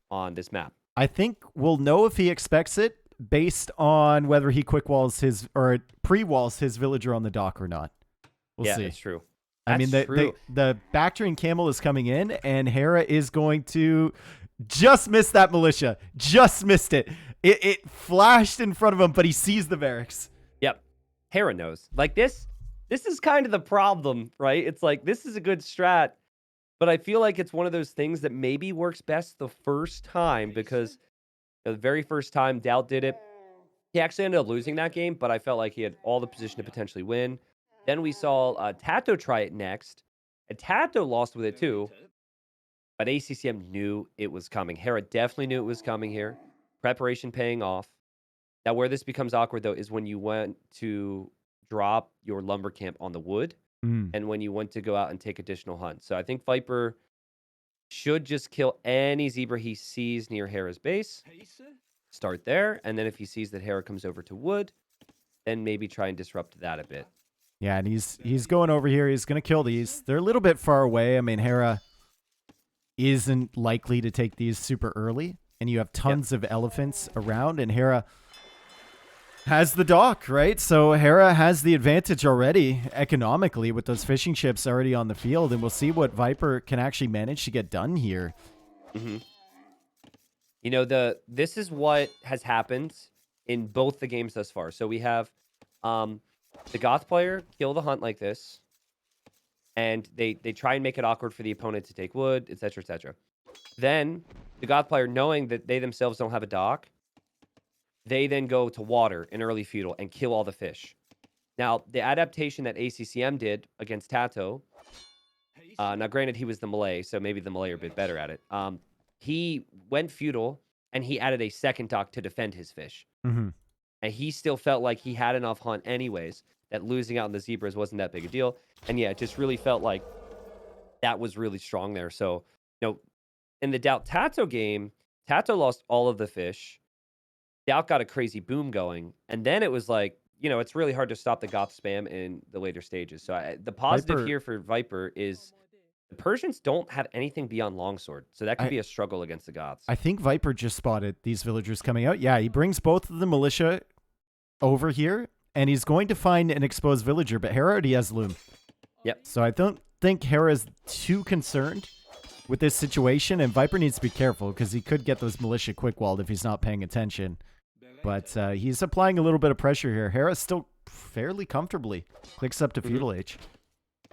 on this map. I think we'll know if he expects it based on whether he quick walls his or pre-walls his villager on the dock or not. We'll Yeah, see. that's true. I mean, That's true. the Bactrian Camel is coming in, and Hera is going to just miss that militia. Just missed it. It flashed in front of him, but he sees the barracks. Yep. Hera knows. Like this is kind of the problem, right? It's like this is a good strat, but I feel like it's one of those things that maybe works best the first time because the very first time Doubt did it, he actually ended up losing that game, but I felt like he had all the position to potentially win. Then we saw Tato try it next, and Tato lost with it too, but ACCM knew it was coming. Hera definitely knew it was coming here. Preparation paying off. Now, where this becomes awkward, though, is when you went to drop your lumber camp on the wood Mm. and when you want to go out and take additional hunts. So I think Viper should just kill any zebra he sees near Hera's base. Start there, and then if he sees that Hera comes over to wood, then maybe try and disrupt that a bit. Yeah, and he's going over here. He's going to kill these. They're a little bit far away. I mean, Hera isn't likely to take these super early, and you have tons of elephants around, and Hera has the dock, right? So Hera has the advantage already economically with those fishing ships already on the field, and we'll see what Viper can actually manage to get done here. Mm-hmm. You know, this is what has happened in both the games thus far. So we have the Goth player kill the hunt like this, and they try and make it awkward for the opponent to take wood, etc., etc. Then the Goth player, knowing that they themselves don't have a dock, they then go to water in early feudal and kill all the fish. Now, the adaptation that ACCM did against Tato, now granted he was the Malay, so maybe the Malay are a bit better at it. He went feudal, and he added a second dock to defend his fish. Mm-hmm. And he still felt like he had enough hunt anyways, that losing out on the zebras wasn't that big a deal. And yeah, it just really felt like that was really strong there. So, you know, in the Doubt Tato game, Tato lost all of the fish. Doubt got a crazy boom going. And then it was like, you know, it's really hard to stop the Goth spam in the later stages. So the positive Viper, here for Viper is the Persians don't have anything beyond Longsword. So that could be a struggle against the Goths. I think Viper just spotted these villagers coming out. Yeah, he brings both of the militia over here, and he's going to find an exposed villager, but Hera already has Loom. Yep. So I don't think Hera's too concerned with this situation, and Viper needs to be careful because he could get those militia quick-walled if he's not paying attention. But he's applying a little bit of pressure here. Hera still fairly comfortably clicks up to Feudal Age.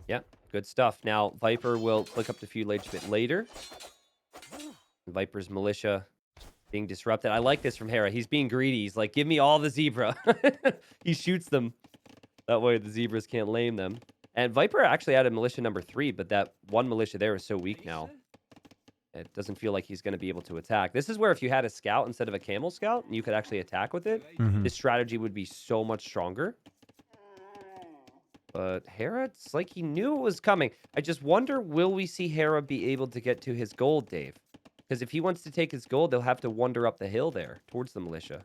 Yeah, good stuff. Now, Viper will click up to Feudal Age a bit later. Viper's militia being disrupted. I like this from Hera. He's being greedy. He's like, give me all the zebra. He shoots them. That way the zebras can't lame them. And Viper actually added militia number 3, but that one militia there is so weak now. It doesn't feel like he's going to be able to attack. This is where if you had a scout instead of a camel scout, and you could actually attack with it, this strategy would be so much stronger. But Hera, it's like he knew it was coming. I just wonder, will we see Hera be able to get to his gold, Dave? Because if he wants to take his gold, they'll have to wander up the hill there towards the militia.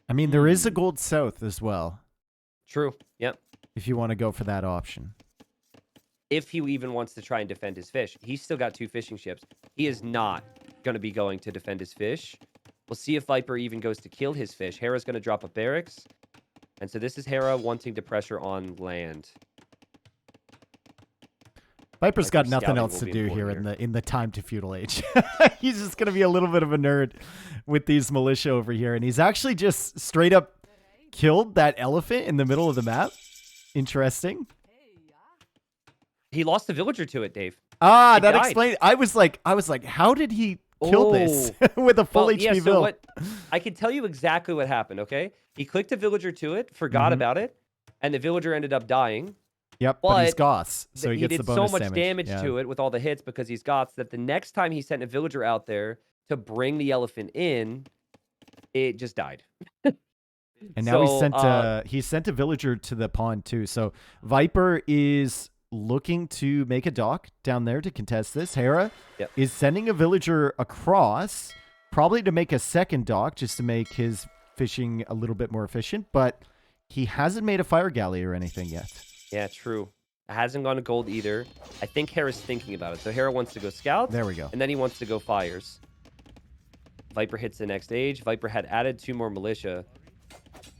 I mean, there is a gold south as well. True. Yep. If you want to go for that option. If he even wants to try and defend his fish. He's still got 2 fishing ships. He is not going to be going to defend his fish. We'll see if Viper even goes to kill his fish. Hera's going to drop a barracks. And so this is Hera wanting to pressure on land. Viper's got nothing else to do here in the time to Feudal Age. He's just going to be a little bit of a nerd with these militia over here. And he's actually just straight up killed that elephant in the middle of the map. Interesting. He lost the villager to it, Dave. Ah, It that died. explains. I was like, how did he kill this with a full HP so build? I can tell you exactly what happened, okay? He clicked a villager to it, forgot about it, and the villager ended up dying. Yep, but he's But Goths, so he gets did the bonus so much damage Yeah. to it with all the hits because he's Goths that the next time he sent a villager out there to bring the elephant in, it just died. And now So, he sent a villager to the pond too. So Viper is looking to make a dock down there to contest this. Hera Yep. is sending a villager across, probably to make a second dock just to make his fishing a little bit more efficient. But he hasn't made a fire galley or anything yet. Yeah, true. It hasn't gone to gold either. I think Hera's thinking about it. So Hera wants to go scouts. There we go. And then he wants to go fires. Viper hits the next age. Viper had added 2 more militia.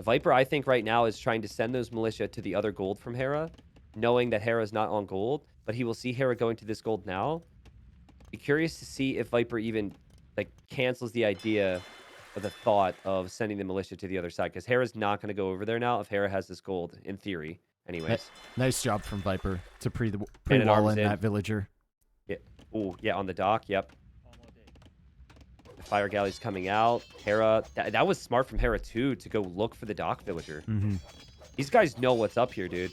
Viper, I think, right now is trying to send those militia to the other gold from Hera, knowing that Hera's not on gold, but he will see Hera going to this gold now. Be curious to see if Viper even cancels the idea or the thought of sending the militia to the other side, because Hera's not going to go over there now if Hera has this gold, in theory. Anyways. Nice job from Viper to And it pre-wall arms in in. that villager. Yeah. Ooh, yeah, on the dock. Yep. The fire galley's coming out. Hera, that was smart from Hera too, to go look for the dock villager. These guys know what's up here, dude.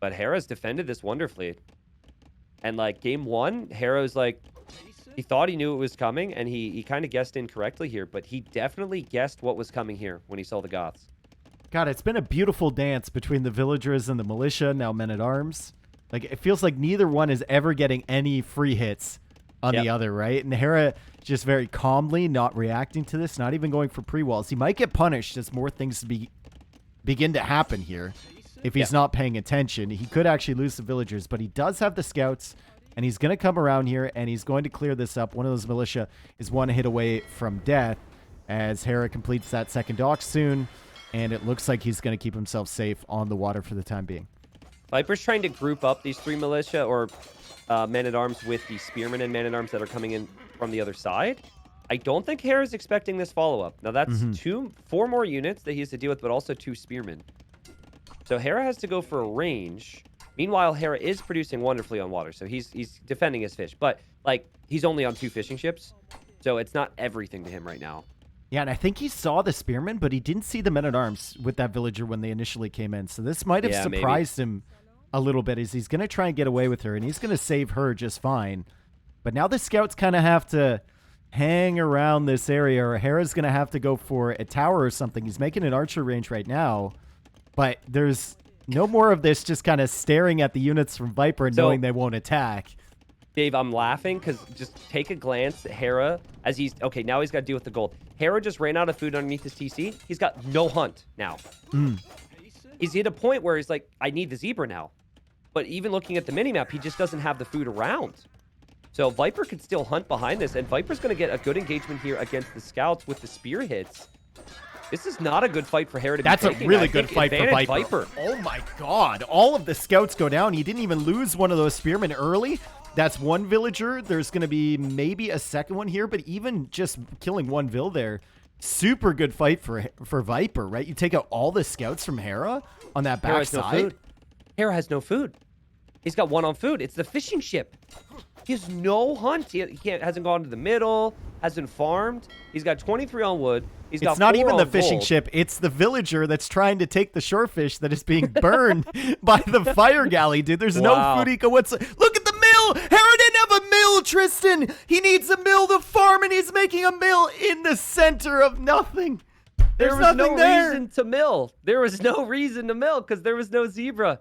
But Hera's defended this wonderfully. And game 1, Hera's He thought he knew it was coming, and he kind of guessed incorrectly here, but he definitely guessed what was coming here when he saw the Goths. God, it's been a beautiful dance between the villagers and the militia, now men-at-arms. Like, it feels like neither one is ever getting any free hits on the other, right? And Hera just very calmly not reacting to this, not even going for pre-walls. He might get punished as more things begin to happen here if he's not paying attention. He could actually lose the villagers, but he does have the scouts, and he's going to come around here, and he's going to clear this up. One of those militia is one hit away from death as Hera completes that second dock soon, and it looks like he's going to keep himself safe on the water for the time being. Viper's trying to group up these 3 militia or men-at-arms with the spearmen and men-at-arms that are coming in from the other side. I don't think Hera's expecting this follow-up. Now, that's 4 more units that he has to deal with, but also 2 spearmen. So Hera has to go for a range. Meanwhile, Hera is producing wonderfully on water, so he's defending his fish. But, like, he's only on 2 fishing ships, so it's not everything to him right now. Yeah, and I think he saw the spearmen, but he didn't see the men-at-arms with that villager when they initially came in. So this might have surprised him a little bit, as he's going to try and get away with her, and he's going to save her just fine. But now the scouts kind of have to hang around this area, or Hera's going to have to go for a tower or something. He's making an archer range right now, but there's no more of this just kind of staring at the units from Viper and knowing they won't attack. Dave, I'm laughing because just take a glance at Hera as he's... Okay, now he's got to deal with the gold. Hera just ran out of food underneath his TC. He's got no hunt now. He's at a point where he's like, I need the zebra now. But even looking at the minimap, he just doesn't have the food around. So Viper could still hunt behind this, and Viper's going to get a good engagement here against the scouts with the spear hits. This is not a good fight for Hera to be taking. That's a really good fight for Viper. Oh my god. All of the scouts go down. He didn't even lose one of those spearmen early. That's one villager. There's going to be maybe a second one here, but even just killing one vill there, super good fight for Viper, right? You take out all the scouts from Hera on that backside. Hera has no food. He's got 1 on food. It's the fishing ship. He has no hunt. He hasn't gone to the middle, hasn't farmed. He's got 23 on wood. He's got 4 on gold. It's not even the fishing ship. It's the villager that's trying to take the shorefish that is being burned by the fire galley, dude. There's no food eco whatsoever. Look at the mill. Hera didn't have a mill, Tristan. He needs a mill to farm, and he's making a mill in the center of nothing. There was no reason to mill. There was no reason to mill because there was no zebra.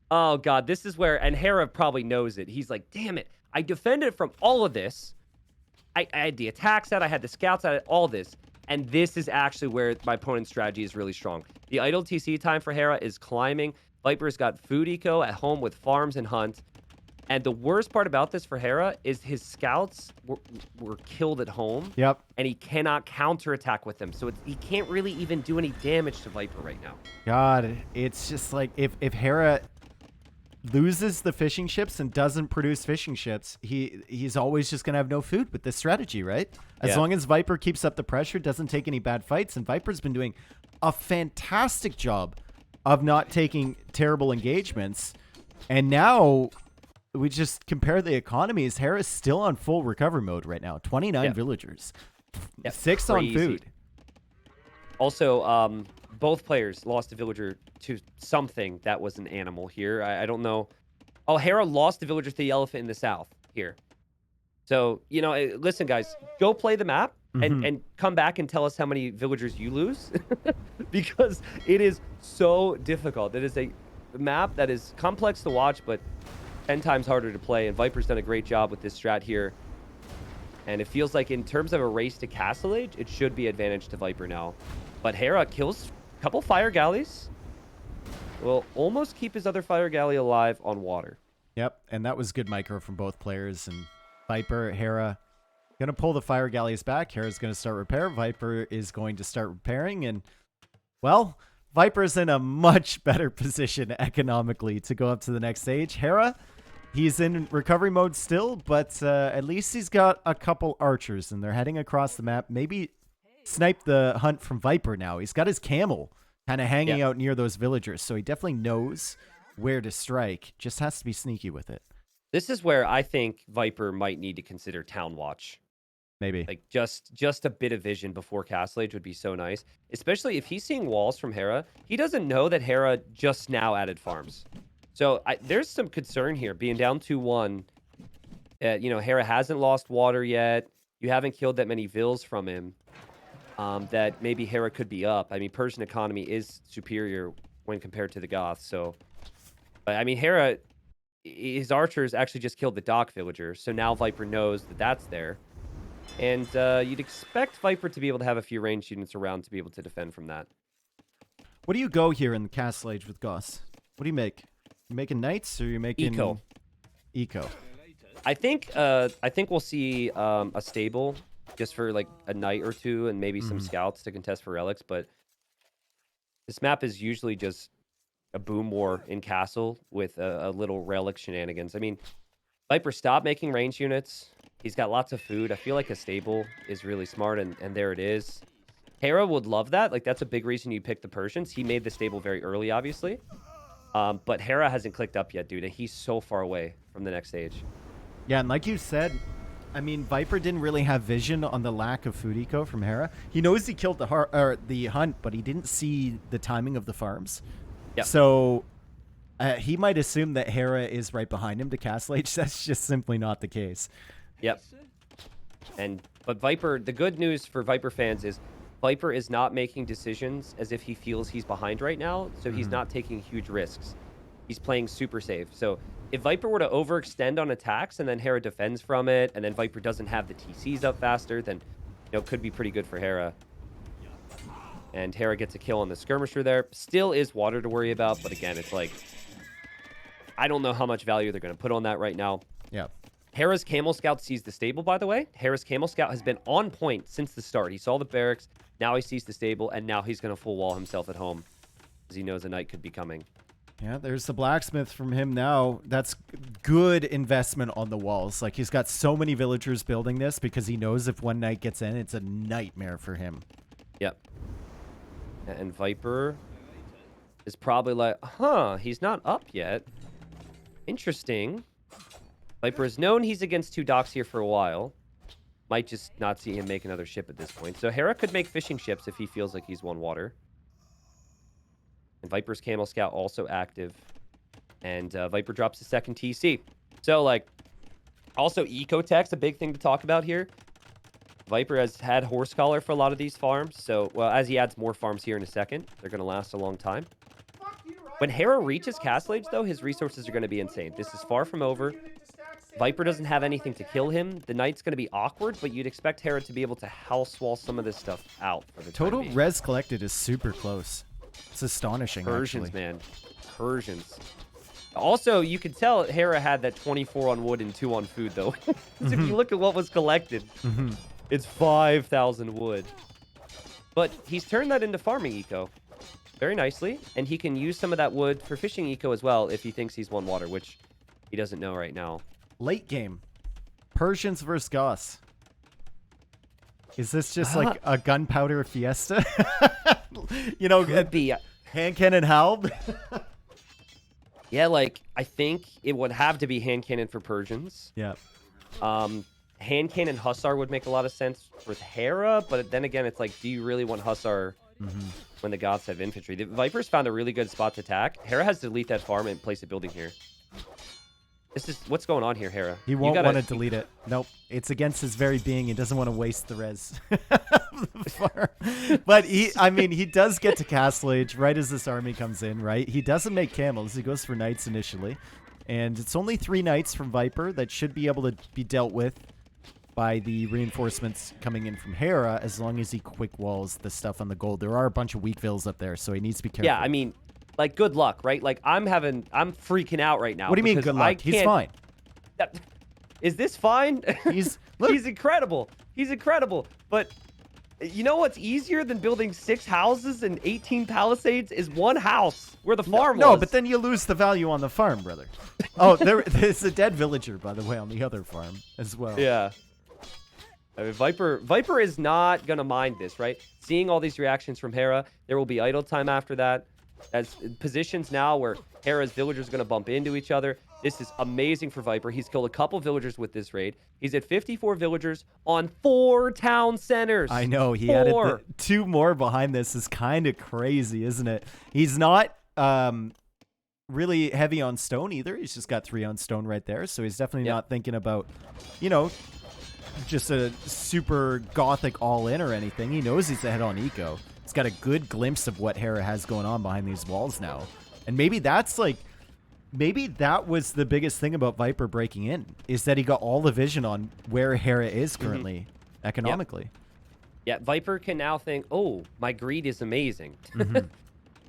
Oh, God, this is where... And Hera probably knows it. He's like, damn it. I defended from all of this. I had the attacks out. I had the scouts out. All this. And this is actually where my opponent's strategy is really strong. The idle TC time for Hera is climbing. Viper's got food eco at home with farms and hunt. And the worst part about this for Hera is his scouts were killed at home. Yep. And he cannot counterattack with them. So he can't really even do any damage to Viper right now. God, it's just like if Hera loses the fishing ships and doesn't produce fishing ships, he's always just going to have no food with this strategy, right? As long as Viper keeps up the pressure, doesn't take any bad fights, and Viper's been doing a fantastic job of not taking terrible engagements. And now we just compare the economies. Hera's still on full recovery mode right now. 29 villagers. 6 on food. Also, both players lost a villager to something that was an animal here. I don't know. Oh, Hera lost the villager to the elephant in the south here. So, you know, listen, guys, go play the map and come back and tell us how many villagers you lose. Because it is so difficult. It is a map that is complex to watch, but 10 times harder to play. And Viper's done a great job with this strat here. And it feels like in terms of a race to Castle Age, it should be advantage to Viper now. But Hera kills a couple fire galleys. Will almost keep his other fire galley alive on water. Yep, and that was good micro from both players. And Viper, Hera, going to pull the fire galleys back. Hera's going to start repair. Viper is going to start repairing. And, well, Viper's in a much better position economically to go up to the next stage. Hera, he's in recovery mode still, but at least he's got a couple archers, and they're heading across the map. Maybe snipe the hunt from Viper now. He's got his camel kind of hanging out near those villagers, so he definitely knows where to strike. Just has to be sneaky with it. This is where I think Viper might need to consider Town Watch. Maybe. Like, just a bit of vision before Castle Age would be so nice. Especially if he's seeing walls from Hera. He doesn't know that Hera just now added farms. So there's some concern here. Being down 2-1, You know, Hera hasn't lost water yet. You haven't killed that many Vills from him. That maybe Hera could be up. I mean, Persian economy is superior when compared to the Goths. So, but I mean, Hera, his archers actually just killed the Dock villager. So now Viper knows that that's there. And you'd expect Viper to be able to have a few ranged units around to be able to defend from that. What do you go here in the Castle Age with Goss? What do you make? You making knights or you making Eco? I think we'll see a stable just for like a knight or two and maybe some scouts to contest for relics. But this map is usually just a boom war in castle with a little relic shenanigans. I mean, Viper stopped making range units. He's got lots of food. I feel like a stable is really smart, and there it is. Hera would love that. Like, that's a big reason you picked the Persians. He made the stable very early, obviously. But Hera hasn't clicked up yet, dude, and he's so far away from the next stage. Yeah, and like you said, I mean, Viper didn't really have vision on the lack of food eco from Hera. He knows he killed the hunt, but he didn't see the timing of the farms. Yep. So he might assume that Hera is right behind him to Castle Age. That's just simply not the case. Yep. But Viper, the good news for Viper fans is Viper is not making decisions as if he feels he's behind right now, so he's not taking huge risks. He's playing super safe. So if Viper were to overextend on attacks and then Hera defends from it, and then Viper doesn't have the TCs up faster, then it could be pretty good for Hera. And Hera gets a kill on the skirmisher there. Still is water to worry about, but again, it's like, I don't know how much value they're going to put on that right now. Yeah. Hera's Camel Scout sees the stable, by the way. Hera's Camel Scout has been on point since the start. He saw the barracks, now he sees the stable, and now he's going to full wall himself at home because he knows a knight could be coming. Yeah, there's the blacksmith from him now. That's good investment on the walls. Like, he's got so many villagers building this because he knows if one knight gets in, it's a nightmare for him. Yep. And Viper is probably like, he's not up yet. Interesting. Viper has known he's against two docks here for a while. Might just not see him make another ship at this point. So Hera could make fishing ships if he feels like he's won water. And Viper's Camel Scout also active. And Viper drops the second TC. So, like, also Ecotech's a big thing to talk about here. Viper has had Horse Collar for a lot of these farms. So, well, as he adds more farms here in a second, they're going to last a long time. When Hera reaches Castle Age, though, his resources are going to be insane. This is far from over. Viper doesn't have anything to kill him. The knight's going to be awkward, but you'd expect Hera to be able to house wall some of this stuff out for the Total time being. res collected is super close. It's astonishing, Persians, actually. man. Persians. Also, you could tell Hera had that 24 on wood and 2 on food, though. If you look at what was collected, it's 5,000 wood. But he's turned that into farming eco very nicely, and he can use some of that wood for fishing eco as well if he thinks he's won water, which he doesn't know right now. Late game. Persians versus Goss. Is this just like a gunpowder fiesta? You know, Could be. hand cannon halb? Yeah, like, I think it would have to be hand cannon for Persians. Yeah. Hand cannon Hussar would make a lot of sense with Hera, but then again, it's like, do you really want Hussar when the Goths have infantry? The Vipers found a really good spot to attack. Hera has to delete that farm and place a building here. This is what's going on here, Hera. He won't want to delete it. Nope. It's against his very being. He doesn't want to waste the res. But he does get to Castle Age right as this army comes in, right? He doesn't make camels. He goes for knights initially. And it's only 3 knights from Viper that should be able to be dealt with by the reinforcements coming in from Hera, as long as he quick walls the stuff on the gold. There are a bunch of weak vills up there, so he needs to be careful. Yeah, I mean, like, good luck, right? Like, I'm freaking out right now. What do you mean good luck? He's fine. Is this fine? He's incredible. He's incredible. But you know what's easier than building 6 houses and 18 palisades is 1 house where the farm was. No, but then you lose the value on the farm, brother. Oh, there's a dead villager, by the way, on the other farm as well. Yeah. I mean, Viper is not going to mind this, right? Seeing all these reactions from Hera, there will be idle time after that. As positions now where Hera's villagers are going to bump into each other. This is amazing for Viper. He's killed a couple villagers with this raid. He's at 54 villagers on 4 town centers. I know. He added 2 more behind this. Is kind of crazy, isn't it? He's not really heavy on stone either. He's just got 3 on stone right there. So he's definitely Yep. not thinking about, you know, just a super gothic all in or anything. He knows he's ahead on eco. He's got a good glimpse of what Hera has going on behind these walls now. And maybe that's like, maybe that was the biggest thing about Viper breaking in, is that he got all the vision on where Hera is currently economically. Yeah, Viper can now think, oh, my greed is amazing.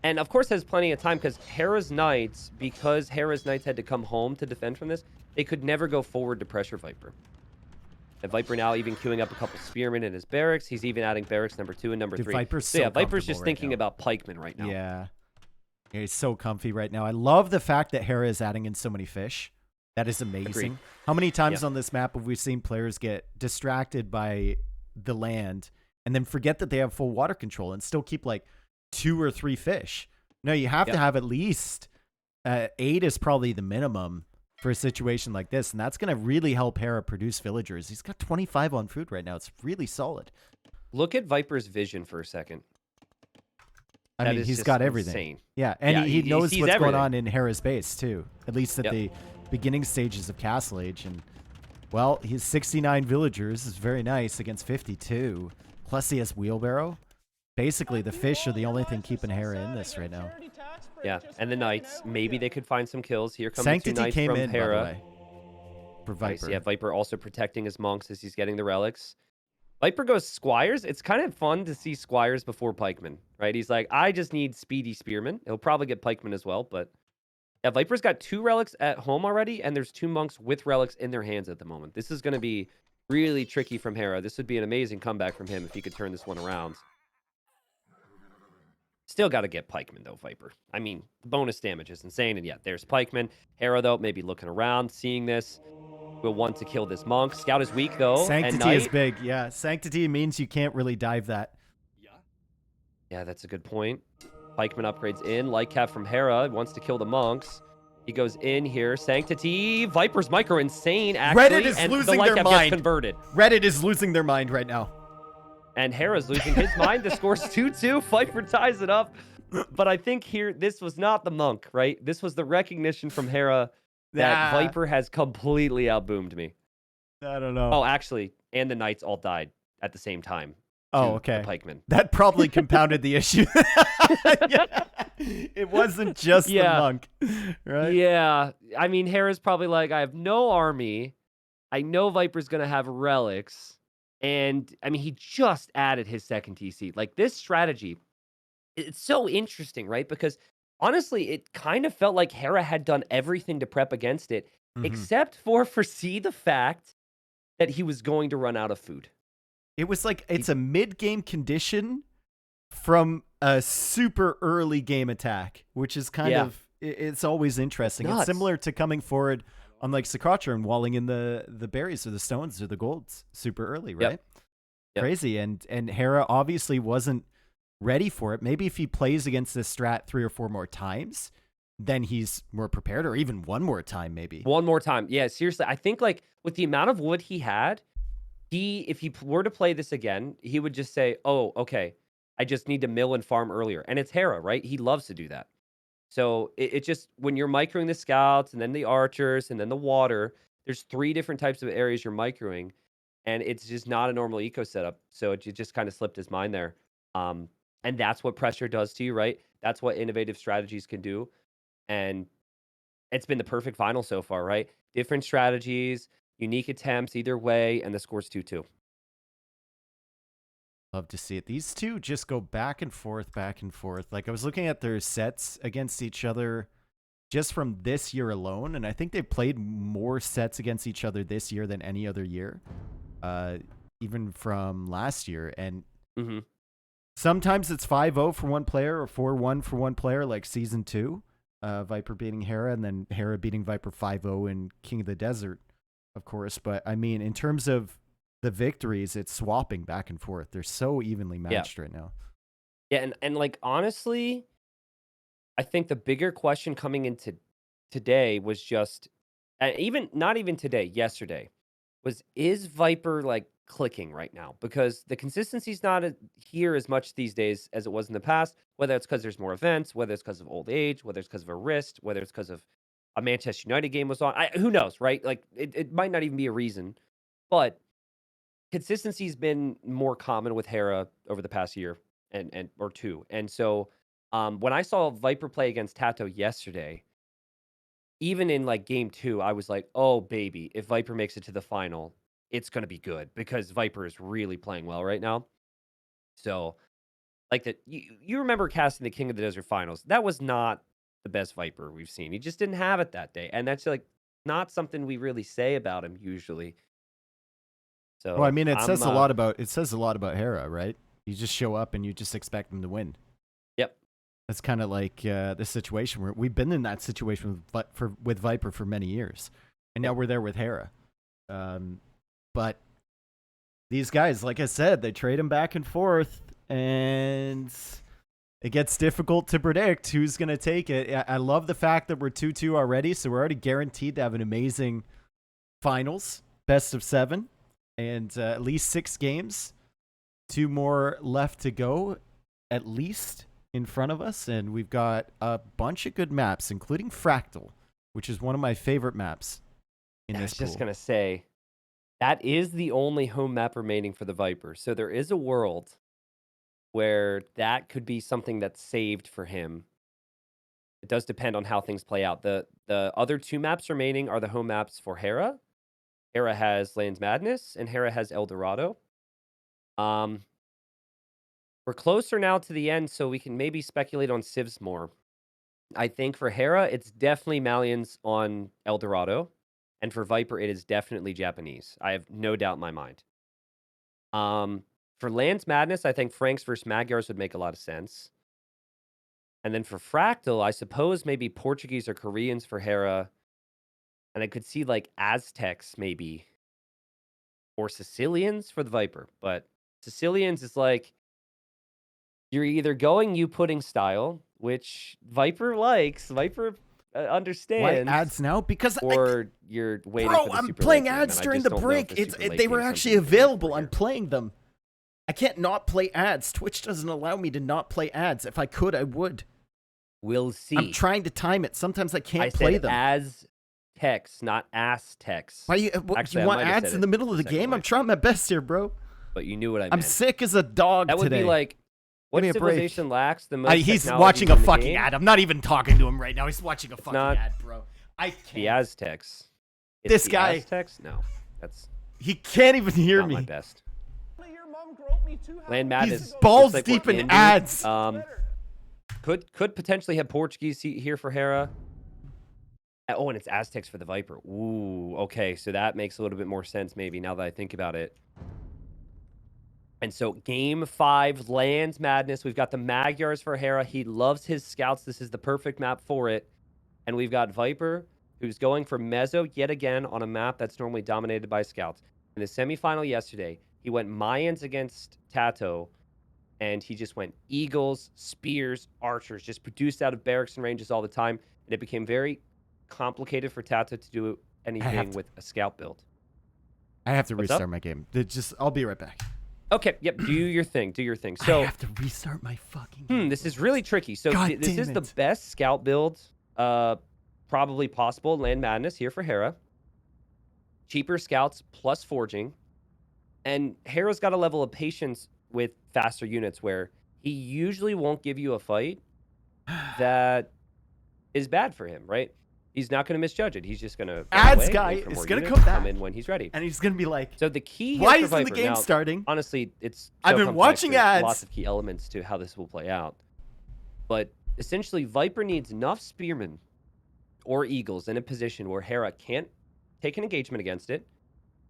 And of course has plenty of time because Hera's Knights had to come home to defend from this, they could never go forward to pressure Viper. And Viper now even queuing up a couple spearmen in his barracks. He's even adding barracks number 2 and number 3. Viper's so yeah, so Viper's just comfortable right thinking now. about pikemen right now. Yeah, he's so comfy right now. I love the fact that Hera is adding in so many fish. That is amazing. Agreed. How many times on this map have we seen players get distracted by the land and then forget that they have full water control and still keep like 2 or 3 fish? No, you have to have at least 8 is probably the minimum for a situation like this, and that's going to really help Hera produce villagers. He's got 25 on food right now. It's really solid. Look at Viper's vision for a second. I That mean, is he's just got everything. insane. Yeah, and Yeah, he knows sees what's going everything. on in Hera's base, too. At least at the beginning stages of Castle Age. And, well, his 69 villagers is very nice against 52. Plus, he has Wheelbarrow. Basically, the fish are the only thing keeping Hera in this right now. Yeah, and the Knights, maybe they could find some kills. Here come the 2 Sanctity Knights came from in, Hera. by the way, for Viper. Nice. Yeah, Viper also protecting his monks as he's getting the relics. Viper goes Squires. It's kind of fun to see Squires before Pikemen, right? He's like, I just need speedy Spearmen. He'll probably get Pikemen as well, but yeah, Viper's got 2 relics at home already, and there's 2 monks with relics in their hands at the moment. This is going to be really tricky from Hera. This would be an amazing comeback from him if he could turn this one around. Still got to get Pikeman, though, Viper. I mean, the bonus damage is insane, and yeah, there's Pikeman. Hera, though, maybe looking around, seeing this. Will want to kill this monk. Scout is weak, though. Sanctity is big, yeah. Sanctity means you can't really dive that. Yeah, that's a good point. Pikeman upgrades in. Lightcap from Hera wants to kill the monks. He goes in here. Sanctity. Viper's micro insane, actually. Reddit is and losing the their Lightcap mind. gets converted. Reddit is losing their mind right now. And Hera's losing his mind. The score's 2-2. Viper ties it up. But I think here, this was not the monk, right? This was the recognition from Hera that Viper has completely outboomed me. I don't know. Oh, actually, and the Knights all died at the same time. Oh, okay. The Pikemen. That probably compounded the issue. Yeah. It wasn't just the monk, right? Yeah. I mean, Hera's probably like, I have no army. I know Viper's going to have relics. And, I mean, he just added his second TC. Like, this strategy, it's so interesting, right? Because, honestly, it kind of felt like Hera had done everything to prep against it, except for foresee the fact that he was going to run out of food. It was like it's a mid-game condition from a super early game attack, which is kind of, it's always interesting. It's similar to coming forward on like Cotra and walling in the berries or the stones or the golds super early, right? Yep. Crazy. And Hera obviously wasn't ready for it. Maybe if he plays against this strat 3 or 4 more times, then he's more prepared, or even 1 more time, maybe. 1 more time. Yeah, seriously. I think like with the amount of wood he had, if he were to play this again, he would just say, oh, okay, I just need to mill and farm earlier. And it's Hera, right? He loves to do that. So it just, when you're microing the scouts and then the archers and then the water, there's 3 different types of areas you're microing. And it's just not a normal eco setup. So it just kind of slipped his mind there. And that's what pressure does to you, right? That's what innovative strategies can do. And it's been the perfect final so far, right? Different strategies, unique attempts either way, and the score's 2-2. Love to see it. These two just go back and forth, back and forth. Like, I was looking at their sets against each other just from this year alone, and I think they've played more sets against each other this year than any other year, even from last year. And sometimes it's 5-0 for one player or 4-1 for one player, like Season 2. Viper beating Hera, and then Hera beating Viper 5-0 in King of the Desert, of course. But, I mean, in terms of the victories, it's swapping back and forth. They're so evenly matched right now. Yeah, and like, honestly, I think the bigger question coming into today was just, not even today, yesterday. is Viper like clicking right now? Because the consistency's not here as much these days as it was in the past. Whether it's because there's more events, whether it's because of old age, whether it's because of a wrist, whether it's because of a Manchester United game was on. Who knows, right? Like it might not even be a reason, but consistency's been more common with Hera over the past year and or two. And so when I saw Viper play against Tato yesterday, even in like game 2, I was like, "Oh baby, if Viper makes it to the final, it's going to be good because Viper is really playing well right now." So, like that you remember casting the King of the Desert finals. That was not the best Viper we've seen. He just didn't have it that day. And that's like not something we really say about him usually. Well, I So, mean, it I'm says a lot about Hera, right? You just show up and you just expect him to win. yep. That's kind of like this situation where we've been in that situation with Viper for many years, and now we're there with Hera. But these guys, like I said, they trade him back and forth, and it gets difficult to predict who's going to take it. I love the fact that we're 2-2 already, so we're already guaranteed to have an amazing finals, best of 7, and at least 6 games. 2 more left to go, at least, in front of us, and we've got a bunch of good maps, including Fractal, which is one of my favorite maps in I this was just pool. going to say, that is the only home map remaining for the Viper. So there is a world where that could be something that's saved for him. It does depend on how things play out. The other 2 maps remaining are the home maps for Hera. Hera has Lands Madness, and Hera has El Dorado. We're closer now to the end, so we can maybe speculate on civs more. I think for Hera, it's definitely Malians on El Dorado. And for Viper, it is definitely Japanese. I have no doubt in my mind. For Lands Madness, I think Franks versus Magyars would make a lot of sense. And then for Fractal, I suppose maybe Portuguese or Koreans for Hera. And I could see like Aztecs maybe. Or Sicilians for the Viper. But Sicilians is like, you're either going you pudding style, which Viper likes, Viper Why understands, ads now? Because or you're waiting for the I'm super playing late game, ads and I during just the don't know if break. the super late They were game's actually something you can look for available. I'm here. playing them. I can't not play ads. Twitch doesn't allow me to not play ads. If I could, I would. We'll see. I'm trying to time it. Sometimes I can't I play said them. Aztecs, not Aztecs. Why you Actually, I want might have ads said in the it middle of the second game? way. I'm trying my best here, bro. But you knew what I meant. I'm sick as a dog That would today. be like, what me a break. civilization lacks the most He's technologies watching a in the fucking game? ad. I'm not even talking to him right now. He's watching a fucking not ad, bro. I can't. The Aztecs. It's This the guy. Aztecs? No, that's He can't even hear not me. my best. Land Madness. He's balls looks like deep we're in Indy. ads. Could potentially have Portuguese here for Hera. Oh, and it's Aztecs for the Viper. Ooh, okay. So that makes a little bit more sense maybe now that I think about it. And so game 5, Lands Madness. We've got the Magyars for Hera. He loves his scouts. This is the perfect map for it. And we've got Viper, who's going for Mezzo yet again on a map that's normally dominated by scouts. In the semifinal yesterday, he went Mayans against Tato, and he just went Eagles, Spears, Archers, just produced out of barracks and ranges all the time. And it became very complicated for Tato to do anything with a scout build. I have to What's restart up? my game. I'll be right back. Okay, yep, do your thing, do your thing. So I have to restart my fucking game. this is really tricky. So God this damn is the it. best scout build probably possible. Land Madness here for Hera. Cheaper scouts plus forging. And Hera's got a level of patience with faster units where he usually won't give you a fight that is bad for him, right? He's not going to misjudge it. He's just going to Ads guy is going to come in when he's ready. And he's going to be like, So the key here why for isn't the Viper, game now, starting? honestly, it's I've been complex. watching There's ads. lots of key elements to how this will play out. But essentially, Viper needs enough Spearmen or Eagles in a position where Hera can't take an engagement against it,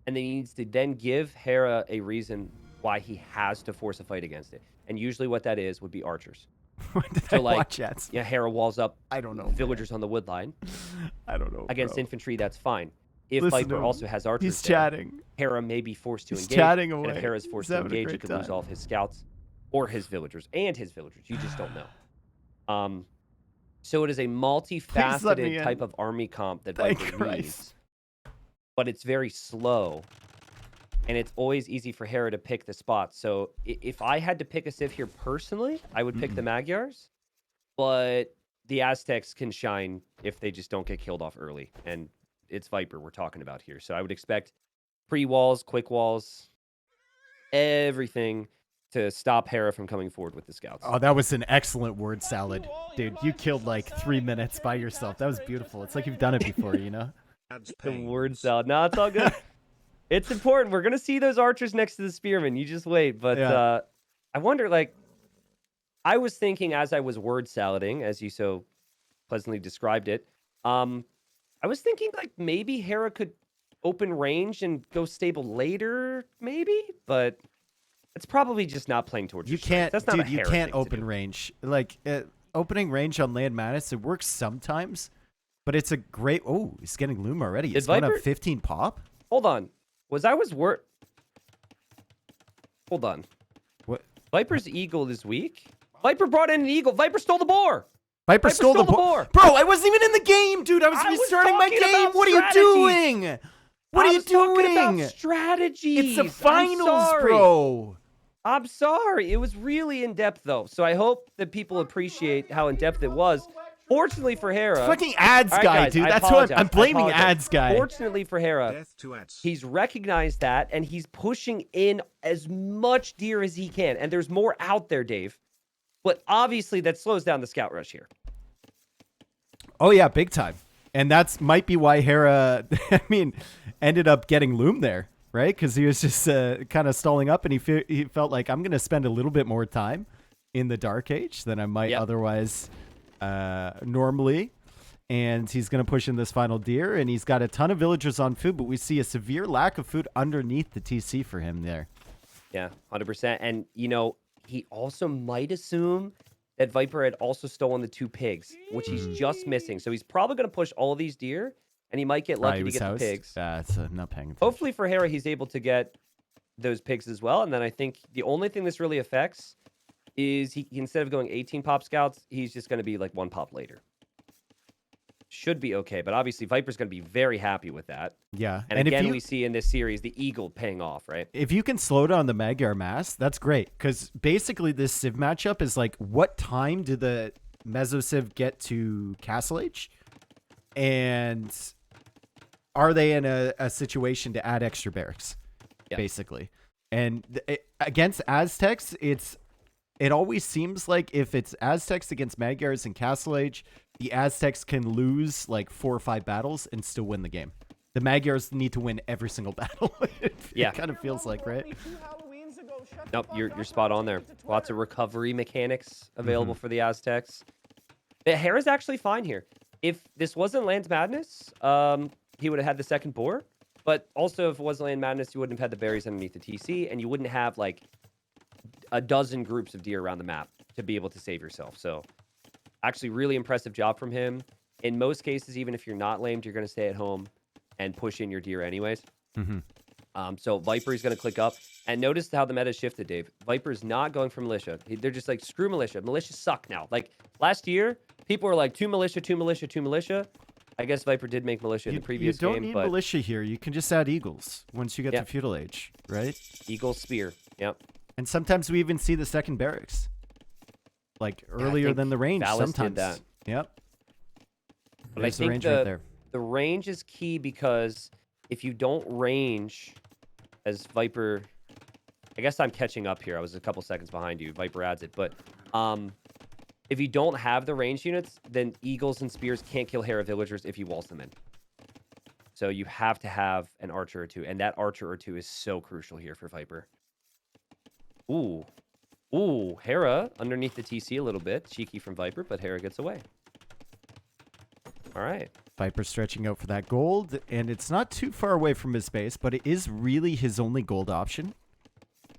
and then he needs to then give Hera a reason why he has to force a fight against it. And usually what that is would be Archers. When did So I like, watch ads? yeah, Hera walls up I don't know. villagers on the wood line. I don't know. Against bro. infantry, that's fine. If Listen to Viper him. also has Archers He's there, chatting. Hera may be forced to He's engage. chatting And away. if Hera's forced He's to having a engage, he great could lose time. all of his scouts or his villagers and his villagers. You just don't know. So it is a let me multifaceted in. type of army comp that Thank Viper Christ. needs. but it's very slow. And it's always easy for Hera to pick the spot. So if I had to pick a Civ here personally, I would pick the Magyars. But the Aztecs can shine if they just don't get killed off early. And it's Viper we're talking about here. So I would expect pre-walls, quick walls, everything to stop Hera from coming forward with the scouts. Oh, that was an excellent word salad. Dude, you killed like 3 minutes by yourself. That was beautiful. It's like you've done it before, you know? The word salad. No, it's all good. It's important. We're going to see those archers next to the spearmen. You just wait. But Yeah. I wonder, like, I was thinking as I was word salading, as you so pleasantly described it, I was thinking, like, maybe Hera could open range and go stable later, maybe? But it's probably just not playing towards You your strength. can't, That's not dude, a you Hera can't thing to open do. range. Like, opening range on Land Madness, it works sometimes, but it's a great... Oh, he's getting Loom already. It's going up Viper- 15 pop? Hold on. Hold on. What? Viper's eagle is weak? Viper brought in an eagle. Viper stole the boar. Viper stole the boar. Bro, I wasn't even in the game, dude. I was I was restarting my talking game. about What are you strategies. doing? What are I you was talking doing? about strategies. It's the I'm finals, sorry. bro. I'm sorry. It was really in-depth, though. So I hope that people appreciate how in-depth it was. Fortunately for Hera... Fucking ads All right, guy, guys, dude. I That's what apologize. I'm I blaming apologize. ads guy. Fortunately for Hera, Death to ads. he's recognized that, and he's pushing in as much deer as he can. And there's more out there, Dave. But obviously, that slows down the scout rush here. Oh, yeah, big time. And that's might be why Hera, I mean, ended up getting Loom there, right? Because he was just kind of stalling up, and he felt like, I'm going to spend a little bit more time in the Dark Age than I might otherwise normally. And he's going to push in this final deer, and he's got a ton of villagers on food, but we see a severe lack of food underneath the TC for him there. Yeah, 100%. And, you know, he also might assume that Viper had also stolen the 2 pigs, which he's just missing. So he's probably going to push all these deer, and he might get lucky to get the pigs. That's not paying attention. Hopefully for Hera, he's able to get those pigs as well. And then I think the only thing this really affects is he instead of going 18 pop scouts, he's just going to be like 1 pop later. Should be okay, but obviously Viper's going to be very happy with that. Yeah. And again, if you, we see in this series the eagle paying off, right? if you can slow down the Magyar mass, that's great. Because basically this Civ matchup is like, what time do the Meso Civ get to Castle Age? And are they in a situation to add extra barracks, basically? And against Aztecs, it always seems like if it's Aztecs against Magyars in Castle Age, the Aztecs can lose like 4 or 5 battles and still win the game. The Magyars need to win every single battle. It kind of feels like, right? Nope, you're spot on there. Lots of recovery mechanics available for the Aztecs. Hera's actually fine here. If this wasn't Land Madness, he would have had the second boar. But also, if it wasn't Land Madness, you wouldn't have had the berries underneath the TC, and you wouldn't have like a dozen groups of deer around the map to be able to save yourself. So actually really impressive job from him. In most cases, even if you're not lamed, you're going to stay at home and push in your deer anyways. So Viper is going to click up. And notice how the meta shifted, Dave. Viper's not going for militia. They're just like, screw militia. Militia suck now. Like last year, people were like, 2 militia, 2 militia, 2 militia. I guess Viper did make militia in the previous game. You don't need militia here. You can just add eagles once you get to Feudal Age, right? Eagle Spear. Yep. And sometimes we even see the second barracks. Like earlier than the range Valis sometimes. did that. Yep. But There's I think the range right there. the range is key because if you don't range as Viper... I guess I'm catching up here. I was a couple seconds behind you. Viper adds it. But if you don't have the range units, then Eagles and Spears can't kill Hera villagers if you waltz them in. So you have to have an archer or 2. And that archer or 2 is so crucial here for Viper. Ooh. Ooh, Hera underneath the TC a little bit. Cheeky from Viper, but Hera gets away. All right. Viper stretching out for that gold, and it's not too far away from his base, but it is really his only gold option.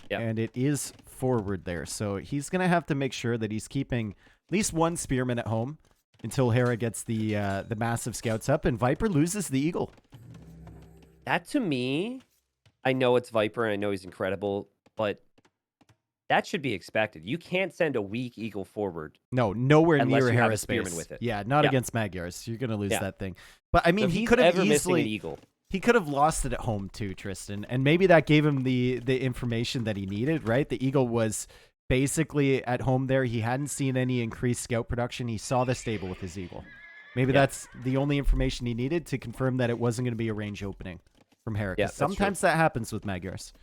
Yeah. And it is forward there, so he's going to have to make sure that he's keeping at least 1 spearman at home until Hera gets the massive scouts up, and Viper loses the eagle. That to me, I know it's Viper, and I know he's incredible, but that should be expected. You can't send a weak eagle forward. No, nowhere Unless near you have a Hera's spearman base. with it. Yeah, not Yeah. againhave Magyars. You're going to lose that thing. But I mean, So if he he's could have ever missing an easily eagle. He could have lost it at home too, Tristan, and maybe that gave him the information that he needed, right? The Eagle was basically at home there. He hadn't seen any increased scout production. He saw the stable with his Eagle. Maybe that's the only information he needed to confirm that it wasn't going to be a range opening from Hera. Yeah, sometimes that happens with Magyars.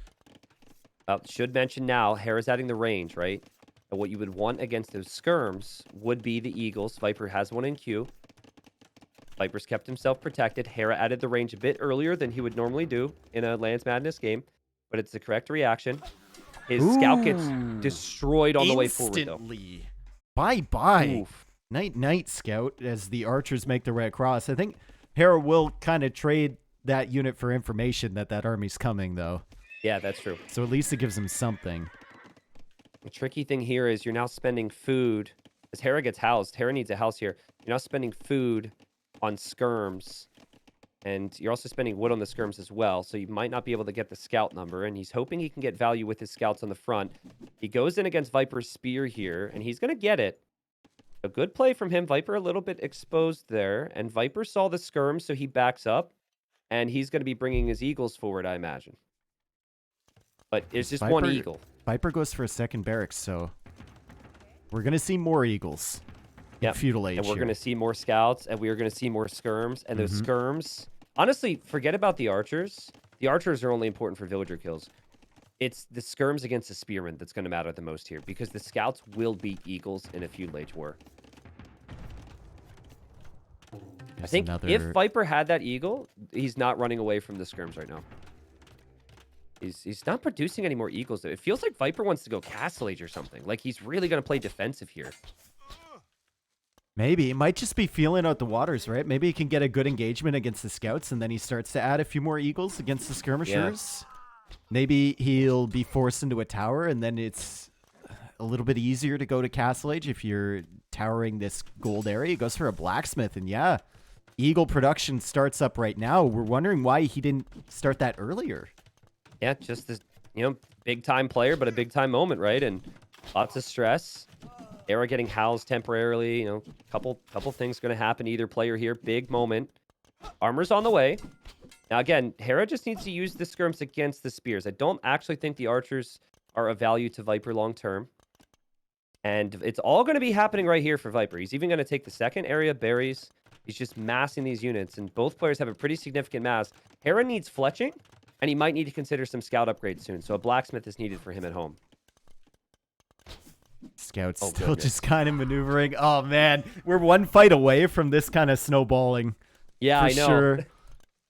Should mention now, Hera's adding the range, right? And what you would want against those skirms would be the Eagles. Viper has one in queue. Viper's kept himself protected. Hera added the range a bit earlier than he would normally do in a Lands Madness game, but it's the correct reaction. His scout gets destroyed on the way forward, though. Bye-bye. Oof. Night, Scout, as the archers make their way across. I think Hera will kind of trade that unit for information that army's coming, though. Yeah, that's true. So at least it gives him something. The tricky thing here is you're now spending food. As Hera gets housed, Hera needs a house here. You're now spending food on skirms, and you're also spending wood on the skirms as well, so you might not be able to get the scout number, and he's hoping he can get value with his scouts on the front. He goes in against Viper's spear here, and he's going to get it. A good play from him. Viper a little bit exposed there, and Viper saw the skirms, so he backs up, and he's going to be bringing his eagles forward, I imagine. But it's just one eagle. Viper goes for a second barracks, so we're going to see more eagles. Feudal Age. And we're going to see more scouts, and we are going to see more skirms. And those skirms, honestly, forget about the archers. The archers are only important for villager kills. It's the skirms against the spearmen that's going to matter the most here, because the scouts will beat eagles in a Feudal Age war. I think if Viper had that eagle, he's not running away from the skirms right now. He's not producing any more eagles, though. It feels like Viper wants to go Castle Age or something. Like, he's really going to play defensive here. Maybe. It might just be feeling out the waters, right? Maybe he can get a good engagement against the scouts, and then he starts to add a few more eagles against the skirmishers. Yeah. Maybe he'll be forced into a tower, and then it's a little bit easier to go to Castle Age if you're towering this gold area. He goes for a blacksmith, and yeah, eagle production starts up right now. We're wondering why he didn't start that earlier. Yeah, just this, big-time player, but a big-time moment, right? And lots of stress. Hera getting housed temporarily, couple things going to happen. Either player here, big moment. Armor's on the way. Now, again, Hera just needs to use the skirms against the spears. I don't actually think the archers are of value to Viper long-term. And it's all going to be happening right here for Viper. He's even going to take the second area berries. He's just massing these units, and both players have a pretty significant mass. Hera needs fletching, and he might need to consider some scout upgrades soon. So a blacksmith is needed for him at home. Scouts still just kind of maneuvering. Oh, man. We're one fight away from this kind of snowballing. Yeah, I know. Sure.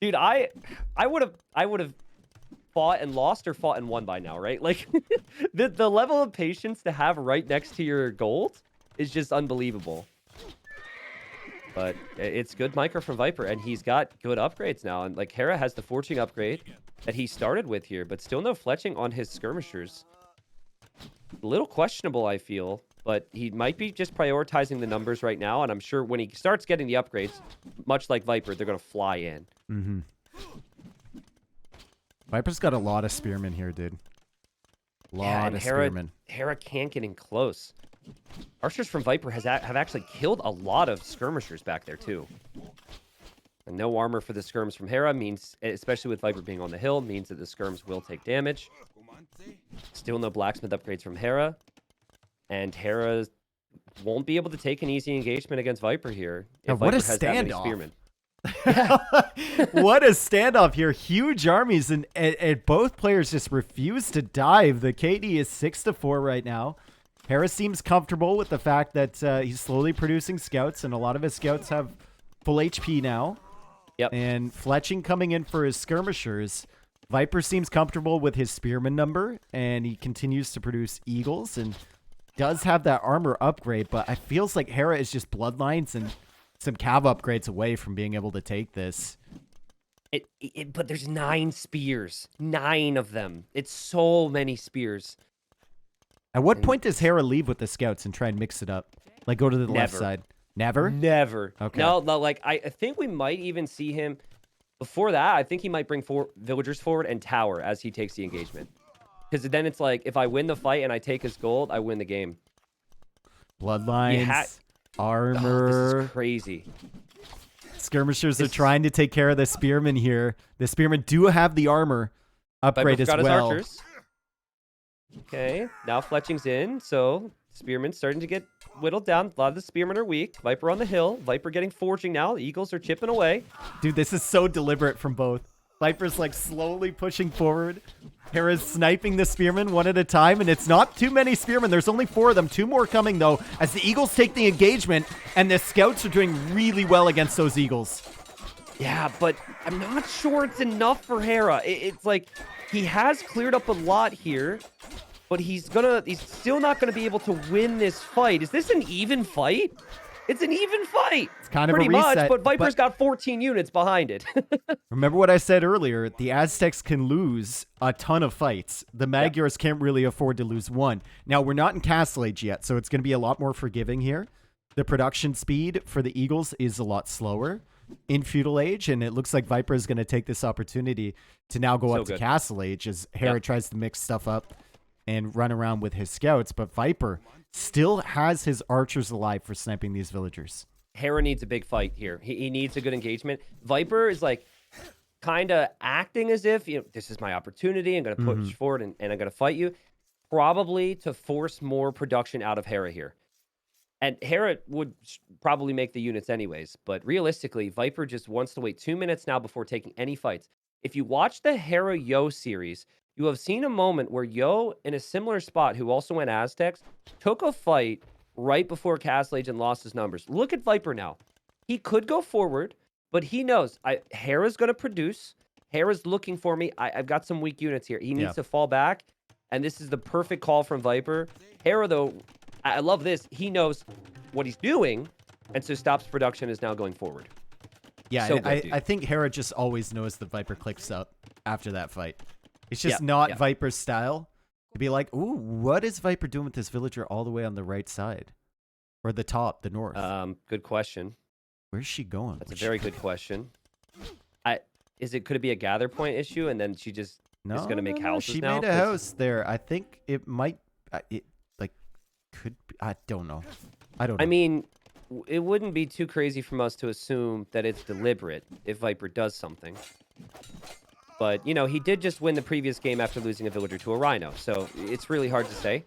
Dude, I would have fought and lost or fought and won by now, right? Like, the level of patience to have right next to your gold is just unbelievable. But it's good micro from Viper, and he's got good upgrades now. And, like, Hera has the forging upgrade that he started with here, but still no fletching on his skirmishers. A little questionable, I feel, but he might be just prioritizing the numbers right now, and I'm sure when he starts getting the upgrades, much like Viper, they're going to fly in. Mm-hmm. Viper's got a lot of spearmen here, dude. Lot of spearmen. Hera can't get in close. Archers from Viper have actually killed a lot of skirmishers back there, too. And no armor for the skirms from Hera means, especially with Viper being on the hill, means that the skirms will take damage. Still no blacksmith upgrades from Hera. And Hera won't be able to take an easy engagement against Viper here. If what Viper a has that many standoff. spearmen. What a standoff here. Huge armies, and both players just refuse to dive. The KD is 6-4 right now. Hera seems comfortable with the fact that he's slowly producing scouts, and a lot of his scouts have full HP now. Yep. And fletching coming in for his skirmishers. Viper seems comfortable with his spearman number, and he continues to produce eagles and does have that armor upgrade, but it feels like Hera is just bloodlines and some cav upgrades away from being able to take this. But there's 9 spears. 9 of them. It's so many spears. At what point does Hera leave with the scouts and try and mix it up? Like go to the left side? Never? Never. Okay. No, like I think we might even see him before that. I think he might bring 4 villagers forward and tower as he takes the engagement. Because then it's like, if I win the fight and I take his gold, I win the game. Bloodlines, armor. Oh, this is crazy. Skirmishers are trying to take care of the Spearmen here. The Spearmen do have the armor upgrade as got his well. archers. Okay, now Fletching's in, so Spearman's starting to get whittled down. A lot of the Spearmen are weak. Viper on the hill. Viper getting forging now. The Eagles are chipping away. Dude, this is so deliberate from both. Viper's like slowly pushing forward. Hera's sniping the Spearmen one at a time, and it's not too many Spearmen. There's only 4 of them. 2 more coming, though, as the Eagles take the engagement, and the Scouts are doing really well against those Eagles. Yeah, but I'm not sure it's enough for Hera. It's like he has cleared up a lot here, but he's still not gonna be able to win this fight. Is this an even fight? It's an even fight. It's kind of pretty a reset, much, but Viper's got 14 units behind it. Remember what I said earlier? The Aztecs can lose a ton of fights. The Magyars can't really afford to lose one. Now, we're not in Castle Age yet, so it's going to be a lot more forgiving here. The production speed for the Eagles is a lot slower in Feudal Age, and it looks like Viper is going to take this opportunity to now go up to Castle Age as Hera tries to mix stuff up and run around with his scouts, but Viper still has his archers alive for sniping these villagers. Hera needs a big fight here. He needs a good engagement. Viper is like kind of acting as if, this is my opportunity. I'm going to push forward and I'm going to fight you. Probably to force more production out of Hera here. And Hera would probably make the units anyways. But realistically, Viper just wants to wait 2 minutes now before taking any fights. If you watch the Hera Yo series, you have seen a moment where Yo, in a similar spot, who also went Aztecs, took a fight right before Castle Age and lost his numbers. Look at Viper now. He could go forward, but he knows Hera's going to produce. Hera's looking for me. I've got some weak units here. He needs to fall back, and this is the perfect call from Viper. Hera, though, I love this. He knows what he's doing, and so stops production is now going forward. Yeah, So good, I think Hera just always knows that Viper clicks up after that fight. It's just not Viper's style to be like, ooh, what is Viper doing with this villager all the way on the right side? Or the top, the north? Good question. Where's she going? That's a very good question. Could it be a gather point issue, and then she just is going to make houses she now? Made a house there. I think it might, could be, I don't know. I don't know. I mean, it wouldn't be too crazy from us to assume that it's deliberate if Viper does something. But, he did just win the previous game after losing a villager to a rhino, so it's really hard to say.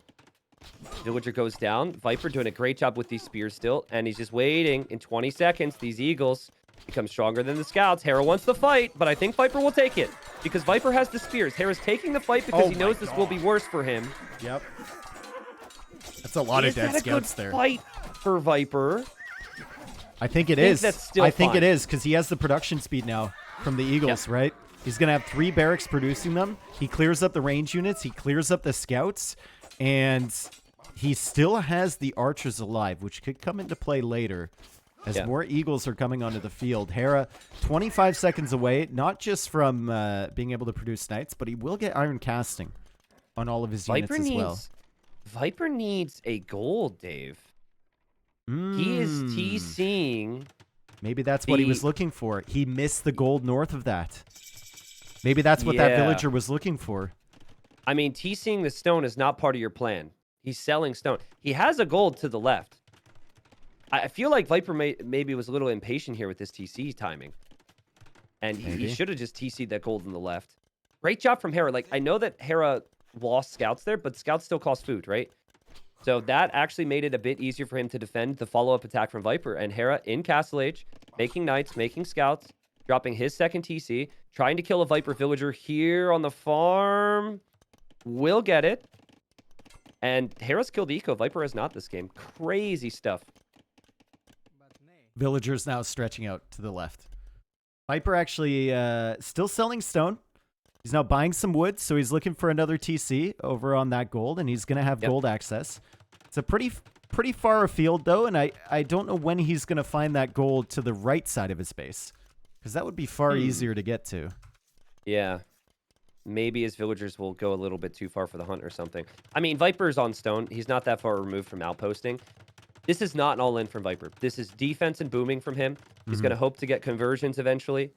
Villager goes down. Viper doing a great job with these spears still, and he's just waiting. In 20 seconds, these Eagles become stronger than the Scouts. Hera wants the fight, but I think Viper will take it because Viper has the spears. Hera's taking the fight because he knows this will be worse for him. Yep. That's a lot of dead Scouts there. Fight for Viper. I think it is. That's still I think fine. it is because he has the production speed now from the Eagles, right? He's going to have 3 barracks producing them. He clears up the range units. He clears up the Scouts. And he still has the archers alive, which could come into play later as more Eagles are coming onto the field. Hera, 25 seconds away, not just from being able to produce knights, but he will get iron casting on all of his units as well. Viper needs a gold, Dave. He is TCing. Maybe that's what he was looking for. He missed the gold north of that. Maybe that's what that villager was looking for. I mean, TCing the stone is not part of your plan. He's selling stone. He has a gold to the left. I feel like Viper maybe was a little impatient here with this TC timing. And he should have just TC'd that gold in the left. Great job from Hera. Like, I know that Hera lost scouts there, but scouts still cost food, right? So that actually made it a bit easier for him to defend the follow-up attack from Viper. And Hera in Castle Age, making knights, making scouts, dropping his second TC, trying to kill a Viper villager here on the farm. Will get it. And Hera's killed Eco. Viper has not this game. Crazy stuff. Villagers now stretching out to the left. Viper actually still selling stone. He's now buying some wood, so he's looking for another TC over on that gold, and he's going to have gold access. It's a pretty far afield, though, and I don't know when he's going to find that gold to the right side of his base, because that would be far easier to get to. Yeah. Maybe his villagers will go a little bit too far for the hunt or something. I mean, Viper's on stone. He's not that far removed from outposting. This is not an all-in from Viper. This is defense and booming from him. He's going to hope to get conversions eventually.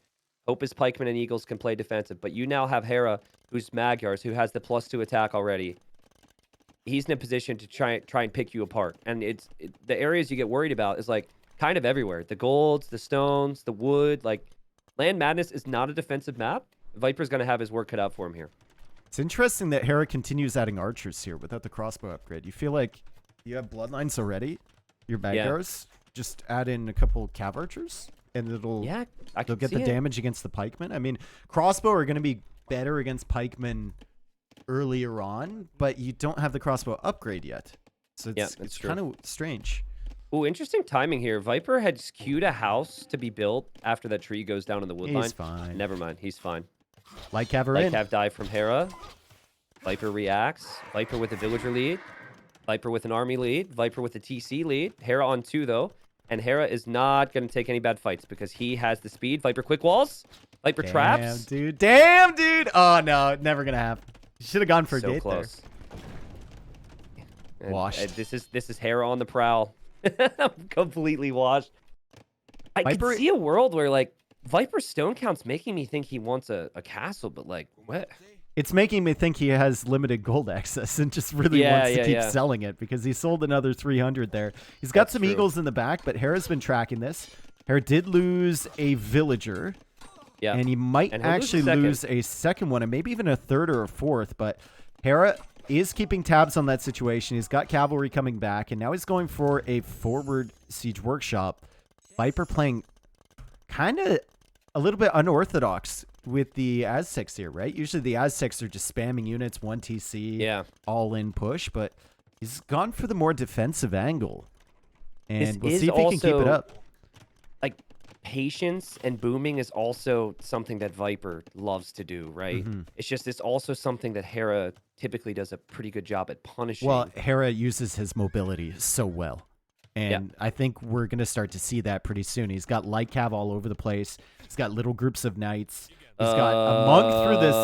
Hope his pikemen and eagles can play defensive. But you now have Hera, who's Magyars, who has the +2 attack already. He's in a position to try and pick you apart. And the areas you get worried about is like kind of everywhere. The golds, the stones, the wood. Like, Land Madness is not a defensive map. Viper's going to have his work cut out for him here. It's interesting that Hera continues adding archers here without the crossbow upgrade. You feel like you have bloodlines already? Your bag arrows? Just add in a couple cav archers, and it'll they'll get the damage against the pikemen. I mean, crossbow are going to be better against pikemen earlier on, but you don't have the crossbow upgrade yet. So it's kind of strange. Oh, interesting timing here. Viper had queued a house to be built after that tree goes down in the wood line. He's fine. Never mind. He's fine. Light cav are Light in. cav die from Hera. Viper reacts. Viper with a villager lead. Viper with an army lead. Viper with a TC lead. Hera on 2, though. And Hera is not going to take any bad fights because he has the speed. Viper quick walls. Viper traps. Damn, dude. Oh, no. Never going to happen. You should have gone for a gate close. there. Washed. This is Hera on the prowl. I'm completely washed. I could see a world where, like, Viper's stone count's making me think he wants a castle, but, like, what? It's making me think he has limited gold access and just really wants to keep selling it because he sold another 300 there. He's got some eagles in the back, but Hera's been tracking this. Hera did lose a villager. Yeah. And he might actually lose a second one and maybe even a third or a fourth, but Hera is keeping tabs on that situation. He's got cavalry coming back, and now he's going for a forward siege workshop. Viper playing kind of a little bit unorthodox with the Aztecs here, right? Usually the Aztecs are just spamming units, 1 TC, all-in push, but he's gone for the more defensive angle. And we'll see if he can keep it up. Like, patience and booming is also something that Viper loves to do, right? It's also something that Hera typically does a pretty good job at punishing. Well, Hera uses his mobility so well. And I think we're going to start to see that pretty soon. He's got light cav all over the place. He's got little groups of knights. He's got a monk through this.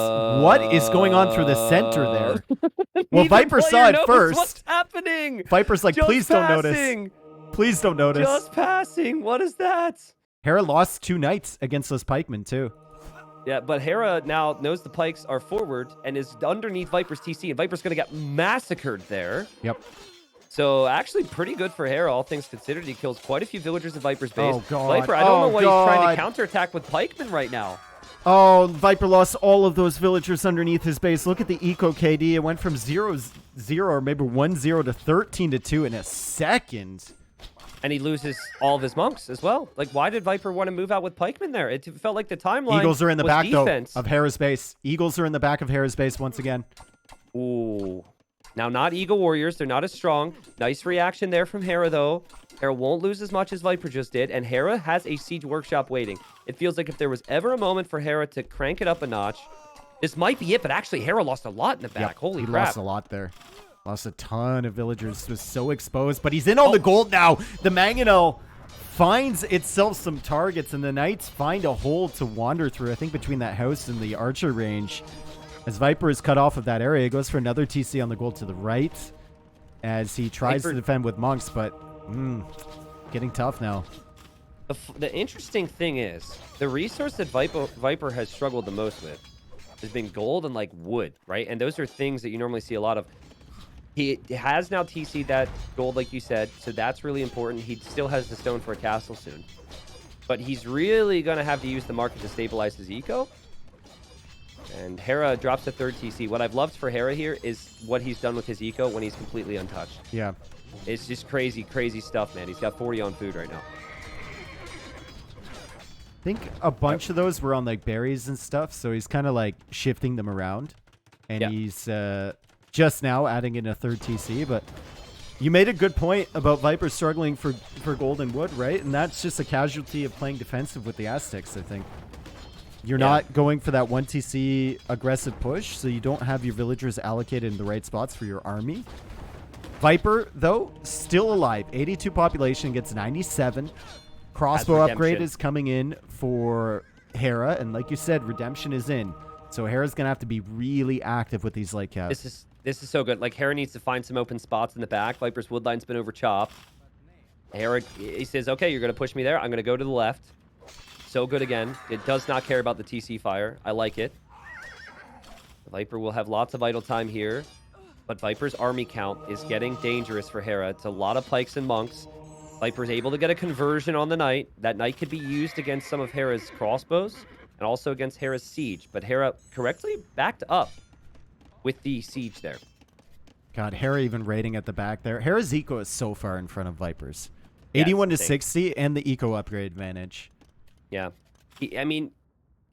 What is going on through the center there? Well, Viper saw it first. What's happening? Viper's like, please don't notice. Please don't notice. Just passing. What is that? Hera lost 2 knights against those pikemen, too. Yeah, but Hera now knows the pikes are forward and is underneath Viper's TC, and Viper's going to get massacred there. Yep. So actually pretty good for Hera, all things considered. He kills quite a few villagers in Viper's base. Oh, God. Viper, I don't know what he's trying to counterattack with pikemen right now. Oh, Viper lost all of those villagers underneath his base. Look at the eco KD. It went from 0-0 or maybe 1-0 to 13-2 in a second. And he loses all of his monks as well. Like, why did Viper want to move out with pikemen there? It felt like the timeline Eagles are in the back, defense. though, of Hera's base. Eagles are in the back of Hera's base once again. Ooh. Now, not Eagle Warriors. They're not as strong. Nice reaction there from Hera, though. Hera won't lose as much as Viper just did, and Hera has a siege workshop waiting. It feels like if there was ever a moment for Hera to crank it up a notch, this might be it, but actually Hera lost a lot in the back. Holy crap. He lost a lot there. Lost a ton of villagers. Was so exposed, but he's in all the gold now. The Mangonel finds itself some targets, and the Knights find a hole to wander through, I think between that house and the archer range. As Viper is cut off of that area, he goes for another TC on the gold to the right as he tries to defend with monks, but getting tough now. The interesting thing is, the resource that Viper has struggled the most with has been gold and, like, wood, right? And those are things that you normally see a lot of. He has now TC'd that gold, like you said, so that's really important. He still has the stone for a castle soon. But he's really going to have to use the market to stabilize his eco. And Hera drops a 3rd TC. What I've loved for Hera here is what he's done with his eco when he's completely untouched. Yeah. It's just crazy, crazy stuff, man. He's got 40 on food right now. I think a bunch of those were on, like, berries and stuff, so he's kind of, like, shifting them around. And he's just now adding in a 3rd TC, but you made a good point about Viper struggling for gold and wood, right? And that's just a casualty of playing defensive with the Aztecs, I think. You're not going for that 1 TC aggressive push, so you don't have your villagers allocated in the right spots for your army. Viper, though, still alive. 82 population, gets 97. Crossbow upgrade is coming in for Hera, and like you said, redemption is in. So Hera's going to have to be really active with these light caps. This is so good. Like, Hera needs to find some open spots in the back. Viper's woodline's been over chopped. Hera, he says, okay, you're going to push me there. I'm going to go to the left. So good again. It does not care about the TC fire. I like it. Viper will have lots of idle time here. But Viper's army count is getting dangerous for Hera. It's a lot of pikes and monks. Viper's able to get a conversion on the Knight. That Knight could be used against some of Hera's crossbows and also against Hera's siege. But Hera correctly backed up with the siege there. God, Hera even raiding at the back there. Hera's eco is so far in front of Viper's. Yeah, 81 to insane. 60 and the eco upgrade advantage. Yeah. I mean,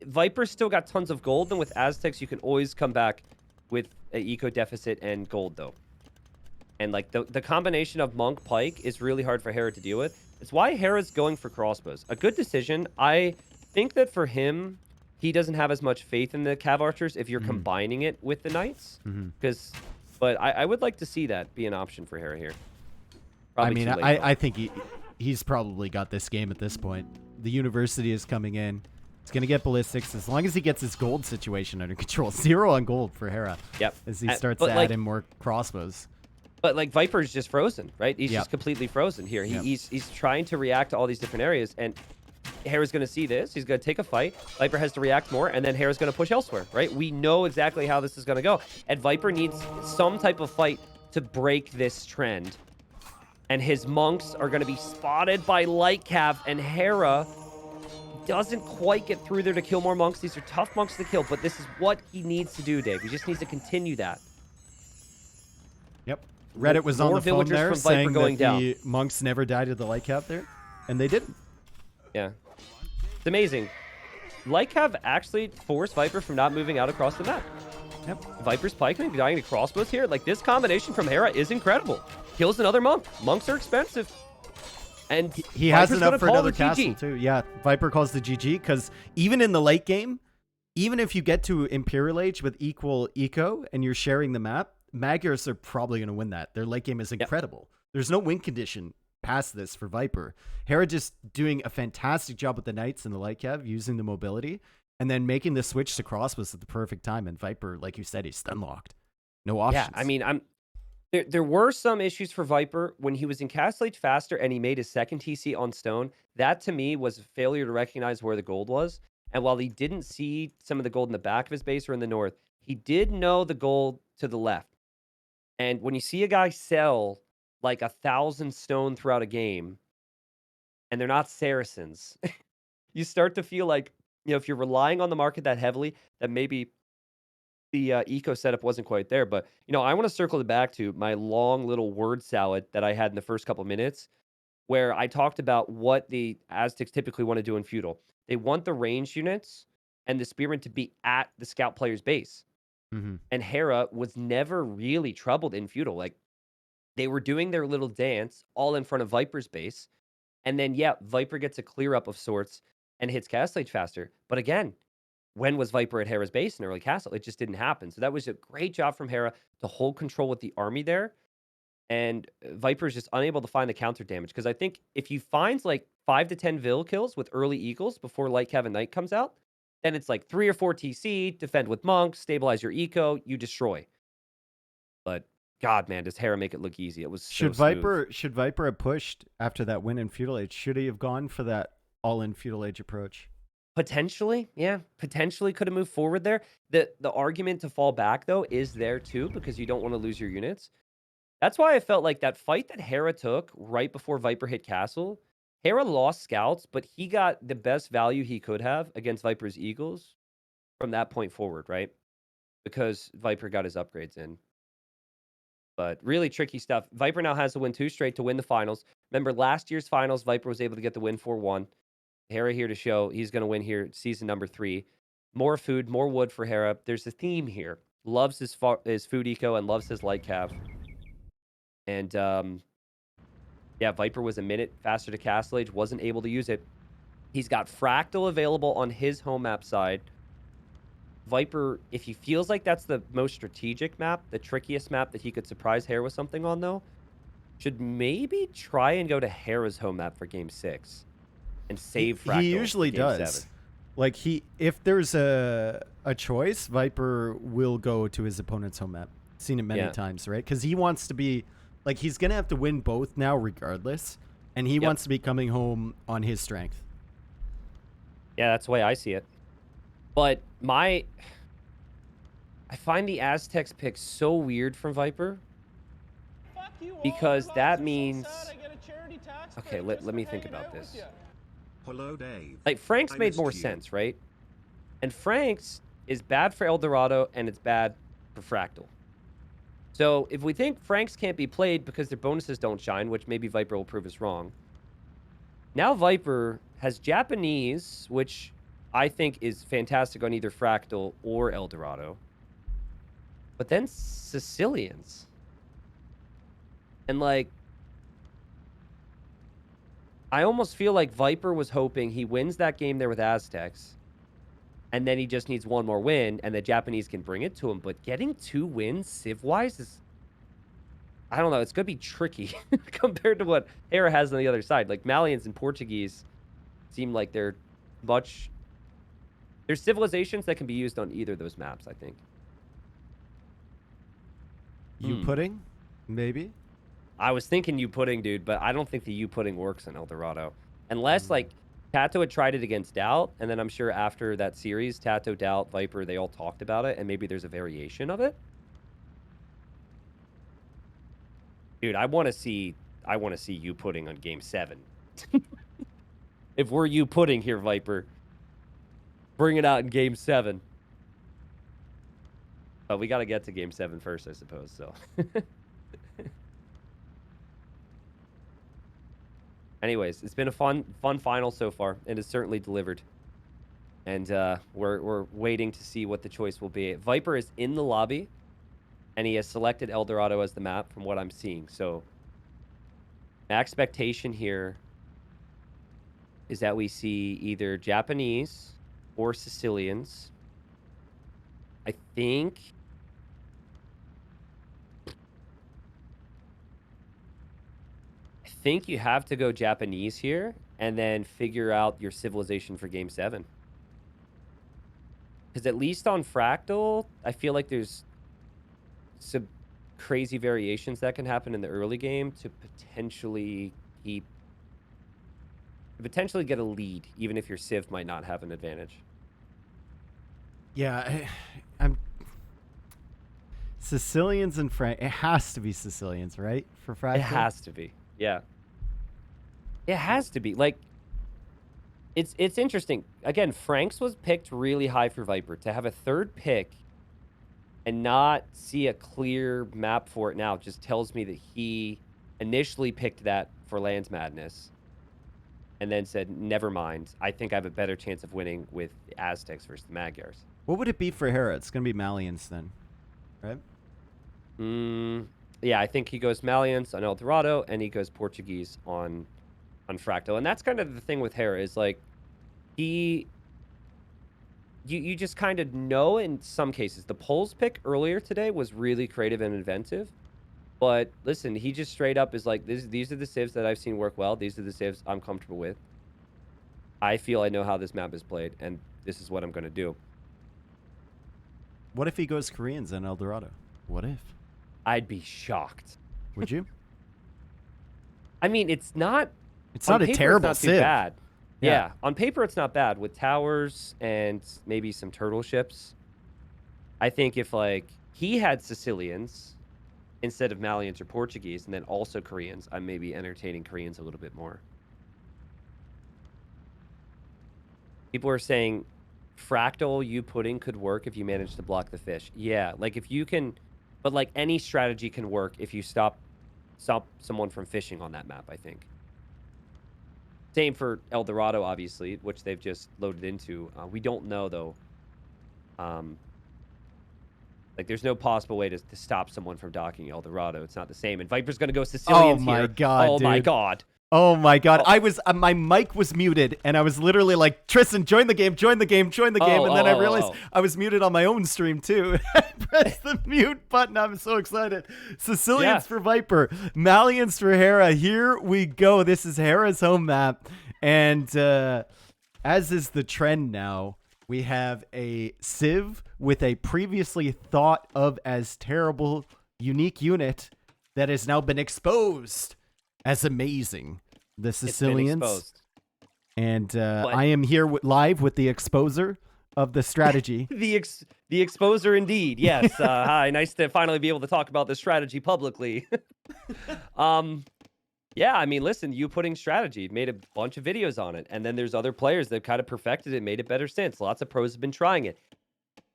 Viper's still got tons of gold, and with Aztecs, you can always come back with an eco deficit and gold, though. And, like, the combination of Monk Pike is really hard for Hera to deal with. It's why Hera's going for crossbows. A good decision. I think that for him, he doesn't have as much faith in the Cav Archers if you're combining it with the Knights. But I would like to see that be an option for Hera here. Probably I think he's probably got this game at this point. The university is coming in. It's going to get ballistics as long as he gets his gold situation under control. 0 on gold for Hera. Yep. As he starts to add in more crossbows. But, like, Viper's just frozen, right? He's just completely frozen here. He's trying to react to all these different areas, and Hera's going to see this. He's going to take a fight. Viper has to react more, and then Hera's going to push elsewhere, right? We know exactly how this is going to go. And Viper needs some type of fight to break this trend. And his monks are going to be spotted by Light Cav, and Hera doesn't quite get through there to kill more monks. These are tough monks to kill, but this is what he needs to do, Dave. He just needs to continue that. Yep. Reddit was on the phone there from saying going that down. the monks never died at the Light Cav there, and they didn't. Yeah. It's amazing. Light Cav actually forced Viper from not moving out across the map. Yep. Viper's pikeman dying to crossbows here. Like, this combination from Hera is incredible. Kills another monk. Monks are expensive. And he has Viper's enough for gonna call another the castle GG. too. Yeah, Viper calls the GG because even in the late game, even if you get to Imperial Age with equal eco and you're sharing the map, Magyars are probably going to win that. Their late game is incredible. There's no win condition past this for Viper. Hera just doing a fantastic job with the Knights and the Light Cav, using the mobility, and then making the switch to crossbows at the perfect time. And Viper, like you said, he's stun locked. No options. Yeah, I mean, there were some issues for Viper when he was in Castle Age faster and he made his second TC on stone. That, to me, was a failure to recognize where the gold was. And while he didn't see some of the gold in the back of his base or in the north, he did know the gold to the left. And when you see a guy sell like 1,000 stone throughout a game, and they're not Saracens, you start to feel like, you know, if you're relying on the market that heavily, that maybe the eco setup wasn't quite there. But, you know, I want to circle it back to my long little word salad that I had in the first couple minutes, where I talked about what the Aztecs typically want to do in feudal. They want the ranged units and the spearmen to be at the scout player's base. And Hera was never really troubled in feudal. Like, they were doing their little dance all in front of Viper's base. And then, yeah, Viper gets a clear up of sorts and hits Castle Age faster. But again, when was Viper at Hera's base in early Castle? It just didn't happen. So that was a great job from Hera to hold control with the army there. And Viper is just unable to find the counter damage. Because I think if you find like 5 to 10 Vil kills with early Eagles before Light Cav and Knight comes out, then it's like 3 or 4 TC, defend with monks, stabilize your eco, you destroy. But God, man, does Hera make it look easy? It was so smooth. Should Viper have pushed after that win in Feudal Age? Should he have gone for that all-in Feudal Age approach? Potentially, yeah. Potentially could have moved forward there. The argument to fall back, though, is there too, because you don't want to lose your units. That's why I felt like that fight that Hera took right before Viper hit Castle, Hera lost scouts, but he got the best value he could have against Viper's Eagles from that point forward, right? Because Viper got his upgrades in. But really tricky stuff. Viper now has to win 2 straight to win the finals. Remember, last year's finals, Viper was able to get the win 4-1. Hera here to show he's going to win here season number 3. More food, more wood for Hera. There's a theme here. Loves his food eco and loves his light cav. And, yeah, Viper was a minute faster to Castle Age. Wasn't able to use it. He's got Fractal available on his home map side. Viper, if he feels like that's the most strategic map, the trickiest map that he could surprise Hera with something on, though, should maybe try and go to Hera's home map for Game 6 and save Fractal. He usually Game does. 7. Like, if there's a choice, Viper will go to his opponent's home map. Seen it many times, right? Because he wants to be, like, he's going to have to win both now regardless, and he wants to be coming home on his strength. Yeah, that's the way I see it. But I find the Aztecs pick so weird from Viper because that means Okay, let me think about this. Hello, Dave. Like, Frank's I made missed more you. sense, right? And Frank's is bad for El Dorado, and it's bad for Fractal. So if we think Frank's can't be played because their bonuses don't shine, which maybe Viper will prove us wrong, now Viper has Japanese, which I think is fantastic on either Fractal or El Dorado. But then Sicilians. And, like, I almost feel like Viper was hoping he wins that game there with Aztecs, and then he just needs one more win, and the Japanese can bring it to him. But getting 2 wins Civ-wise is, I don't know, it's going to be tricky compared to what Hera has on the other side. Like, Malians and Portuguese seem like they're much... There's civilizations that can be used on either of those maps, I think. You pudding? Maybe? I was thinking you pudding, dude, but I don't think the you pudding works in El Dorado. Unless, like, Tato had tried it against Doubt, and then I'm sure after that series, Tato, Doubt, Viper, they all talked about it, and maybe there's a variation of it. Dude, I want to see you pudding on game 7. If we're you pudding here, Viper, bring it out in game 7. But we got to get to game 7 first, I suppose, so. Anyways, it's been a fun final so far, and it's certainly delivered. And we're waiting to see what the choice will be. Viper is in the lobby, and he has selected El Dorado as the map from what I'm seeing. So my expectation here is that we see either Japanese or Sicilians. I think you have to go Japanese here and then figure out your civilization for game 7. Because at least on Fractal, I feel like there's some crazy variations that can happen in the early game to potentially get a lead, even if your Civ might not have an advantage. Yeah, I'm Sicilians and Frank. It has to be Sicilians, right? For Fractal? It has to be. Yeah. It has to be. Like, it's interesting. Again, Frank's was picked really high for Viper. To have a third pick and not see a clear map for it now just tells me that he initially picked that for Lands Madness and then said, never mind. I think I have a better chance of winning with the Aztecs versus the Magyars. What would it be for Hera? It's going to be Malians then, right? Yeah, I think he goes Malians on El Dorado, and he goes Portuguese on Fractal. And that's kind of the thing with Hera is, like, you just kind of know in some cases. The polls pick earlier today was really creative and inventive. But listen, he just straight up is like, these are the civs that I've seen work well. These are the civs I'm comfortable with. I feel I know how this map is played, and this is what I'm going to do. What if he goes Koreans in El Dorado? What if? I'd be shocked. Would you? I mean, it's not a terrible it's not too civ. bad. Yeah. Yeah, on paper it's not bad with towers and maybe some turtle ships. I think if, like, he had Sicilians instead of Malians or Portuguese and then also Koreans, I'm maybe entertaining Koreans a little bit more. People are saying Fractal you pudding could work if you manage to block the fish. Yeah, like if you can, but like any strategy can work if you stop someone from fishing on that map, I think. Same for El Dorado, obviously, which they've just loaded into. We don't know, though. Like, there's no possible way to stop someone from docking El Dorado. It's not the same. And Viper's going to go Sicilians here. Oh, my God, Oh, my dude. God. Oh, my God. I was, my mic was muted, and I was literally like, Tristan, join the game, join the game, join the game. And then I realized I was muted on my own stream, too. I pressed the mute button. I'm so excited. Sicilians for Viper. Malians for Hera. Here we go. This is Hera's home map. And as is the trend now, we have a Civ with a previously thought of as terrible unique unit that has now been exposed as amazing. The Sicilians. It's been exposed. And I am here live with the exposer of the strategy. the exposer, indeed. Yes. Hi. Nice to finally be able to talk about this strategy publicly. Yeah, I mean, listen, you putting strategy, made a bunch of videos on it. And then there's other players that kind of perfected it, made it better since. Lots of pros have been trying it.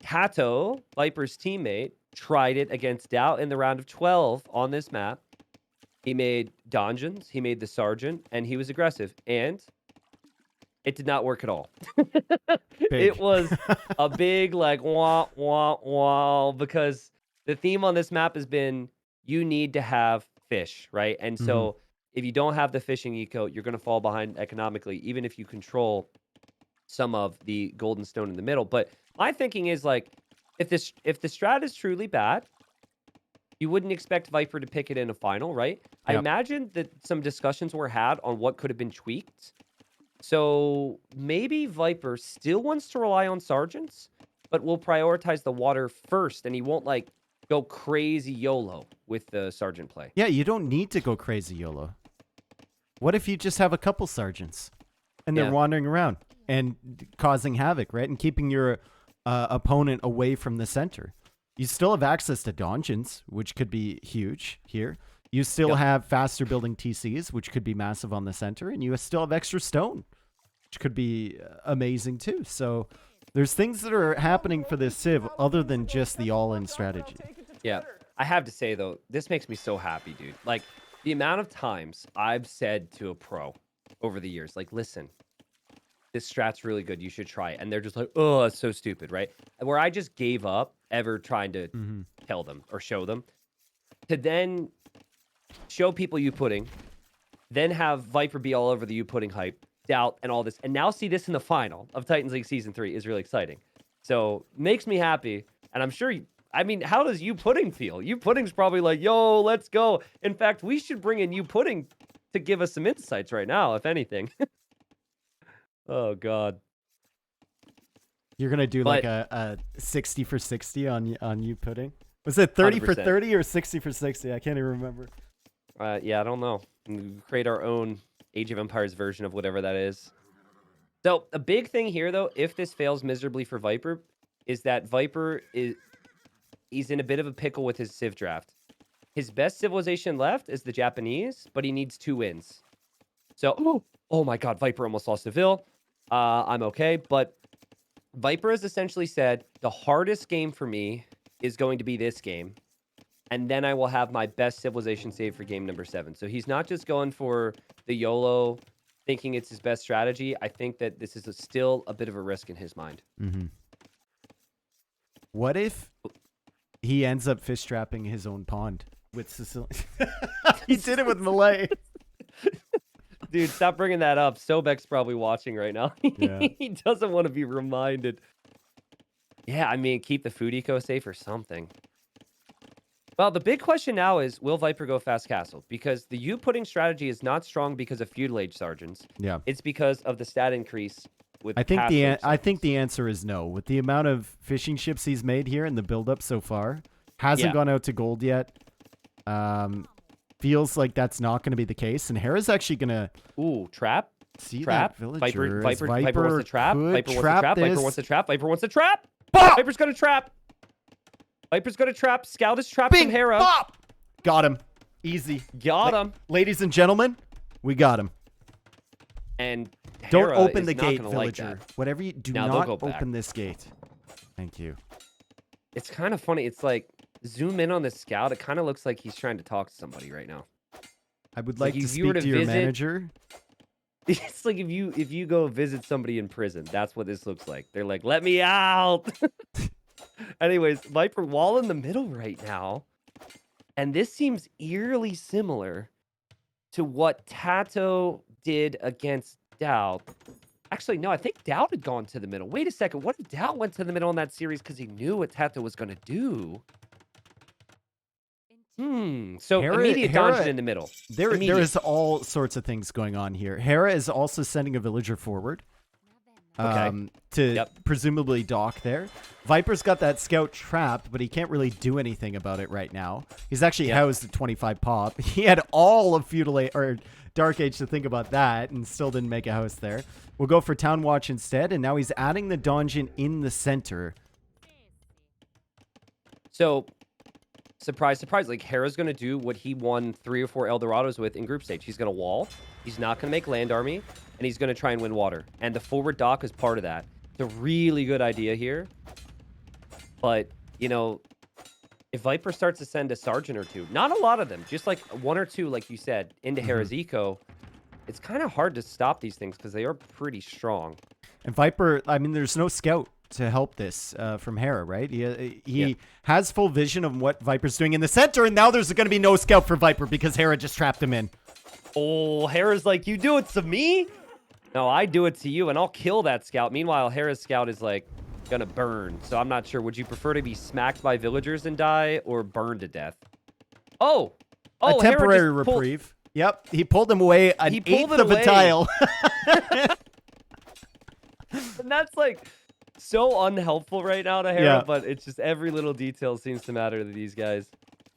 Tato, Viper's teammate, tried it against Doubt in the round of 12 on this map. He made Donjons, he made the Sergeant, and he was aggressive. And it did not work at all. It was a big, like, wah, wah, wah, because the theme on this map has been you need to have fish, right? And so if you don't have the fishing eco, you're going to fall behind economically, even if you control some of the golden stone in the middle. But my thinking is, like, if the strat is truly bad, you wouldn't expect Viper to pick it in a final, right? I imagine that some discussions were had on what could have been tweaked. So maybe Viper still wants to rely on sergeants, but will prioritize the water first, and he won't, like, go crazy YOLO with the sergeant play. Yeah, you don't need to go crazy YOLO. What if you just have a couple sergeants and they're wandering around and causing havoc, right? And keeping your opponent away from the center. You still have access to donjons, which could be huge here. You still have faster building TCs, which could be massive on the center. And you still have extra stone, which could be amazing too. So there's things that are happening for this Civ other than just the all-in strategy. Yeah. I have to say, though, this makes me so happy, dude. Like, the amount of times I've said to a pro over the years, like, listen, this strat's really good. You should try it. And they're just like, oh, it's so stupid, right? Where I just gave up ever trying to tell them or show them. To then show people you pudding, then have Viper be all over the you pudding hype, Doubt, and all this. And now see this in the final of Titans League Season 3 is really exciting. So, makes me happy. And I'm sure... I mean, how does you pudding feel? You pudding's probably like, yo, let's go. In fact, we should bring in you pudding to give us some insights right now, if anything. Oh, God. You're going to do like a 60 for 60 on you pudding? Was it 30 for 30 or 60 for 60? I can't even remember. Yeah, I don't know. We create our own Age of Empires version of whatever that is. So, a big thing here, though, if this fails miserably for Viper, is that Viper is... He's in a bit of a pickle with his Civ draft. His best civilization left is the Japanese, but he needs 2 wins. So, oh my God, Viper almost lost Seville. I'm okay, but Viper has essentially said, the hardest game for me is going to be this game, and then I will have my best civilization save for game number 7. So he's not just going for the YOLO, thinking it's his best strategy. I think that this is still a bit of a risk in his mind. What if he ends up fish trapping his own pond with Sicilian? He did it with Malay. Dude, stop bringing that up. Sobek's probably watching right now. Yeah. He doesn't want to be reminded. Yeah, I mean, keep the food eco safe or something. Well, the big question now is, will Viper go fast castle? Because the U-pudding strategy is not strong because of feudal age sergeants. Yeah. It's because of the stat increase with I think the answer is no. With the amount of fishing ships he's made here and the build-up so far, hasn't gone out to gold yet. Feels like that's not going to be the case. And Hera's actually going to... Ooh, trap? See trap? That Viper wants to trap. Viper Viper wants to trap. Viper wants to trap. Viper wants to trap. Bop! Viper's going to trap. Viper's going to trap. Scout is trapped from Hera. Bop! Got him. Easy. Got him. Ladies and gentlemen, we got him. And don't Hera open the not gate, gonna villager. like that. Whatever you do, Now not they'll go back. open this gate. Thank you. It's kind of funny. It's like, zoom in on the scout. It kind of looks like he's trying to talk to somebody right now. I would like to if you were speak to your manager. It's like if you go visit somebody in prison, that's what this looks like. They're like, let me out. Anyways, Viper wall in the middle right now. And this seems eerily similar to what Tato did against Doubt. Actually, no, I think Doubt had gone to the middle. Wait a second. What if Doubt went to the middle in that series because he knew what Tato was going to do? So immediate Hera in the middle. There is all sorts of things going on here. Hera is also sending a villager forward. To presumably dock there. Viper's got that scout trapped, but he can't really do anything about it right now. He's actually housed at 25 pop. He had all of feudal or Dark Age to think about that and still didn't make a house there. We'll go for Town Watch instead, and now he's adding the donjon in the center. So surprise, surprise, like Hera's going to do what he won 3 or 4 Eldorados with in group stage. He's going to wall. He's not going to make land army, and he's going to try and win water. And the forward dock is part of that. It's a really good idea here. But, you know, if Viper starts to send a sergeant or two, not a lot of them, just like 1 or 2, like you said, into Hera's eco, it's kind of hard to stop these things because they are pretty strong. And Viper, I mean, there's no scout to help this from Hera, right? He has full vision of what Viper's doing in the center, and now there's going to be no scout for Viper because Hera just trapped him in. Oh, Hera's like, you do it to me? No, I do it to you, and I'll kill that scout. Meanwhile, Hera's scout is like gonna burn. So I'm not sure. Would you prefer to be smacked by villagers and die, or burned to death? Oh, a temporary reprieve. Yep, he pulled him away an eighth of a tile. And that's like so unhelpful right now to Hera, but it's just every little detail seems to matter to these guys.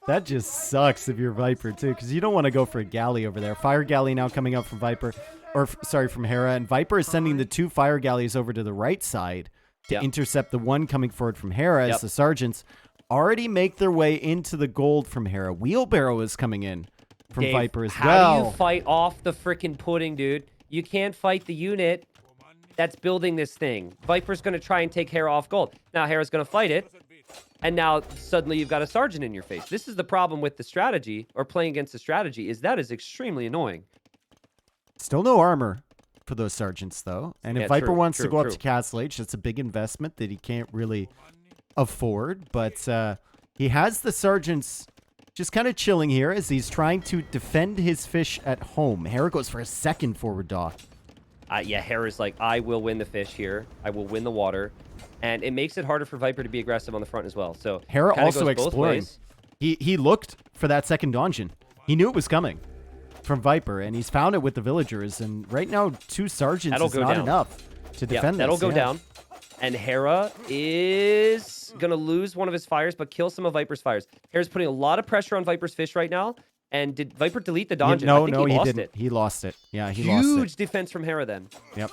That just sucks if you're Viper too, because you don't want to go for a galley over there. Fire galley now coming up from Viper, or sorry, from Hera, and Viper is sending the 2 fire galleys over to the right side to intercept the one coming forward from Hera as the sergeants already make their way into the gold from Hera. Wheelbarrow is coming in from Dave, Viper as well. well. How do you fight off the freaking pudding, dude? You can't fight the unit that's building this thing. Viper's going to try and take Hera off gold. Now Hera's going to fight it, and now suddenly you've got a sergeant in your face. This is the problem with the strategy, or playing against the strategy, is that is extremely annoying. Still no armor for those sergeants, though. And if Viper wants to go up to Castle H, that's a big investment that he can't really afford. But he has the sergeants just kind of chilling here as he's trying to defend his fish at home. Hera goes for a second forward dock. Yeah, Hera's like, I will win the fish here. I will win the water. And it makes it harder for Viper to be aggressive on the front as well. So Hera also exploring. He looked for that second dungeon. He knew it was coming from Viper, and he's found it with the villagers. And right now, 2 sergeants is not enough to defend this. That'll go down. And Hera is going to lose one of his fires, but kill some of Viper's fires. Hera's putting a lot of pressure on Viper's fish right now. And did Viper delete the dungeon? No, he didn't. He lost it. Yeah, he lost it. Huge defense from Hera then. Yep.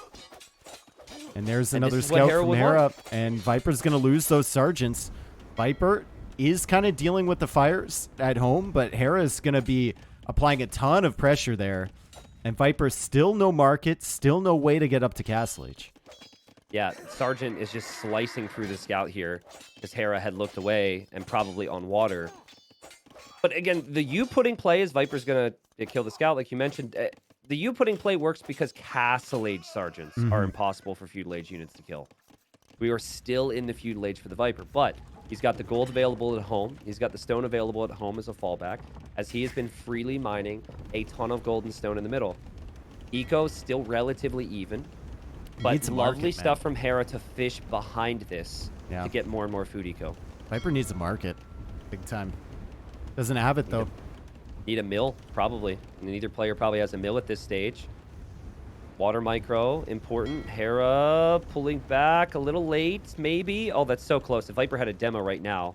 And there's another scout from Hera, and Viper's going to lose those sergeants. Viper is kind of dealing with the fires at home, but Hera's going to be applying a ton of pressure there. And Viper still no market, still no way to get up to Castle H. Yeah, Sergeant is just slicing through the scout here because Hera had looked away and probably on water. But again, the U-putting play is Viper's going to kill the scout, like you mentioned. The U-putting play works because Castle Age Sergeants are impossible for Feudal Age units to kill. We are still in the Feudal Age for the Viper, but he's got the gold available at home. He's got the stone available at home as a fallback, as he has been freely mining a ton of gold and stone in the middle. Eco still relatively even, but lovely stuff from Hera to fish behind this to get more and more food eco. Viper needs a market, big time. Doesn't have it, though. Need a mill, probably. Neither player probably has a mill at this stage. Water micro, important. Hera pulling back a little late, maybe. Oh, that's so close. If Viper had a demo right now,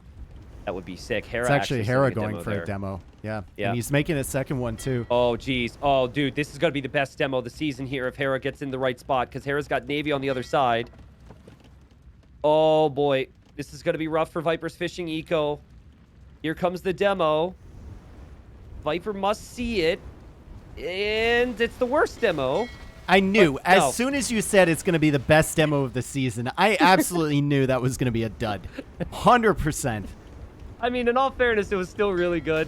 that would be sick. Hera it's actually Hera going for a demo. Yeah. And he's making a second one, too. Oh, geez. Oh, dude, this is going to be the best demo of the season here if Hera gets in the right spot, because Hera's got Navy on the other side. Oh, boy. This is going to be rough for Viper's fishing eco. Here comes the demo. Viper must see it. And it's the worst demo. I knew. As soon as you said it's going to be the best demo of the season, I absolutely knew that was going to be a dud. 100%. I mean, in all fairness, it was still really good.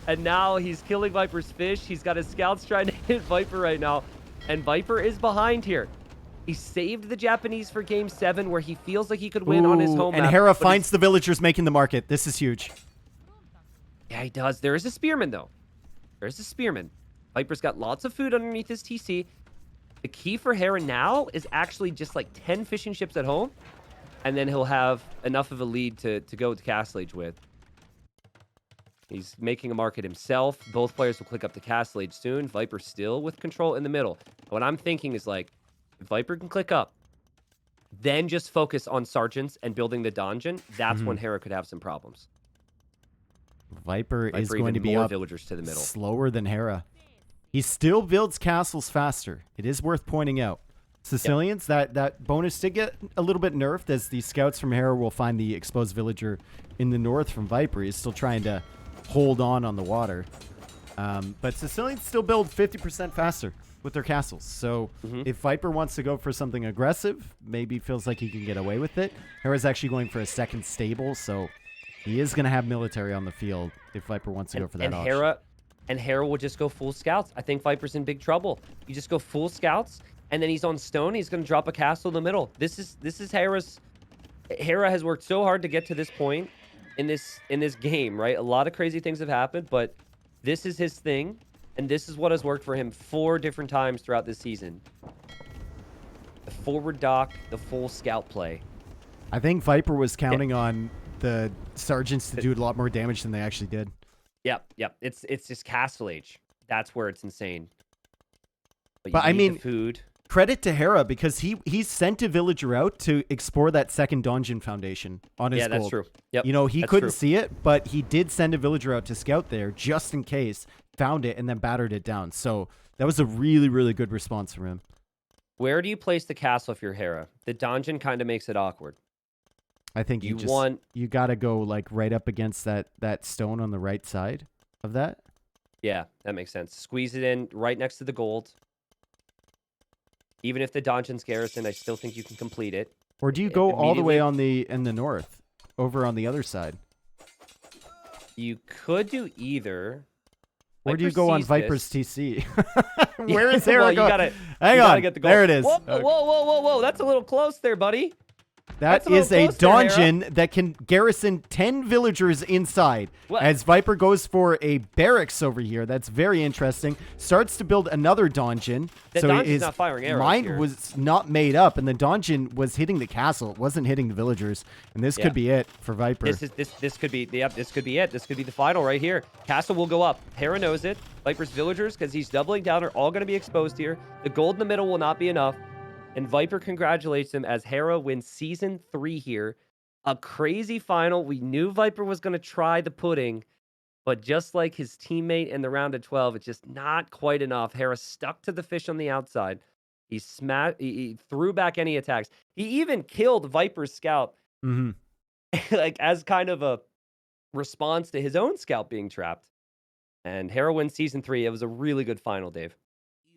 And now he's killing Viper's fish. He's got his scouts trying to hit Viper right now. And Viper is behind here. He saved the Japanese for Game 7, where he feels like he could win on his home map. And Hera finds the villagers making the market. This is huge. Yeah, he does. There is a spearman, though. There's a spearman. Viper's got lots of food underneath his TC. The key for Hera now is actually just like 10 fishing ships at home, and then he'll have enough of a lead to go to Castle Age with. He's making a market himself. Both players will click up to Castle Age soon. Viper still with control in the middle. What I'm thinking is, like, if Viper can click up, then just focus on sergeants and building the dungeon, that's when Hera could have some problems. Viper is going to be up villagers to the middle. Slower than Hera. He still builds castles faster. It is worth pointing out. Sicilians, that bonus did get a little bit nerfed as the scouts from Hera will find the exposed villager in the north from Viper. He's still trying to hold on the water. But Sicilians still build 50% faster with their castles. So if Viper wants to go for something aggressive, maybe feels like he can get away with it. Hera's actually going for a second stable, so he is going to have military on the field if Viper wants to go for that option. Hera will just go full scouts. I think Viper's in big trouble. You just go full scouts, and then he's on stone. He's going to drop a castle in the middle. This is Hera's. Hera has worked so hard to get to this point in this game, right? A lot of crazy things have happened, but this is his thing, and this is what has worked for him 4 different times throughout this season. The forward dock, the full scout play. I think Viper was counting on the sergeants to do a lot more damage than they actually did. Yep. It's just Castle Age. That's where it's insane. But I mean, food. Credit to Hera because he sent a villager out to explore that second dungeon foundation on his gold. Yeah, that's true. Yep. You know, he couldn't see it, but he did send a villager out to scout there just in case, found it, and then battered it down. So that was a really, really good response from him. Where do you place the castle if you're Hera? The dungeon kind of makes it awkward. I think you got to go like right up against that stone on the right side of that. Yeah, that makes sense. Squeeze it in right next to the gold. Even if the dungeon's garrison, I still think you can complete it. Or do you go all the way in the north, over on the other side? You could do either. Or do you go on Viper's TC? Where is Hera going? Hang on. Get the gold. There it is. Whoa. That's a little close there, buddy. That is a dungeon that can garrison 10 villagers inside. What? As Viper goes for a barracks over here. That's very interesting. Starts to build another dungeon. The dungeon's not firing arrows mind here. was not made up, and the dungeon was hitting the castle. It wasn't hitting the villagers. And this could be it for Viper. This could be it. This could be the final right here. Castle will go up. Hera knows it. Viper's villagers, because he's doubling down, are all going to be exposed here. The gold in the middle will not be enough. And Viper congratulates him as Hera wins Season 3 here. A crazy final. We knew Viper was going to try the pudding, but just like his teammate in the round of 12, it's just not quite enough. Hera stuck to the fish on the outside. He threw back any attacks. He even killed Viper's scout like as kind of a response to his own scout being trapped. And Hera wins Season 3. It was a really good final, Dave.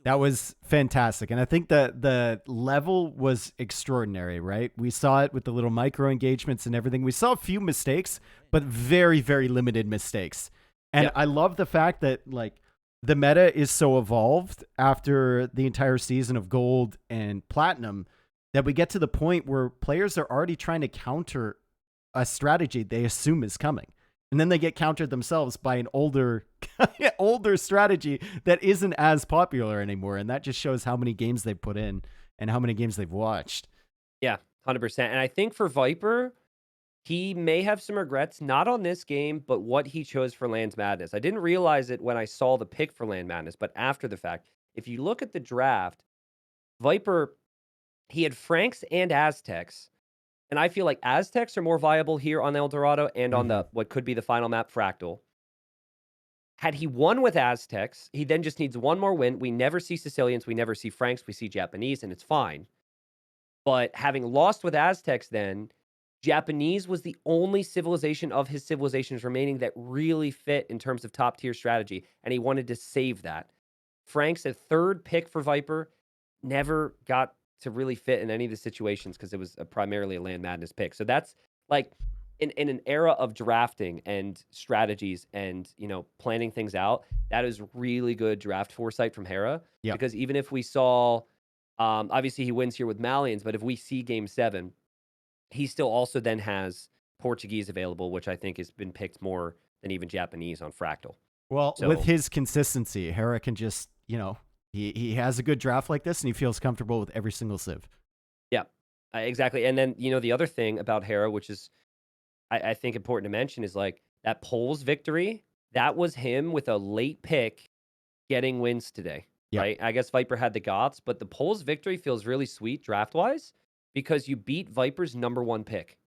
That was fantastic. And I think that the level was extraordinary, right? We saw it with the little micro engagements and everything. We saw a few mistakes, but very, very limited mistakes. And I love the fact that like the meta is so evolved after the entire season of gold and platinum that we get to the point where players are already trying to counter a strategy they assume is coming. And then they get countered themselves by an older strategy that isn't as popular anymore. And that just shows how many games they've put in and how many games they've watched. Yeah, 100%. And I think for Viper, he may have some regrets, not on this game, but what he chose for Land's Madness. I didn't realize it when I saw the pick for Land Madness, but after the fact, if you look at the draft, Viper, he had Franks and Aztecs. And I feel like Aztecs are more viable here on El Dorado and on the what could be the final map, Fractal. Had he won with Aztecs, he then just needs one more win. We never see Sicilians, we never see Franks, we see Japanese, and it's fine. But having lost with Aztecs then, Japanese was the only civilization of his civilizations remaining that really fit in terms of top-tier strategy, and he wanted to save that. Franks, a third pick for Viper, never got to really fit in any of the situations because it was primarily a Land Madness pick. So that's like in an era of drafting and strategies and, you know, planning things out, that is really good draft foresight from Hera. Yeah. Because even if we saw, obviously he wins here with Malians, but if we see Game 7, he still also then has Portuguese available, which I think has been picked more than even Japanese on Fractal. Well, with his consistency, Hera can just, you know, He has a good draft like this, and he feels comfortable with every single civ. Yeah, exactly. And then, you know, the other thing about Hera, which is, I think, important to mention, is like that Poles victory, that was him with a late pick getting wins today, right? I guess Viper had the Goths, but the Poles victory feels really sweet draft-wise because you beat Viper's #1 pick,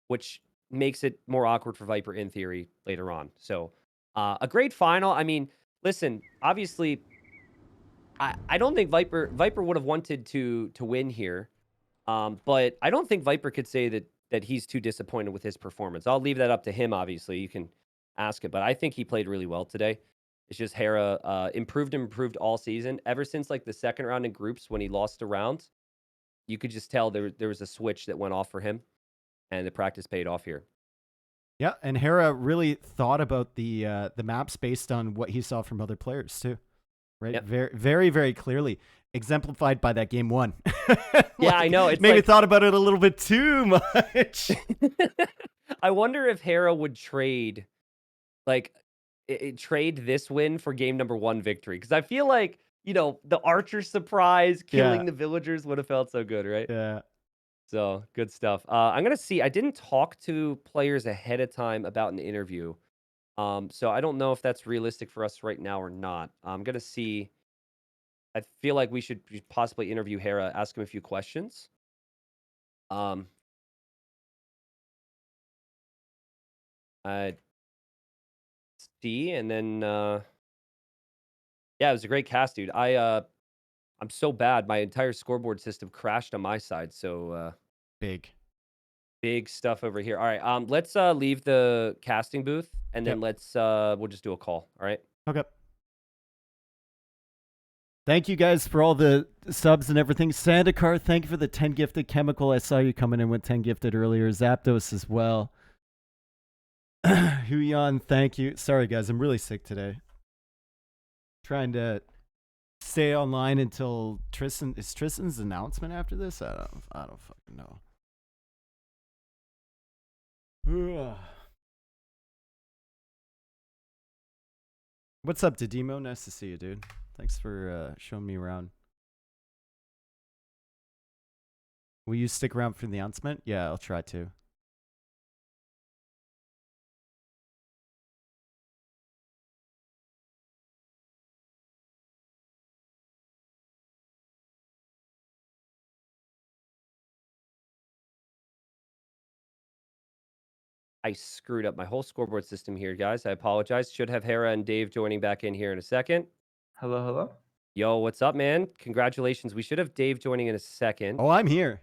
which makes it more awkward for Viper in theory later on. So a great final. I mean, listen, obviously, I don't think Viper would have wanted to win here. But I don't think Viper could say that he's too disappointed with his performance. I'll leave that up to him, obviously. You can ask it, but I think he played really well today. It's just Hera improved all season. Ever since like the second round in groups when he lost a round, you could just tell there was a switch that went off for him, and the practice paid off here. Yeah, and Hera really thought about the maps based on what he saw from other players too, right? Yep. Very, very, very clearly exemplified by that game 1. Yeah, I know. It's maybe like, thought about it a little bit too much. I wonder if Hera would trade, like, trade this win for game number 1 victory, because I feel like the Archer surprise killing the villagers would have felt so good, right? Yeah. So, good stuff. I'm going to see. I didn't talk to players ahead of time about an interview. So I don't know if that's realistic for us right now or not. I'm going to see. I feel like we should possibly interview Hera, ask him a few questions. See, and then yeah, it was a great cast, dude. I'm so bad. My entire scoreboard system crashed on my side, so big stuff over here. All right, let's leave the casting booth, and then we'll just do a call. All right. Okay. Thank you guys for all the subs and everything. Sandacar, thank you for the 10 gifted. Chemical, I saw you coming in with 10 gifted earlier. Zapdos as well. Huyan, thank you. Sorry guys, I'm really sick today. Trying to stay online until Tristan's announcement after this? I don't fucking know. What's up, Didimo? Nice to see you, dude. Thanks for showing me around. Will you stick around for the announcement? Yeah, I'll try to. I screwed up my whole scoreboard system here, guys. I apologize. Should have Hera and Dave joining back in here in a second. Hello, hello. Yo, what's up, man? Congratulations. We should have Dave joining in a second. Oh, I'm here.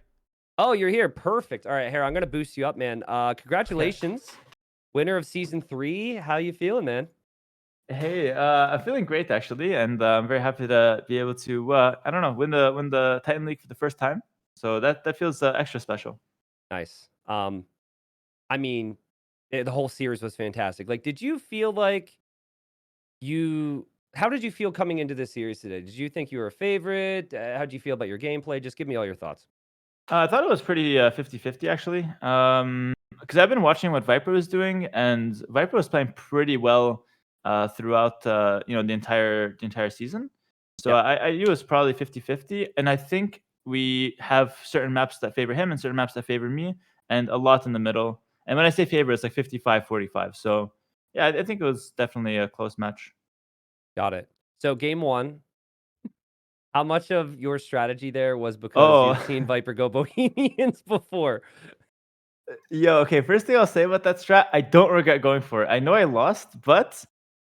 Oh, you're here. Perfect. All right, Hera, I'm going to boost you up, man. Congratulations. Winner of Season 3. How you feeling, man? Hey, I'm feeling great, actually, and I'm very happy to be able to, I don't know, win the Titan League for the first time. So that feels extra special. Nice. I mean, the whole series was fantastic. Like, did you feel like how did you feel coming into this series today? Did you think you were a favorite? How did you feel about your gameplay? Just give me all your thoughts. I thought it was pretty 50-50, actually, because I've been watching what Viper was doing, and Viper was playing pretty well throughout the entire season. So I knew it was probably 50-50, and I think we have certain maps that favor him and certain maps that favor me, and a lot in the middle. And when I say favor, it's like 55-45. So yeah, I think it was definitely a close match. Got it. So game 1, how much of your strategy there was because you've seen Viper go Bohemians before? Yo, okay, first thing I'll say about that strat, I don't regret going for it. I know I lost, but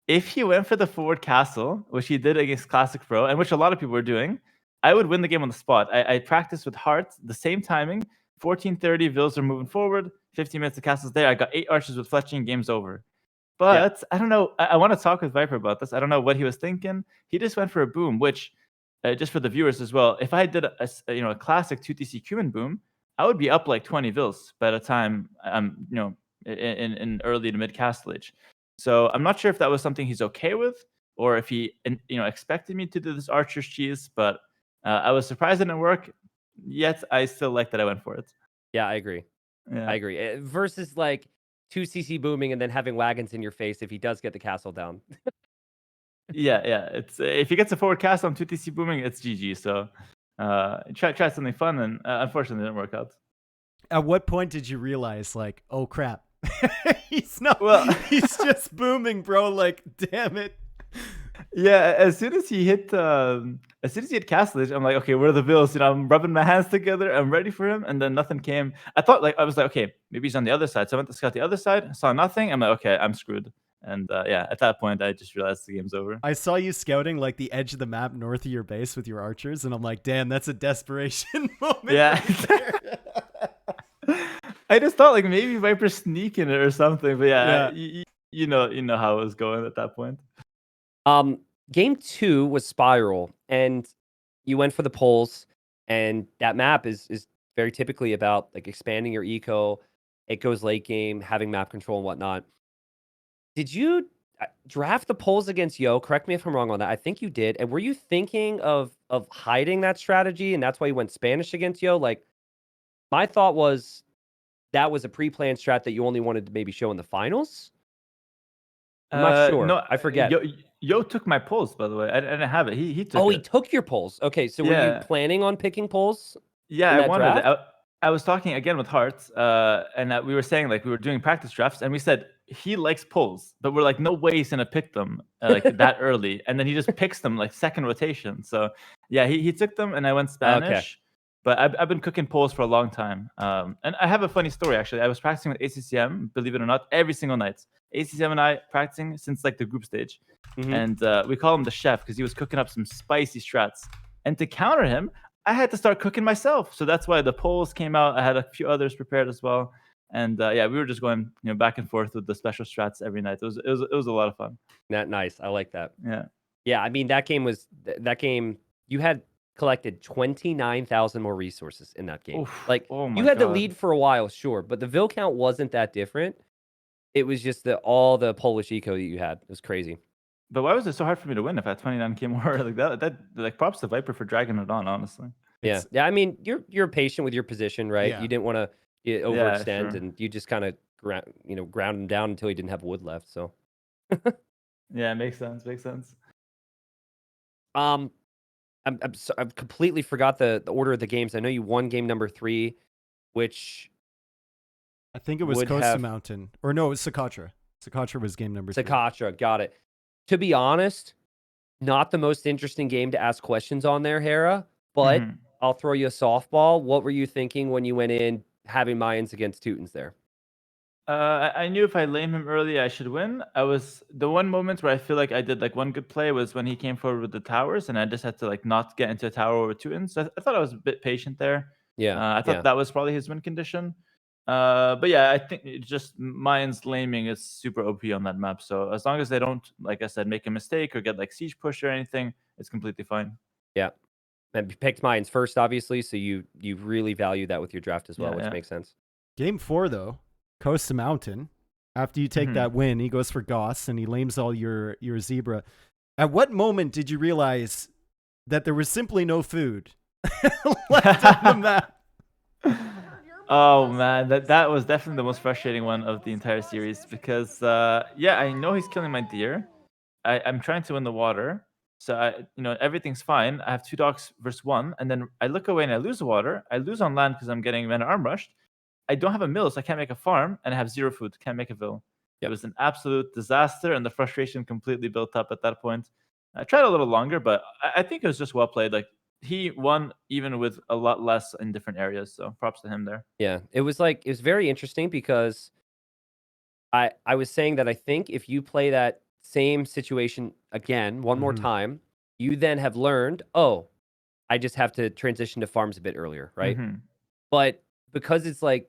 if he went for the forward castle, which he did against Classic Pro, and which a lot of people were doing, I would win the game on the spot. I practiced with Heart, the same timing, 14:30, Vills are moving forward, 15 minutes, the castle's there. I got 8 archers with fletching, game's over. But I don't know. I want to talk with Viper about this. I don't know what he was thinking. He just went for a boom, which, just for the viewers as well, if I did a classic 2TC cumin boom, I would be up like 20 Vils by the time I'm in early to mid castle age. So I'm not sure if that was something he's okay with, or if he expected me to do this archer's cheese. But I was surprised it didn't work. Yet I still like that I went for it. Yeah, I agree. I agree. Versus like 2CC booming and then having wagons in your face if he does get the castle down. yeah. It's if he gets a forward castle on 2TC booming, it's GG. So try something fun, and unfortunately, it didn't work out. At what point did you realize, like, oh crap, he's not? Well, he's just booming, bro. Like, damn it. Yeah, as soon as he hit Castle Age, I'm like, okay, where are the Bills? I'm rubbing my hands together. I'm ready for him, and then nothing came. I was like, okay, maybe he's on the other side. So I went to scout the other side, saw nothing. I'm like, okay, I'm screwed. And yeah, at that point, I just realized the game's over. I saw you scouting like the edge of the map north of your base with your archers, and I'm like, damn, that's a desperation moment. Yeah. Right there. I just thought like maybe Viper's sneaking it or something, but yeah, Yeah. you know how it was going at that point. Game 2 was Spiral, and you went for the poles, and that map is very typically about like expanding your eco. It goes late game, having map control and whatnot. Did you draft the poles against Yo? Correct me if I'm wrong on that. I think you did. And were you thinking of hiding that strategy, and that's why you went Spanish against Yo? Like, my thought was that was a pre-planned strat that you only wanted to maybe show in the finals. I'm not sure. No, I forget. Yo took my polls, by the way. I didn't have it. He took Oh, it. he took your polls. Okay, so were you Yeah. planning on picking polls? Yeah, in I that wanted it. draft? I was talking again with Hearts, and we were saying like we were doing practice drafts, and we said he likes polls, but we're like, no way he's gonna pick them like that early, and then he just picks them like second rotation. So yeah, he took them, and I went Spanish. But I've been cooking polls for a long time, and I have a funny story actually. I was practicing with ACCM, believe it or not, every single night. ACCM and I practicing since like the group stage, and we call him the chef because he was cooking up some spicy strats. And to counter him, I had to start cooking myself. So that's why the polls came out. I had a few others prepared as well. And yeah, we were just going back and forth with the special strats every night. It was a lot of fun. Nice. I like that. Yeah. Yeah, I mean that game you had collected 29,000 more resources in that game. Oof. Like Oh my you had the God. lead for a while, sure, but the Vil count wasn't that different. It was just all the Polish eco that you had. It was crazy. But why was it so hard for me to win if I had 29k more? Like that like props to Viper for dragging it on, honestly. Yeah. Yeah, I mean, you're patient with your position, right? Yeah. You didn't want to overextend, sure. and you just kind of ground him down until he didn't have wood left. So Yeah, makes sense. Makes sense. I've completely forgot the order of the games. I know you won game number 3, which I think it was would Costa have- Mountain. Or no, it was Cotra. Cotra was game number 3. Cotra, got it. To be honest, not the most interesting game to ask questions on there, Hera, but I'll throw you a softball. What were you thinking when you went in having Mayans against Teutons there? I knew if I lame him early, I should win. The one moment where I feel like I did like one good play was when he came forward with the towers, and I just had to like not get into a tower over Teutons. So I thought I was a bit patient there. Yeah, I thought that was probably his win condition. But yeah, I think it just Mayans laming is super OP on that map. So as long as they don't, like I said, make a mistake or get like siege push or anything, it's completely fine. Yeah. And you picked Mayans first, obviously, so you really value that with your draft as well, Yeah, which yeah. makes sense. Game 4, though, Costa Mountain. After you take that win, he goes for Goss and he lames all your Zebra. At what moment did you realize that there was simply no food left on the map? Oh man, that was definitely the most frustrating one of the entire series because yeah, I know he's killing my deer. I'm trying to win the water, so everything's fine. I have 2 dogs versus 1, and then I look away and I lose the water. I lose on land because I'm getting men arm rushed. I don't have a mill, so I can't make a farm, and I have 0 food. Can't make a vil. It was an absolute disaster, and the frustration completely built up at that point. I tried a little longer, but I think it was just well played. Like he won even with a lot less in different areas, so props to him there. Yeah, it was very interesting because I was saying that I think if you play that same situation again one more time, you then have learned, oh, I just have to transition to farms a bit earlier, right? But because it's like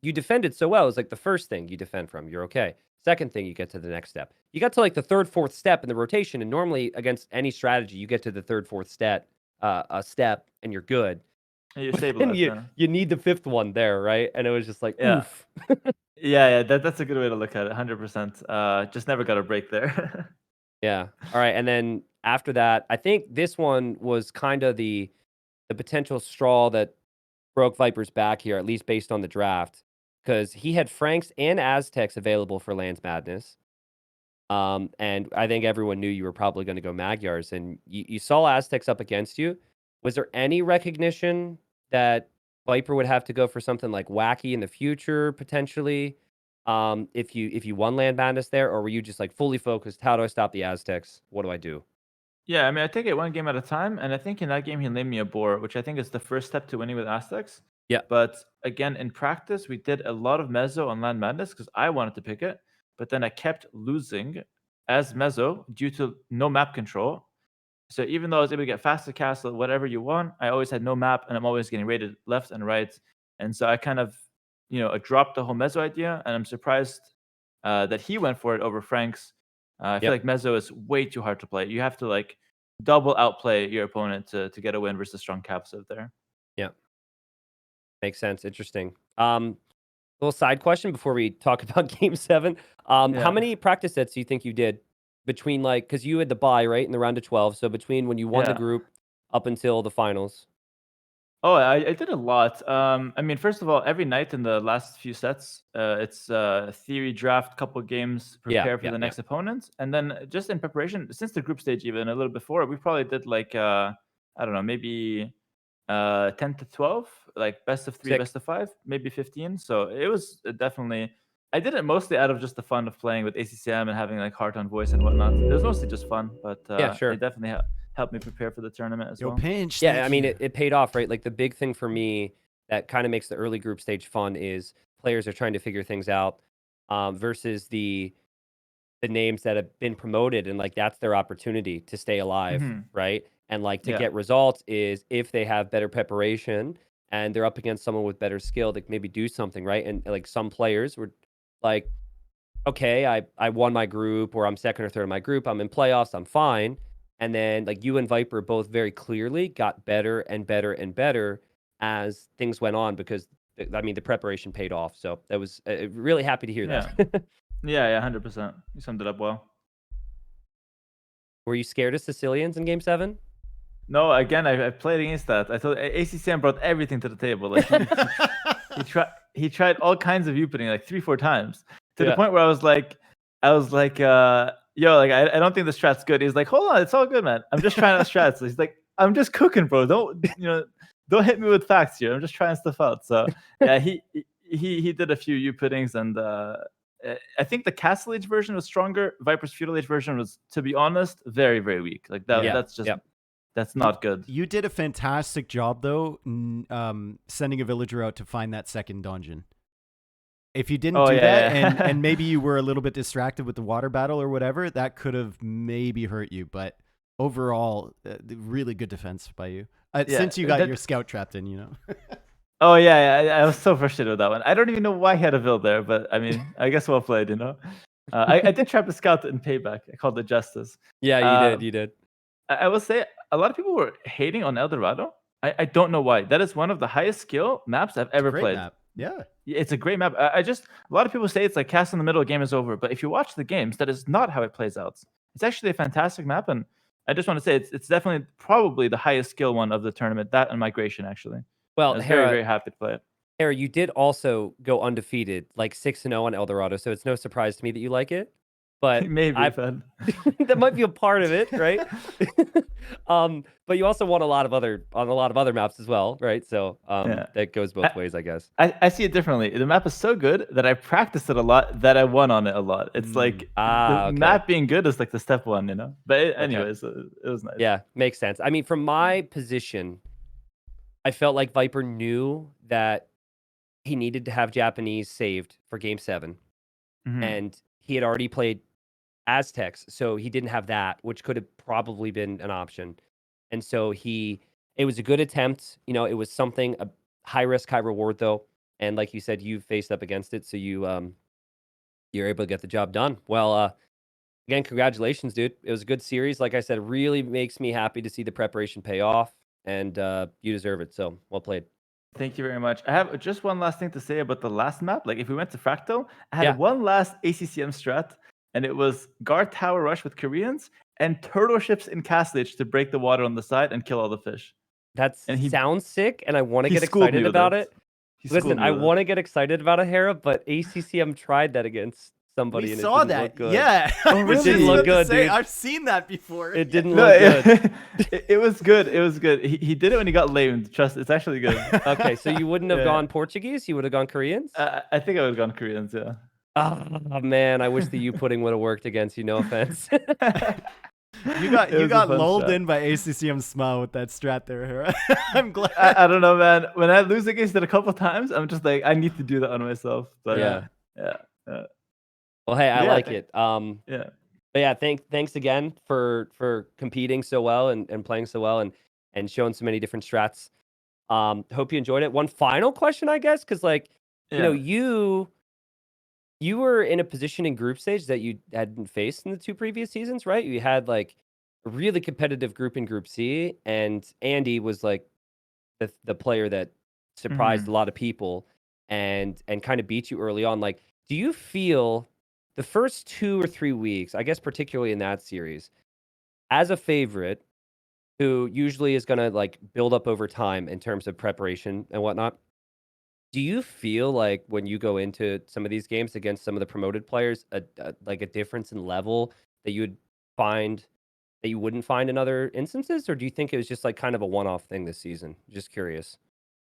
you defended so well, it's like the first thing you defend from, you're okay. Second thing, you get to the next step. You got to like the third, fourth step in the rotation, and normally against any strategy, you get to the third, fourth step, and you're good. You're But then stabilized. you need the fifth one there, right? And it was just like, Yeah. oof. Yeah, that's a good way to look at it. 100%. Just never got a break there. Yeah. All right. And then after that, I think this one was kind of the potential straw that broke Viper's back here, at least based on the draft, because he had Franks and Aztecs available for Lands Madness. And I think everyone knew you were probably going to go Magyars, and you saw Aztecs up against you. Was there any recognition that Viper would have to go for something like wacky in the future, potentially, if you won Land Madness there, or were you just like fully focused? How do I stop the Aztecs? What do I do? Yeah, I mean, I take it one game at a time, and I think in that game he named me a boar, which I think is the first step to winning with Aztecs. Yeah. But again, in practice, we did a lot of mezzo on Land Madness because I wanted to pick it. but then I kept losing as Mezzo due to no map control. So even though I was able to get faster castle, whatever you want, I always had no map, and I'm always getting raided left and right. And so I kind of, I dropped the whole Mezzo idea, and I'm surprised that he went for it over Frank's. I feel like Mezzo is way too hard to play. You have to like double outplay your opponent to get a win versus strong caps out there. Yeah. Makes sense. Interesting. Little side question before we talk about Game 7. How many practice sets do you think you did between, like, because you had the bye, right, in the round of 12, so between when you won the group up until the finals? Oh, I did a lot. I mean, first of all, every night in the last few sets, it's theory draft, couple games, prepare for the next opponent. And then just in preparation, since the group stage, even a little before, we probably did like, I don't know, maybe 10 to 12, like best of 3, Sick. best of 5, maybe 15. So it was definitely, I did it mostly out of just the fun of playing with ACCM and having like heart on voice and whatnot. It was mostly just fun, but sure. it definitely helped me prepare for the tournament as well. Pinch. Yeah, I mean, it paid off, right? Like the big thing for me that kind of makes the early group stage fun is players are trying to figure things out versus the names that have been promoted, and like that's their opportunity to stay alive, right? And like to get results is if they have better preparation and they're up against someone with better skill, they can maybe do something, right? And like some players were like, okay, I won my group, or I'm second or third in my group, I'm in playoffs, I'm fine. And then like you and Viper both very clearly got better and better and better as things went on, because I mean the preparation paid off. So that was really happy to hear that. Yeah, 100%. You summed it up well. Were you scared of Sicilians in Game 7? No, again, I played against that. I thought ACCM brought everything to the table. Like he tried all kinds of Upining like 3-4 times to the point where I was like, yo, like I don't think the strat's good. He's like, hold on, it's all good, man. I'm just trying out strats. He's like, I'm just cooking, bro. Don't hit me with facts here. I'm just trying stuff out. So yeah, he did a few Upinings, and I think the Castle Age version was stronger. Viper's Feudal Age version was, to be honest, very, very weak. Like that. That's just that's not good. You did a fantastic job though, sending a villager out to find that second dungeon. If you didn't do that, and maybe you were a little bit distracted with the water battle or whatever, that could have maybe hurt you. But overall, really good defense by you. Since you got your scout trapped in, Oh yeah, I was so frustrated with that one. I don't even know why he had a build there, but I mean, I guess well played, I did trap a scout in payback. I called it justice. Yeah, you did. I will say a lot of people were hating on El Dorado. I don't know why. That is one of the highest skill maps I've ever played. Map. Yeah, it's a great map. A lot of people say it's like cast in the middle, game is over. But if you watch the games, that is not how it plays out. It's actually a fantastic map, and I just want to say it's definitely probably the highest skill one of the tournament. That and Migration, actually. Well, I was very, very happy to play it. Hera, you did also go undefeated, like 6-0 on El Dorado, so it's no surprise to me that you like it. But maybe that might be a part of it, right? But you also won on a lot of other maps as well, right? So that goes both ways, I guess. I see it differently. The map is so good that I practiced it a lot, that I won on it a lot. It's like the map being good is like the step one, But anyways, it was nice. Yeah, makes sense. I mean, from my position, I felt like Viper knew that he needed to have Japanese saved for Game 7, and he had already played Aztecs, so he didn't have that, which could have probably been an option. And so it was a good attempt. It was something, a high risk, high reward though. And like you said, you faced up against it, so you're able to get the job done. Well, again, congratulations, dude. It was a good series. Like I said, it really makes me happy to see the preparation pay off, and you deserve it. So well played. Thank you very much. I have just one last thing to say about the last map. Like if we went to Fractal, I had one last ACCM strat, and it was guard tower rush with Koreans and turtle ships in Castle Age to break the water on the side and kill all the fish. Sounds sick, and I want to get excited about it. Listen, I want to get excited about it, Hera, but ACCM tried that against somebody, and it didn't look good. Yeah. It didn't look good, dude. I've seen that before. It didn't look good. It was good. It was good. He did it when he got lamed. Trust, it's actually good. Okay, so you wouldn't have gone Portuguese? You would have gone Koreans? I think I would have gone Koreans, yeah. Oh man, I wish the U-pudding would have worked against you. No offense. You got lulled in by ACCM smile with that strat there, Hera. I'm glad. I don't know, man. When I lose against it a couple times, I'm just like, I need to do that on myself. But yeah. Well, hey, I Yeah, like it. yeah. But yeah, thanks again for competing so well and playing so well and showing so many different strats. Hope you enjoyed it. One final question, I guess, because like, Yeah. you were in a position in group stage that you hadn't faced in the 2 previous seasons, right? You had like a really competitive group in Group C, and Andy was like the player that surprised Mhm. a lot of people and kind of beat you early on. Like, do you feel the first 2 or 3 weeks, I guess particularly in that series, as a favorite who usually is gonna like build up over time in terms of preparation and whatnot, do you feel like when you go into some of these games against some of the promoted players, like a difference in level that you would find that you wouldn't find in other instances, or do you think it was just like kind of a one-off thing this season? Just curious.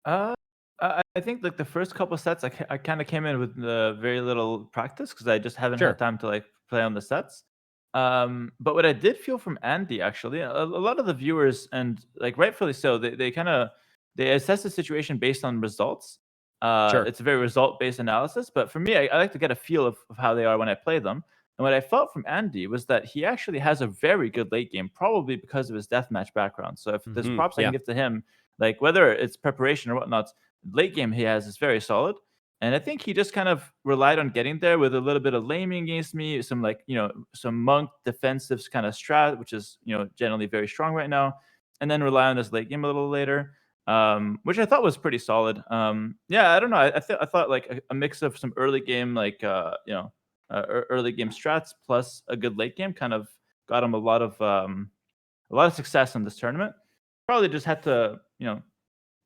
Uh, I think like the first couple sets, I kind of came in with very little practice because I just haven't had Sure, time to like play on the sets. But what I did feel from Andy actually, a lot of the viewers and like rightfully so, they kind of they assess the situation based on results. sure. It's a very result based analysis, but for me, I like to get a feel of how they are when I play them. And what I felt from Andy was that he actually has a very good late game, probably because of his deathmatch background. So if there's props I can Yeah, give to him, like whether it's preparation or whatnot, late game he has is very solid. And I think he just kind of relied on getting there with a little bit of laming against me, some like, some monk defensive kind of strat, which is, generally very strong right now. And then rely on his late game a little later, which I thought was pretty solid. Yeah, I don't know. I thought like a mix of some early game, like, early game strats plus a good late game kind of got him a lot of success in this tournament. Probably just had to,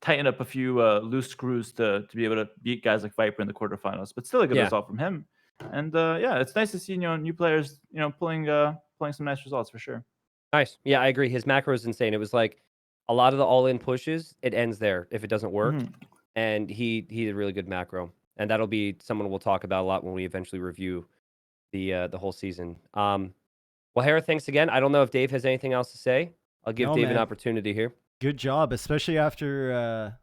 tighten up a few loose screws to be able to beat guys like Viper in the quarterfinals. But still a good yeah. result from him. And yeah, it's nice to see new players pulling some nice results for sure. Nice. Yeah, I agree. His macro is insane. It was like a lot of the all-in pushes, it ends there if it doesn't work. Mhm. And he did really good macro. And that'll be someone we'll talk about a lot when we eventually review the whole season. Well, Hera, thanks again. I don't know if Dave has anything else to say. I'll give No, Dave an man. opportunity here. Good job, especially after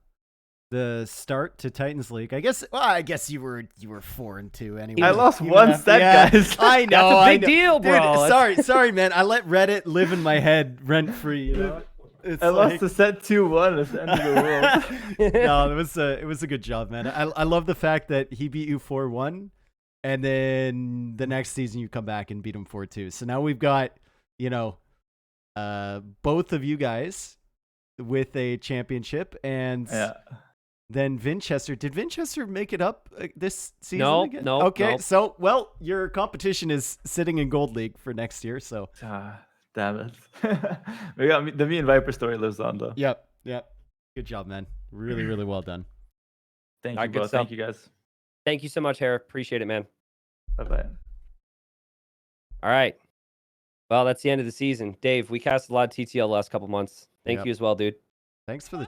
the start to Titans League. I guess you were 4-2 anyway. I lost Even one after- set, yeah, guys. I know. That's a I big know. deal, Dude, bro. sorry, man. I let Reddit live in my head rent free. You know, it's I lost like- the set 2-1. It's the end of the world. No, it was a good job, man. I love the fact that he beat you 4-1, and then the next season you come back and beat him 4-2. So now we've got, both of you guys with a championship, and Yeah. then Vinchester. Did Vinchester make it up this season Nope, again? nope, Okay, nope. so well, your competition is sitting in Gold League for next year. So Damn it. We got the me and Viper story lives on though. yep. Good job, man. Really, really well done. Thank All you, right, good bro. stuff. Thank you guys. Thank you so much, Hera. Appreciate it, man. Bye bye. All right. Well, that's the end of the season. Dave, we cast a lot of TTL the last couple months. Thank Yep. you as well, dude. Thanks for the